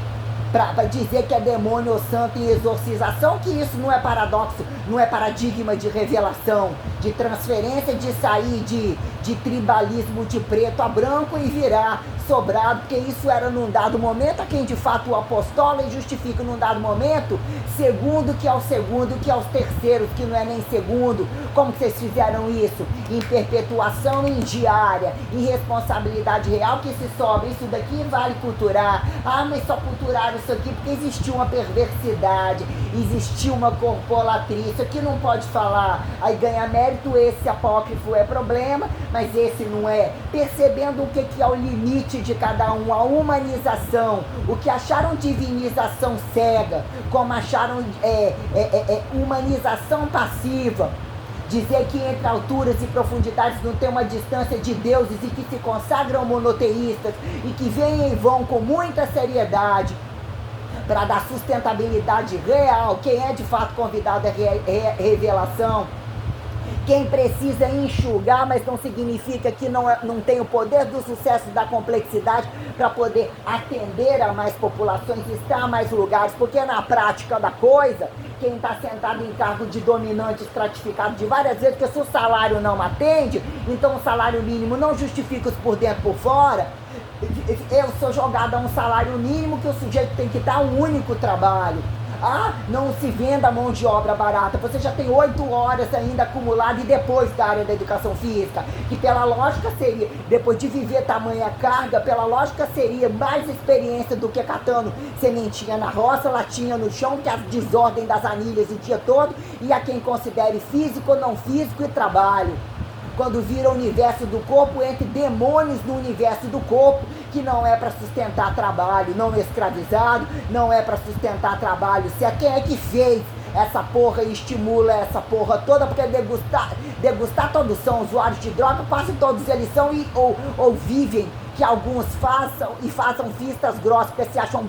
para dizer que é demônio ou santo em exorcização, que isso não é paradoxo, não é paradigma de revelação, de transferência, de sair de tribalismo de preto a branco e virar sobrado, porque isso era num dado momento, a quem de fato o apostola e justifica num dado momento, segundo que aos segundos, que aos terceiros, que não é nem segundo. Como que vocês fizeram isso? Em perpetuação em diária, em responsabilidade real, que se sobra, isso daqui vale culturar. Ah, mas só culturaram isso aqui porque existiu uma perversidade, existiu uma corpolatria, isso aqui não pode falar, aí ganha mérito, esse apócrifo é problema, mas esse não é. Percebendo o que é o limite de cada um, a humanização, o que acharam divinização cega, como acharam humanização passiva, dizer que entre alturas e profundidades não tem uma distância de deuses e que se consagram monoteístas e que vêm e vão com muita seriedade para dar sustentabilidade real. Quem é de fato convidado é revelação. Quem precisa enxugar, mas não significa que não tem o poder do sucesso da complexidade para poder atender a mais populações, estar a mais lugares, porque na prática da coisa, quem está sentado em cargo de dominante estratificado de várias vezes, porque se o salário não atende, então o salário mínimo não justifica os por dentro por fora. Eu sou jogado a um salário mínimo que o sujeito tem que dar um único trabalho. Ah, não se venda mão de obra barata, você já tem 8 horas ainda acumulada e depois da área da educação física, que pela lógica seria, depois de viver tamanha carga, pela lógica seria mais experiência do que catando sementinha na roça, latinha no chão, que é a desordem das anilhas o dia todo, e a quem considere físico ou não físico e trabalho. Quando vira o universo do corpo, entre demônios no universo do corpo, que não é para sustentar trabalho, não escravizado, não é para sustentar trabalho. Se é quem é que fez essa porra e estimula essa porra toda, porque degustar todos são usuários de droga, quase todos eles são ou vivem, que alguns façam vistas grossas, porque se acham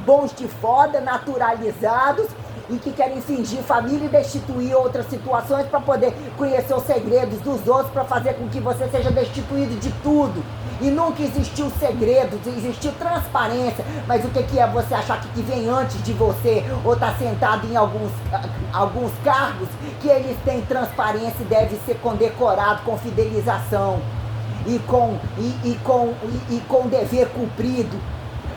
bons de foda, naturalizados, e que querem fingir família e destituir outras situações para poder conhecer os segredos dos outros, para fazer com que você seja destituído de tudo. E nunca existiu segredo, existiu transparência. Mas o que é você achar que vem antes de você, ou está sentado em alguns cargos, que eles têm transparência e deve ser condecorado com fidelização e com dever cumprido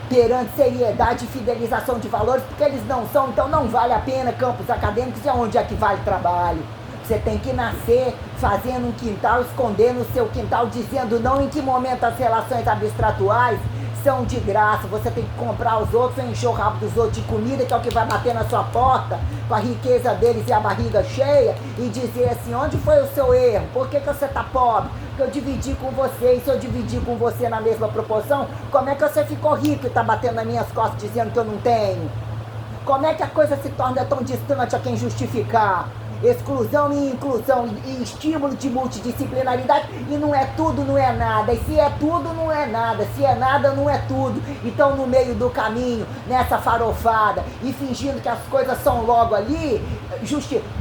perante seriedade e fidelização de valores, porque eles não são. Então não vale a pena campos acadêmicos. E onde é que vale trabalho? Você tem que nascer fazendo um quintal, esconder no seu quintal, dizendo não. Em que momento as relações abstratuais são de graça, você tem que comprar os outros, encher o rabo dos outros de comida, que é o que vai bater na sua porta, com a riqueza deles e a barriga cheia, e dizer assim, onde foi o seu erro? Por que você está pobre? Porque eu dividi com você, e se eu dividir com você na mesma proporção, como é que você ficou rico e está batendo nas minhas costas dizendo que eu não tenho? Como é que a coisa se torna tão distante a quem justificar? Exclusão e inclusão e estímulo de multidisciplinaridade, e não é tudo, não é nada, e se é tudo, não é nada, se é nada, não é tudo. Então, no meio do caminho, nessa farofada, e fingindo que as coisas são logo ali,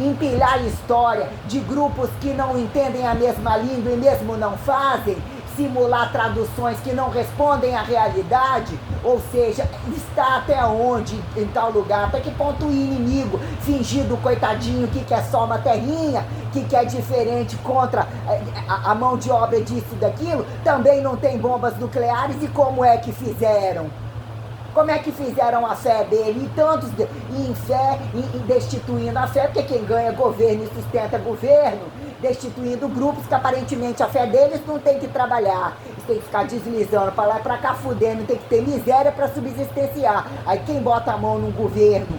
empilhar história de grupos que não entendem a mesma língua e mesmo não fazem, simular traduções que não respondem à realidade, ou seja, está até onde em tal lugar, até que ponto o inimigo, fingido coitadinho que quer só uma terrinha, que quer diferente contra a mão de obra disso e daquilo, também não tem bombas nucleares, e como é que fizeram? Como é que fizeram a fé dele? E tantos em fé, em destituindo a fé, porque quem ganha governo e sustenta governo, destituindo grupos que aparentemente a fé deles não tem que trabalhar. Eles têm que ficar deslizando para lá e para cá, fudendo, tem que ter miséria para subsistenciar. Aí quem bota a mão no governo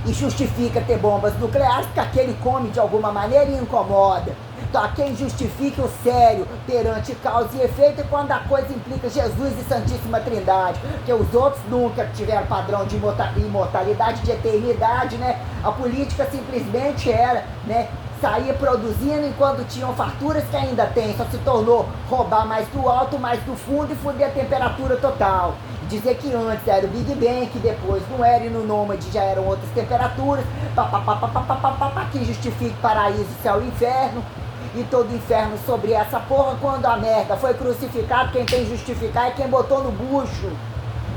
e justifica ter bombas nucleares, porque aquele come de alguma maneira e incomoda. Então, quem justifica o sério perante causa e efeito é quando a coisa implica Jesus e Santíssima Trindade, porque os outros nunca tiveram padrão de imortalidade, de eternidade, né? A política simplesmente era, né, sair produzindo enquanto tinham farturas que ainda tem, só se tornou roubar mais do alto, mais do fundo e fuder a temperatura total. Dizer que antes era o Big Bang, que depois não era, e no Nômade já eram outras temperaturas, que justifique paraíso, céu e inferno, e todo inferno sobre essa porra, quando a merda foi crucificado, quem tem que justificar é quem botou no bucho.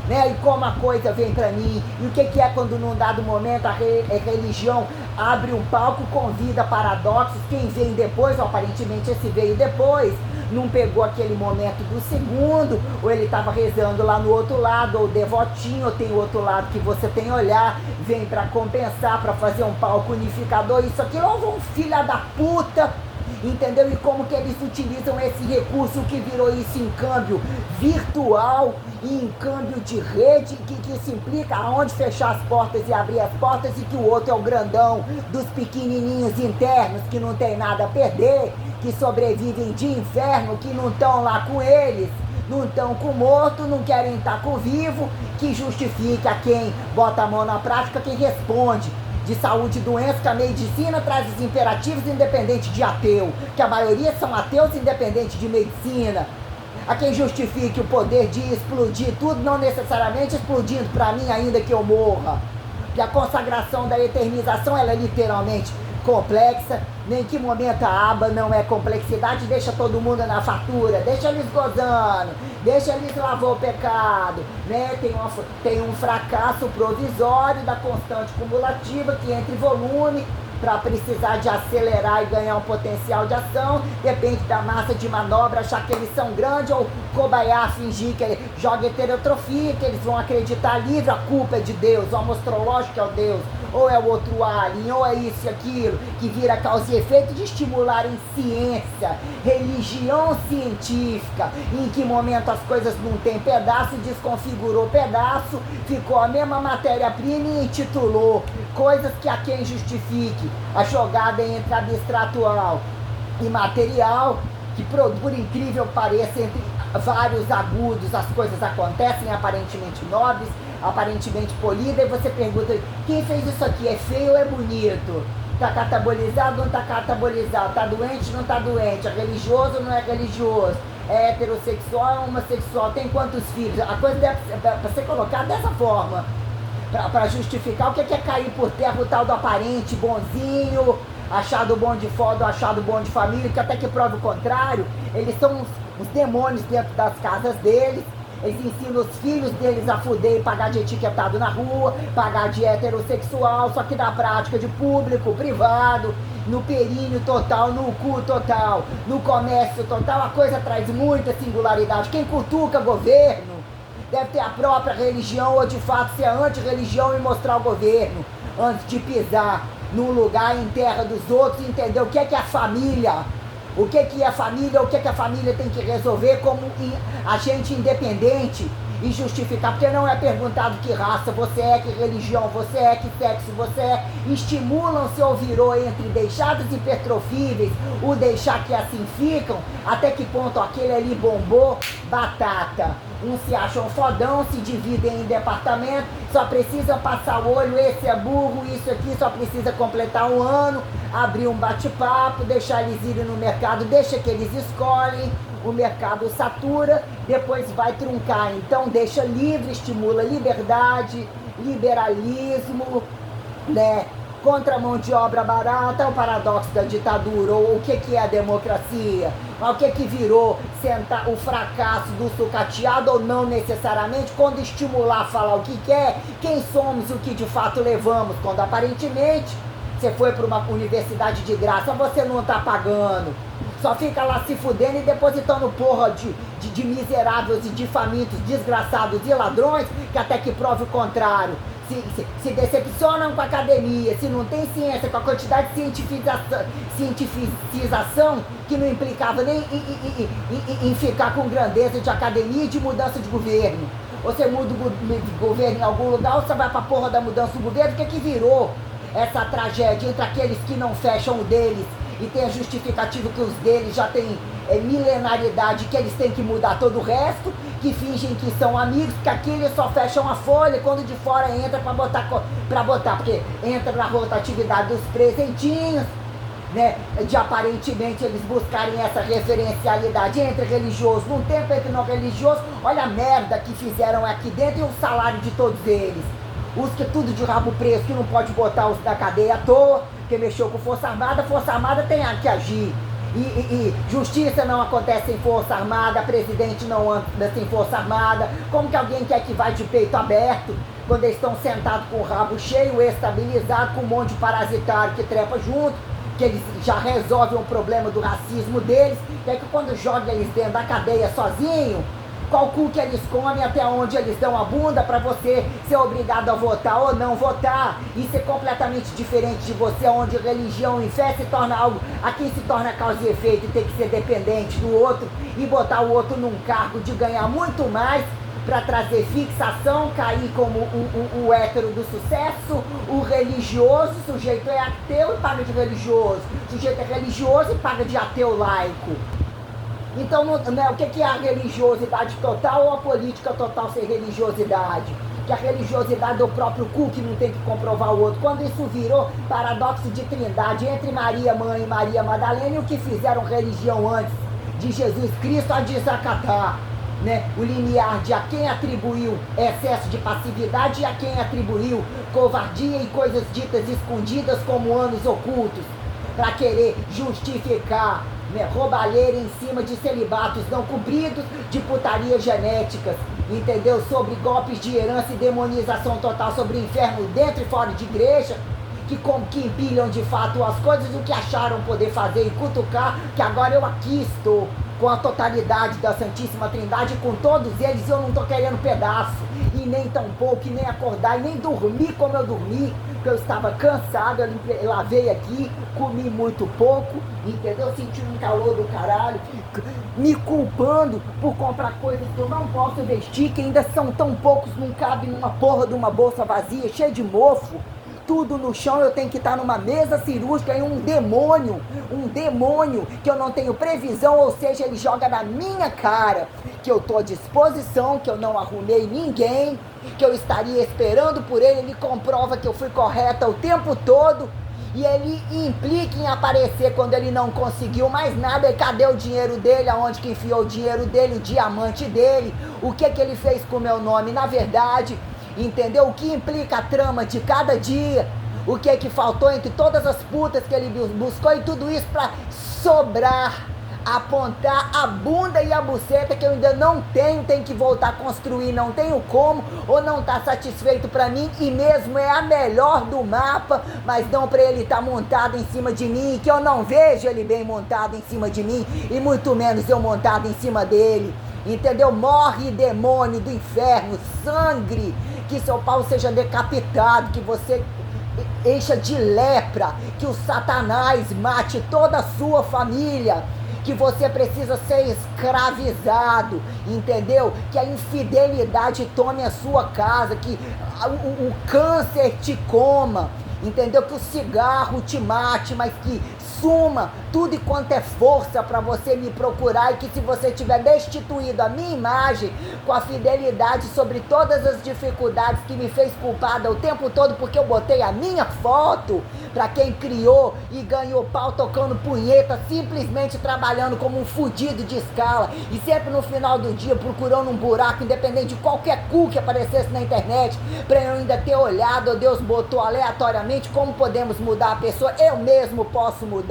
Né? E como a coisa vem pra mim, e o que é quando num dado momento a religião abre um palco, convida paradoxos, quem vem depois, ou aparentemente esse veio depois, não pegou aquele momento do segundo, ou ele estava rezando lá no outro lado, ou devotinho, ou tem o outro lado que você tem olhar, vem pra compensar, pra fazer um palco unificador, isso aqui, ou um filho da puta, entendeu? E como que eles utilizam esse recurso que virou isso em câmbio virtual e em câmbio de rede, que se implica aonde fechar as portas e abrir as portas, e que o outro é o grandão dos pequenininhos internos que não tem nada a perder, que sobrevivem de inferno, que não estão lá com eles, não estão com o morto, não querem estar com o vivo, que justifica quem bota a mão na prática, quem responde de saúde e doença, que a medicina traz os imperativos independente de ateu, que a maioria são ateus independente de medicina. A quem justifique o poder de explodir tudo, não necessariamente explodindo para mim ainda que eu morra. Que a consagração da eternização, ela é literalmente complexa, nem que momento a aba não é complexidade, deixa todo mundo na fartura, deixa eles gozando, deixa eles lavar o pecado, né? Tem um fracasso provisório da constante cumulativa que entre volume para precisar de acelerar e ganhar um potencial de ação, depende da massa de manobra, achar que eles são grandes, ou cobaiar, fingir que ele joga heterotrofia, que eles vão acreditar livre, a culpa é de Deus, o amostrológico é o Deus, ou é o outro alien, ou é isso e aquilo, que vira causa e efeito de estimular em ciência, religião científica, em que momento as coisas não tem pedaço, desconfigurou pedaço, ficou a mesma matéria-prima e intitulou coisas que a quem justifique a jogada entre abstratual e material, que por incrível que pareça, entre vários agudos as coisas acontecem, aparentemente nobres, aparentemente polidas, e você pergunta, quem fez isso aqui, é feio ou é bonito? Tá catabolizado ou não tá catabolizado? Tá doente ou não tá doente? É religioso ou não é religioso? É heterossexual ou homossexual? Tem quantos filhos? A coisa deve ser colocada dessa forma, para justificar o que é cair por terra o tal do aparente bonzinho, achado bom de foda, achado bom de família, que até que prova o contrário, eles são os demônios dentro das casas deles, eles ensinam os filhos deles a fuder e pagar de etiquetado na rua, pagar de heterossexual, só que na prática de público, privado, no períneo total, no cu total, no comércio total, a coisa traz muita singularidade. Quem cutuca governo deve ter a própria religião, ou de fato ser anti-religião e mostrar o governo, antes de pisar num lugar em terra dos outros, entender o que é a família, o que é família, o que a família tem que resolver como agente independente e justificar, porque não é perguntado que raça você é, que religião você é, que sexo você é, estimulam-se ou virou entre deixados hipertrofíveis, o deixar que assim ficam, até que ponto aquele ali bombou, batata. Uns se acham fodão, se dividem em departamento, só precisam passar o olho, esse é burro, isso aqui só precisa completar um ano, abrir um bate-papo, deixar eles irem no mercado, deixa que eles escolhem, o mercado satura, depois vai truncar. Então deixa livre, estimula liberdade, liberalismo, né? Contra a mão de obra barata, é o paradoxo da ditadura, ou o que é a democracia, o que virou sentar o fracasso do sucateado, ou não necessariamente, quando estimular a falar o que quer, quem somos e o que de fato levamos, quando aparentemente você foi para uma universidade de graça, você não está pagando, só fica lá se fudendo e depositando porra de miseráveis e de famintos, desgraçados e ladrões, que até que prove o contrário. Se decepcionam com a academia, se não tem ciência, com a quantidade de cientificação que não implicava nem em ficar com grandeza de academia e de mudança de governo. Ou você muda o governo em algum lugar, ou você vai pra porra da mudança do governo, o que virou essa tragédia entre aqueles que não fecham o deles e tem a justificativa que os deles já têm milenaridade, que eles têm que mudar todo o resto, que fingem que são amigos, que aqueles só fecham a folha quando de fora entra para botar, porque entra na rotatividade dos presentinhos, né, de aparentemente eles buscarem essa referencialidade entre religiosos, num tempo entre não religiosos. Olha a merda que fizeram aqui dentro e o salário de todos eles. Os que tudo de rabo preso, que não pode botar os da cadeia à toa, que mexeu com Força Armada tem que agir. E justiça não acontece em Força Armada, presidente não anda sem Força Armada. Como que alguém quer que vai de peito aberto, quando eles estão sentados com o rabo cheio, estabilizado, com um monte de parasitário que trepa junto, que eles já resolvem o problema do racismo deles, que é que quando joga eles dentro da cadeia sozinho, qual cu que eles comem, até onde eles dão a bunda para você ser obrigado a votar ou não votar, e ser completamente diferente de você, onde religião e fé se torna algo, aqui se torna causa e efeito e tem que ser dependente do outro e botar o outro num cargo de ganhar muito mais para trazer fixação, cair como o hétero do sucesso, o religioso, o sujeito é ateu e paga de religioso, o sujeito é religioso e paga de ateu laico. Então, né, o que é a religiosidade total ou a política total sem religiosidade? Que a religiosidade é o próprio cu que não tem que comprovar o outro. Quando isso virou paradoxo de trindade entre Maria Mãe e Maria Madalena, e o que fizeram religião antes de Jesus Cristo a desacatar, né, o limiar de a quem atribuiu excesso de passividade e a quem atribuiu covardia e coisas ditas escondidas como anos ocultos, para querer justificar, né, roubalheira em cima de celibatos não cumpridos, de putarias genéticas, entendeu? Sobre golpes de herança e demonização total sobre o inferno dentro e fora de igreja, que empilham de fato as coisas, o que acharam poder fazer e cutucar, que agora eu aqui estou com a totalidade da Santíssima Trindade, com todos eles, eu não estou querendo pedaço, e nem tão pouco, e nem acordar, e nem dormir como eu dormi, porque eu estava cansado, eu lavei aqui, comi muito pouco, entendeu? Senti um calor do caralho, me culpando por comprar coisas que eu não posso vestir, que ainda são tão poucos, não cabe numa porra de uma bolsa vazia, cheia de mofo, tudo no chão, eu tenho que estar numa mesa cirúrgica e um demônio que eu não tenho previsão, ou seja, ele joga na minha cara que eu estou à disposição, que eu não arrumei ninguém, que eu estaria esperando por ele comprova que eu fui correta o tempo todo, e ele implica em aparecer quando ele não conseguiu mais nada. E cadê o dinheiro dele? Aonde que enfiou o dinheiro dele, o diamante dele, o que ele fez com o meu nome? Na verdade, entendeu? O que implica a trama de cada dia, o que faltou entre todas as putas que ele buscou, e tudo isso para sobrar, apontar a bunda e a buceta que eu ainda não tenho que voltar a construir, não tenho como, ou não tá satisfeito para mim, e mesmo é a melhor do mapa, mas não para ele estar montado em cima de mim, que eu não vejo ele bem montado em cima de mim, e muito menos eu montado em cima dele, entendeu? Morre, demônio do inferno, sangre, que seu pau seja decapitado, que você encha de lepra, que o Satanás mate toda a sua família, que você precisa ser escravizado, entendeu? Que a infidelidade tome a sua casa, que o câncer te coma, entendeu? Que o cigarro te mate, mas que suma tudo e quanto é força para você me procurar, e que se você tiver destituído a minha imagem com a fidelidade sobre todas as dificuldades que me fez culpada o tempo todo, porque eu botei a minha foto para quem criou e ganhou pau tocando punheta, simplesmente trabalhando como um fudido de escala, e sempre no final do dia procurando um buraco, independente de qualquer cu que aparecesse na internet, para eu ainda ter olhado, ou Deus botou aleatoriamente. Como podemos mudar a pessoa? Eu mesmo posso mudar.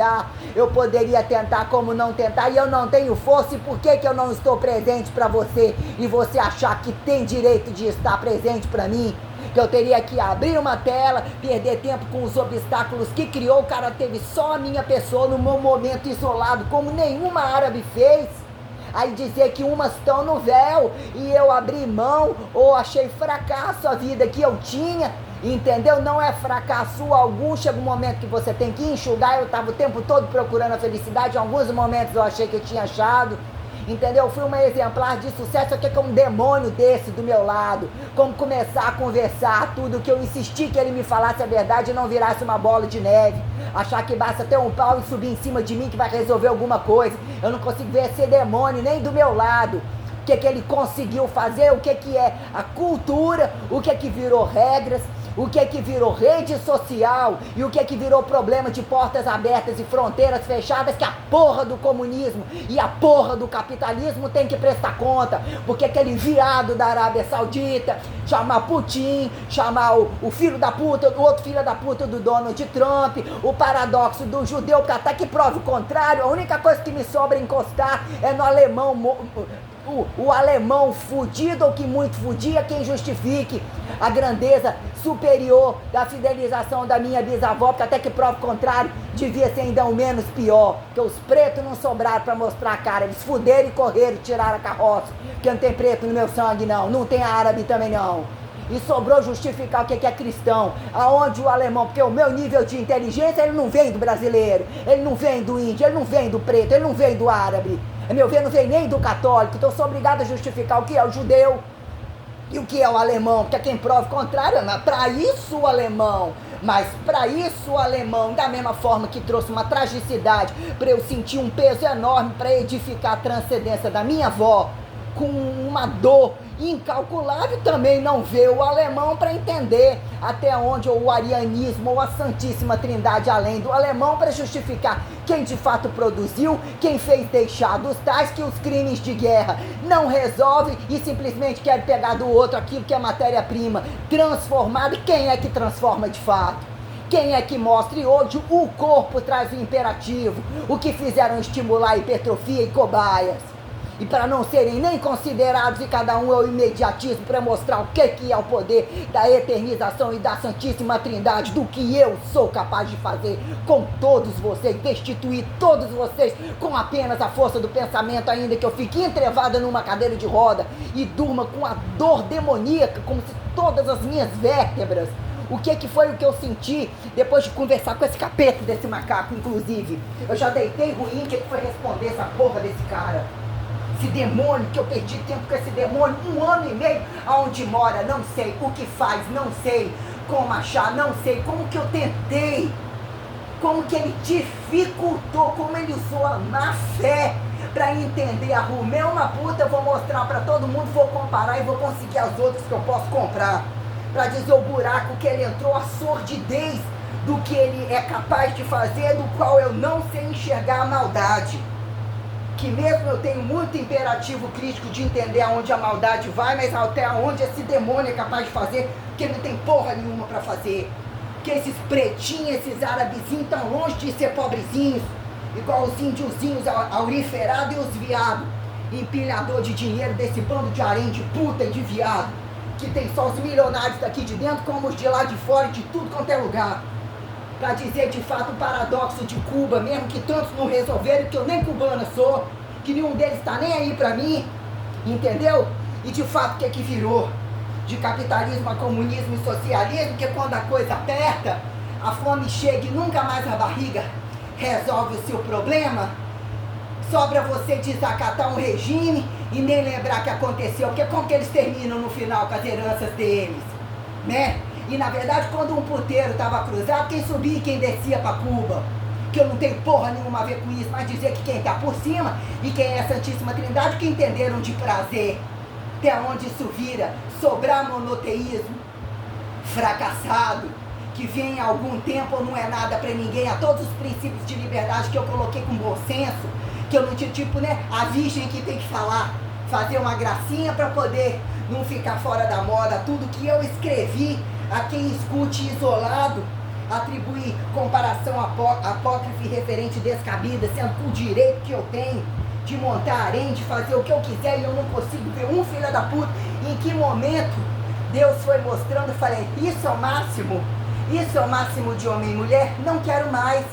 Eu poderia tentar, como não tentar, e eu não tenho força. E por que eu não estou presente para você, e você achar que tem direito de estar presente para mim? Que eu teria que abrir uma tela, perder tempo com os obstáculos que criou. O cara teve só a minha pessoa no meu momento isolado, como nenhuma árabe fez. Aí dizer que umas estão no véu e eu abri mão, ou achei fracasso a vida que eu tinha, entendeu? Não é fracasso algum. Chega um momento que você tem que enxugar. Eu estava o tempo todo procurando a felicidade. Em alguns momentos eu achei que eu tinha achado, entendeu? Eu fui uma exemplar de sucesso. Só que é um demônio desse do meu lado. Como começar a conversar, tudo que eu insisti que ele me falasse a verdade e não virasse uma bola de neve. Achar que basta ter um pau e subir em cima de mim que vai resolver alguma coisa. Eu não consigo ver esse demônio nem do meu lado. O que ele conseguiu fazer, o que é a cultura, o que virou regras, o que virou rede social, e o que virou problema de portas abertas e fronteiras fechadas, que a porra do comunismo e a porra do capitalismo tem que prestar conta. Porque aquele viado da Arábia Saudita chamar Putin, chamar o filho da puta, o outro filho da puta do Donald Trump, o paradoxo do judeu, que até que prove o contrário, a única coisa que me sobra encostar é no alemão, o alemão fudido, ou que muito fudia, quem justifique a grandeza superior da fidelização da minha bisavó, porque até que prova o contrário, devia ser ainda o menos pior, que os pretos não sobraram para mostrar a cara, eles fuderam e correram, tiraram a carroça, porque não tem preto no meu sangue não tem árabe também não. E sobrou justificar o que é cristão, aonde o alemão, porque o meu nível de inteligência, ele não vem do brasileiro, ele não vem do índio, ele não vem do preto, ele não vem do árabe, a meu ver não vem nem do católico. Então eu sou obrigado a justificar o que é o judeu e o que é o alemão, porque quem prova o contrário, para isso o alemão. Mas para isso o alemão, da mesma forma que trouxe uma tragicidade para eu sentir um peso enorme para edificar a transcendência da minha avó, com uma dor incalculável, também não vê o alemão para entender até onde o arianismo ou a Santíssima Trindade, além do alemão, para justificar quem de fato produziu, quem fez deixar dos tais, que os crimes de guerra não resolvem e simplesmente quer pegar do outro aquilo que é matéria-prima transformada. E quem é que transforma de fato? Quem é que mostra? E hoje o corpo traz o imperativo, o que fizeram estimular a hipertrofia e cobaias. E para não serem nem considerados, e cada um é o imediatismo para mostrar o que é o poder da eternização e da Santíssima Trindade, do que eu sou capaz de fazer com todos vocês, destituir todos vocês com apenas a força do pensamento, ainda que eu fique entrevada numa cadeira de roda e durma com a dor demoníaca, como se todas as minhas vértebras. O que foi o que eu senti depois de conversar com esse capeta desse macaco, inclusive? Eu já deitei ruim, o que foi responder essa porra desse cara? Esse demônio, que eu perdi tempo com esse demônio, 1 ano e meio, aonde mora, não sei, o que faz, não sei, como achar, não sei, como que eu tentei, como que ele dificultou, como ele usou a má fé para entender. Arrumei uma puta, eu vou mostrar para todo mundo, vou comparar e vou conseguir as outras que eu posso comprar, para dizer o buraco que ele entrou, a sordidez do que ele é capaz de fazer, do qual eu não sei enxergar a maldade. Que mesmo eu tenho muito imperativo crítico de entender aonde a maldade vai, mas até onde esse demônio é capaz de fazer, que ele não tem porra nenhuma para fazer. Que esses pretinhos, esses árabezinhos tão longe de ser pobrezinhos, igual os índiozinhos auriferados e os viados, empilhador de dinheiro desse bando de harém de puta e de viado, que tem só os milionários daqui de dentro como os de lá de fora, de tudo quanto é lugar. Para dizer de fato o paradoxo de Cuba, mesmo que tantos não resolveram, que eu nem cubana sou, que nenhum deles está nem aí para mim, entendeu? E de fato o que virou? De capitalismo a comunismo e socialismo, que quando a coisa aperta, a fome chega e nunca mais a barriga resolve o seu problema. Sobra você desacatar um regime e nem lembrar que aconteceu. Porque como que eles terminam no final com as heranças deles? Né? E na verdade, quando um puteiro estava cruzado, quem subia e quem descia para Cuba? Que eu não tenho porra nenhuma a ver com isso, mas dizer que quem está por cima e quem é a Santíssima Trindade, que entenderam de prazer. Até onde isso vira? Sobrar monoteísmo fracassado, que vem há algum tempo não é nada para ninguém, a todos os princípios de liberdade que eu coloquei com bom senso, que eu não tinha, tipo, né, a virgem que tem que falar, fazer uma gracinha para poder não ficar fora da moda, tudo que eu escrevi, a quem escute isolado, atribuir comparação apócrifa e referente descabida, sendo que o direito que eu tenho de montar harém, de fazer o que eu quiser, e eu não consigo ver um filho da puta. Em que momento Deus foi mostrando, eu falei, isso é o máximo de homem e mulher, não quero mais,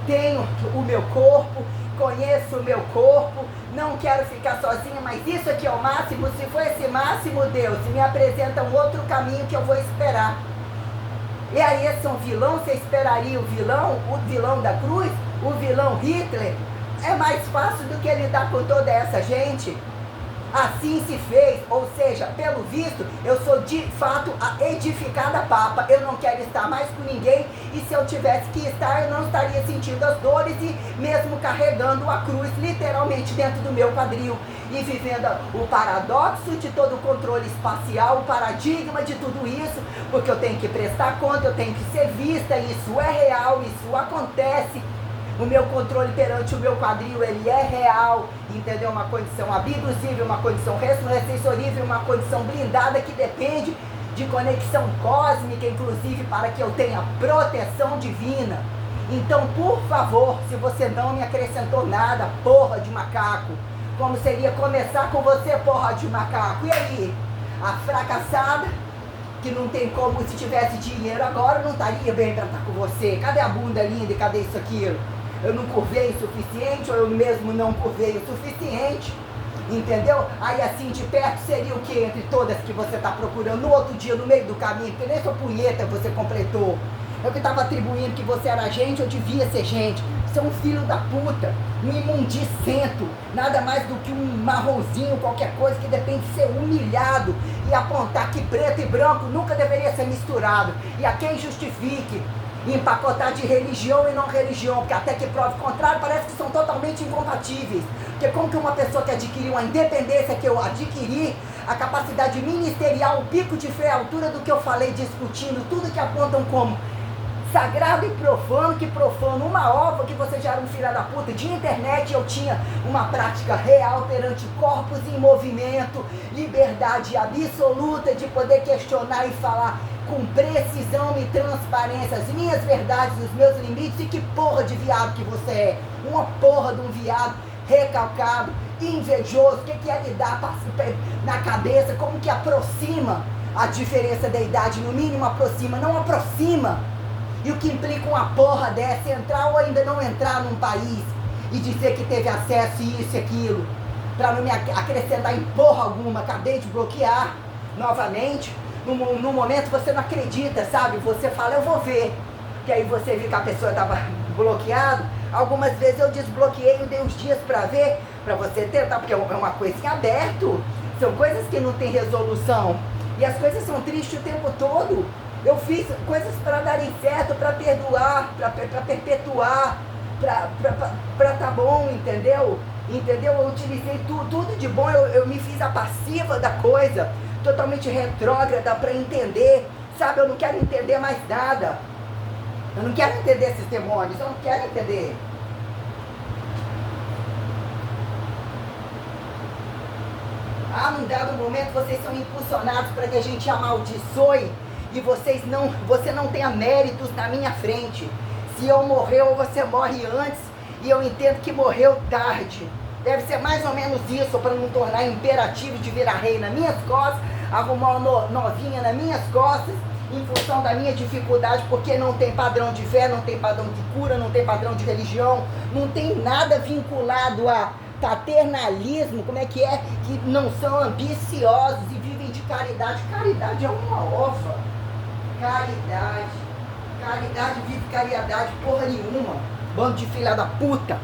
tenho o meu corpo, conheço o meu corpo, não quero ficar sozinha, mas isso aqui é o máximo. Se for esse máximo, Deus, me apresenta um outro caminho que eu vou esperar. E aí esse é um vilão, você esperaria o vilão da cruz, o vilão Hitler? É mais fácil do que lidar com toda essa gente. Assim se fez, ou seja, pelo visto, eu sou de fato a edificada papa, eu não quero estar mais com ninguém, e se eu tivesse que estar, eu não estaria sentindo as dores e mesmo carregando a cruz literalmente dentro do meu quadril, e vivendo o paradoxo de todo o controle espacial, o paradigma de tudo isso, porque eu tenho que prestar conta, eu tenho que ser vista, isso é real, isso acontece. O meu controle perante o meu quadril, ele é real, entendeu? Uma condição abduzível, uma condição ressensorível, uma condição blindada que depende de conexão cósmica, inclusive para que eu tenha proteção divina. Então, por favor, se você não me acrescentou nada, porra de macaco, como seria começar com você, porra de macaco? E aí? A fracassada, que não tem como, se tivesse dinheiro agora, não estaria bem para estar com você. Cadê a bunda linda e cadê isso, aquilo? Eu não curvei o suficiente, ou eu mesmo não curvei o suficiente, entendeu? Aí assim de perto seria o que entre todas que você está procurando no outro dia, no meio do caminho, porque nem sua punheta você completou. Eu que estava atribuindo que você era gente, eu devia ser gente. Você é um filho da puta, um imundicento, nada mais do que um marronzinho, qualquer coisa que depende de ser humilhado e apontar que preto e branco nunca deveria ser misturado. E a quem justifique empacotar de religião e não religião, porque até que prove o contrário, parece que são totalmente incompatíveis. Porque como que uma pessoa que adquiriu a independência que eu adquiri, a capacidade ministerial, o pico de fé, a altura do que eu falei, discutindo tudo que apontam como sagrado e profano, que profano uma ova, que você já era um filho da puta de internet, eu tinha uma prática real perante corpos em movimento, liberdade absoluta de poder questionar e falar com precisão e transparência as minhas verdades, os meus limites. E que porra de viado que você é, uma porra de um viado recalcado, invejoso. O que é lidar na cabeça, como que aproxima a diferença da idade, no mínimo aproxima, não aproxima. E o que implica uma porra dessa, entrar ou ainda não entrar num país e dizer que teve acesso a isso e aquilo, para não me acrescentar em porra alguma. Acabei de bloquear novamente. No momento você não acredita, sabe? Você fala, eu vou ver. Que aí você viu que a pessoa estava bloqueada. Algumas vezes eu desbloqueei e dei uns dias para ver, para você tentar, porque é uma coisa em aberto. São coisas que não tem resolução. E as coisas são tristes o tempo todo. Eu fiz coisas para darem certo, para perdoar, para perpetuar, para tá bom, entendeu? Entendeu? Eu utilizei tudo de bom, eu me fiz a passiva da coisa, totalmente retrógrada para entender, sabe? Eu não quero entender mais nada. Eu não quero entender esses demônios, eu não quero entender. Num dado momento vocês são impulsionados para que a gente amaldiçoe e você não tenha méritos na minha frente. Se eu morrer ou você morre antes, e eu entendo que morreu tarde. Deve ser mais ou menos isso, para não tornar imperativo de virar rei nas minhas costas, arrumar uma novinha nas minhas costas, em função da minha dificuldade, porque não tem padrão de fé, não tem padrão de cura, não tem padrão de religião, não tem nada vinculado a paternalismo, como é? Que não são ambiciosos e vivem de caridade. Caridade é uma ova. Caridade vive caridade porra nenhuma. Bando de filha da puta.